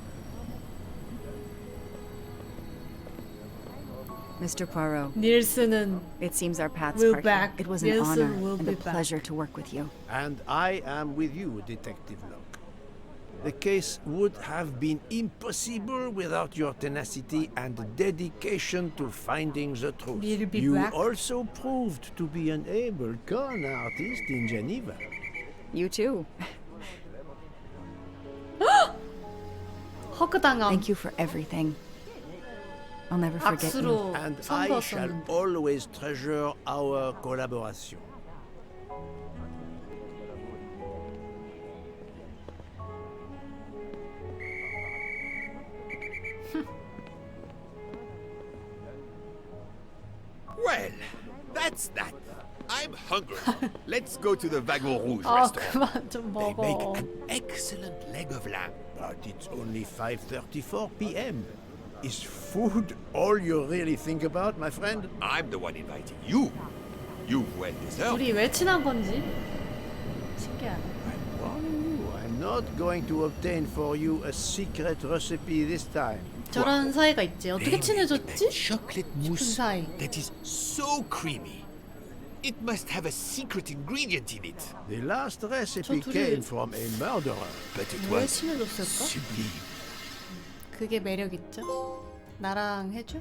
Mr. Poirot, 닐스는 it seems our paths will part back. here. It was an Nielsen honor will and be a back. pleasure to work with you. And I am with you, Detective Locke. The case would have been impossible without your tenacity and dedication to finding the truth. We'll be You back. also proved to be an able con artist in Geneva. You too. 허그당함. Thank you for everything. I'll never forget you. 악수로 And I shall 선거였었는데. always treasure our collaboration. Well, that's that. I'm hungry. Let's go to the Wagon Rouge 아 restaurant. 그만 좀 They make 먹어. an excellent leg of lamb. But it's only 5:34 p.m. Is food all you really think about, my friend? I'm the one inviting you. You've well deserved. 우리 왜 친한 건지 신기하네. Warning you, I'm not going to obtain for you a secret recipe this time. 저런 사이가 있지. 어떻게 They 친해졌지? make that chocolate 싶은 mousse 사이. that is so creamy. It must have a secret ingredient in it. The last recipe 저 둘이 came from a murderer, but it 왜 was 친해졌을까? sublime. 그게 매력 있죠. 나랑 해줘.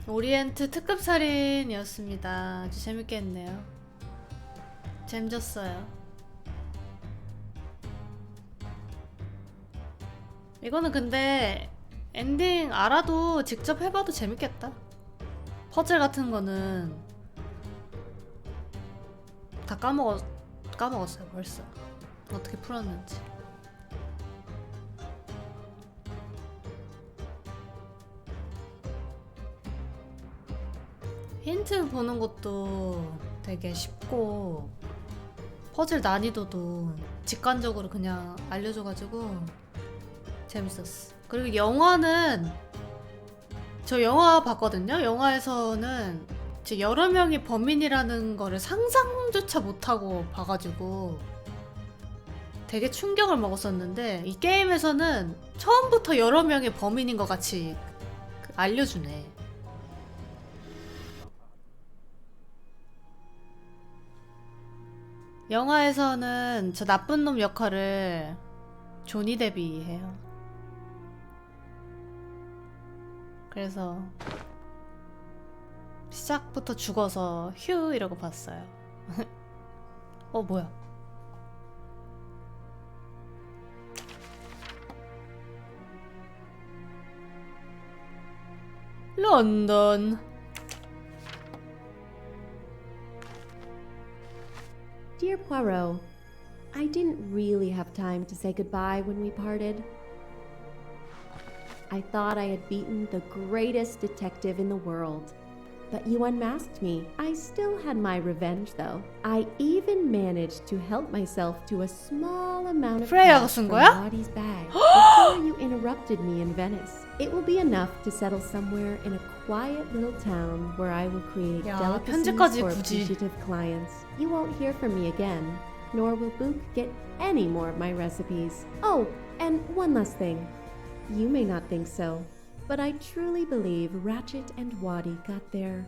오리엔트 특급 살인이었습니다. 아주 재밌게 했네요. 잼졌어요. 이거는 근데 엔딩 알아도 직접 해봐도 재밌겠다. 퍼즐 같은 거는 다 까먹었어요 벌써. 어떻게 풀었는지. 힌트 보는 것도 되게 쉽고 퍼즐 난이도도 직관적으로 그냥 알려줘가지고 재밌었어. 그리고 영화는 저 영화 봤거든요. 영화에서는 저 여러 명이 범인이라는 거를 상상조차 못하고 봐가지고 되게 충격을 먹었었는데 이 게임에서는 처음부터 여러 명이 범인인 것 같이 알려주네. 영화에서는 저 나쁜 놈 역할을 조니 데비 해요. 그래서 시작부터 죽어서 휴 이러고 봤어요. 뭐야? 런던. Dear Poirot, I didn't really have time to say goodbye when we parted. I thought I had beaten the greatest detective in the world. But you unmasked me. I still had my revenge, though. I even managed to help myself to a small amount of 프레야가 cash 쓴 from 거야? Lottie's bag before you interrupted me in Venice. It will be enough to settle somewhere in a quiet little town where I will create 야, delicacies 편지까지 for 굳이. appreciative clients. You won't hear from me again, nor will Book get any more of my recipes. Oh, and one last thing. You may not think so, but I truly believe Ratchet and Waddy got their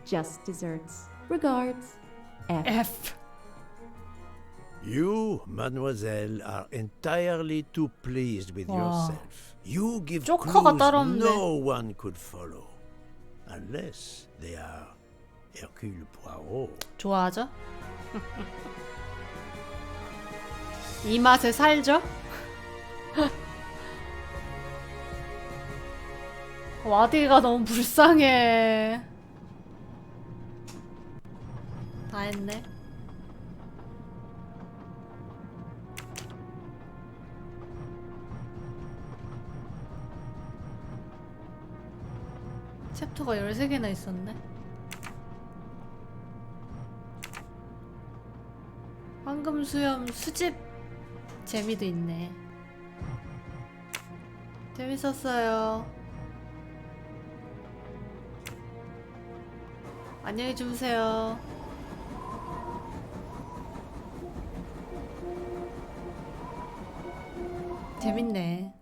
just desserts. Regards, F. F. You, mademoiselle, are entirely too pleased with 와. yourself. You give 조커가 clues 따로 없네. no one could follow, unless they are Hercule Poirot. 좋아하죠? 이 맛에 살죠? 와디가 너무 불쌍해. 다 했네. 챕터가 13개나 있었네. 황금 수염 수집 재미도 있네. 재밌었어요. 안녕히 주무세요. 재밌네.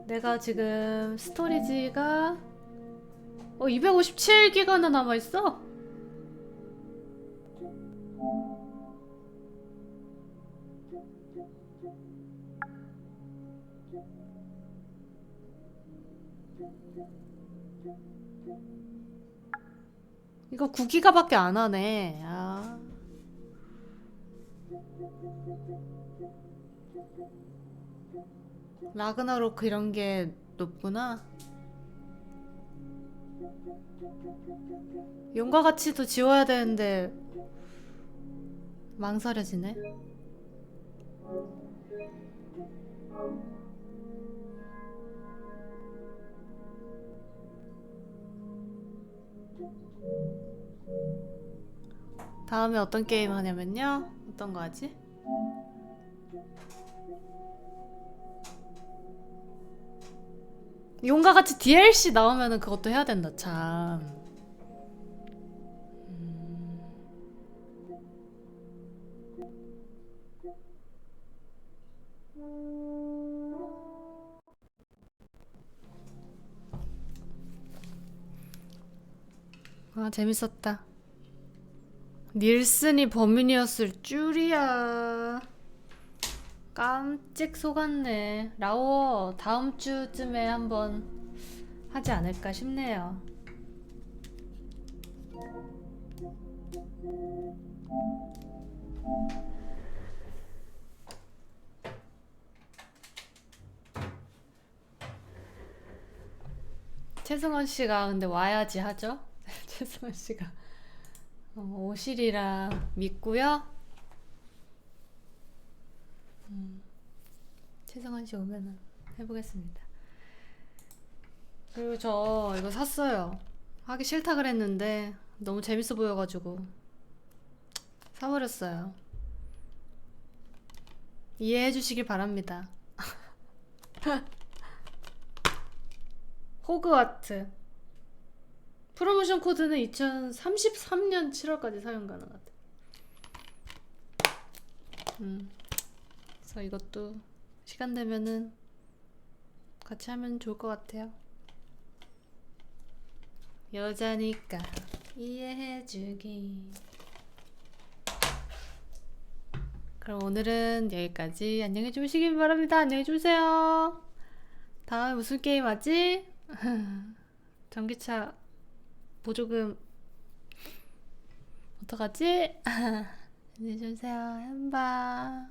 내가 지금 스토리지가 257기가나 남아있어? 이거 9기가밖에 안 하네. 아. 라그나로크 이런 게 높구나. 용과 같이도 지워야 되는데 망설여지네. 다음에 어떤 게임 하냐면요. 어떤 거 하지? 용과 같이 DLC 나오면은 그것도 해야 된다, 참. 아, 재밌었다. 닐슨이 범인이었을 줄이야. 깜찍 속았네. 라오 다음 주쯤에 한번 하지 않을까 싶네요. 최승원 씨가 근데 와야지 하죠? 최승원 씨가 오실이라 믿고요. 최승원 씨 오면은 해보겠습니다. 그리고 저 이거 샀어요. 하기 싫다 그랬는데 너무 재밌어 보여가지고 사버렸어요. 이해해 주시길 바랍니다. 호그와트 프로모션 코드는 2033년 7월까지 사용 가능하대. 그래서 이것도 시간 되면은 같이 하면 좋을 것 같아요. 여자니까 이해해주기. 그럼 오늘은 여기까지. 안녕히 주무시길 바랍니다. 안녕히 주무세요. 다음에 무슨 게임 하지? 전기차 보조금 어떡하지? 안녕히 주무세요. 한바.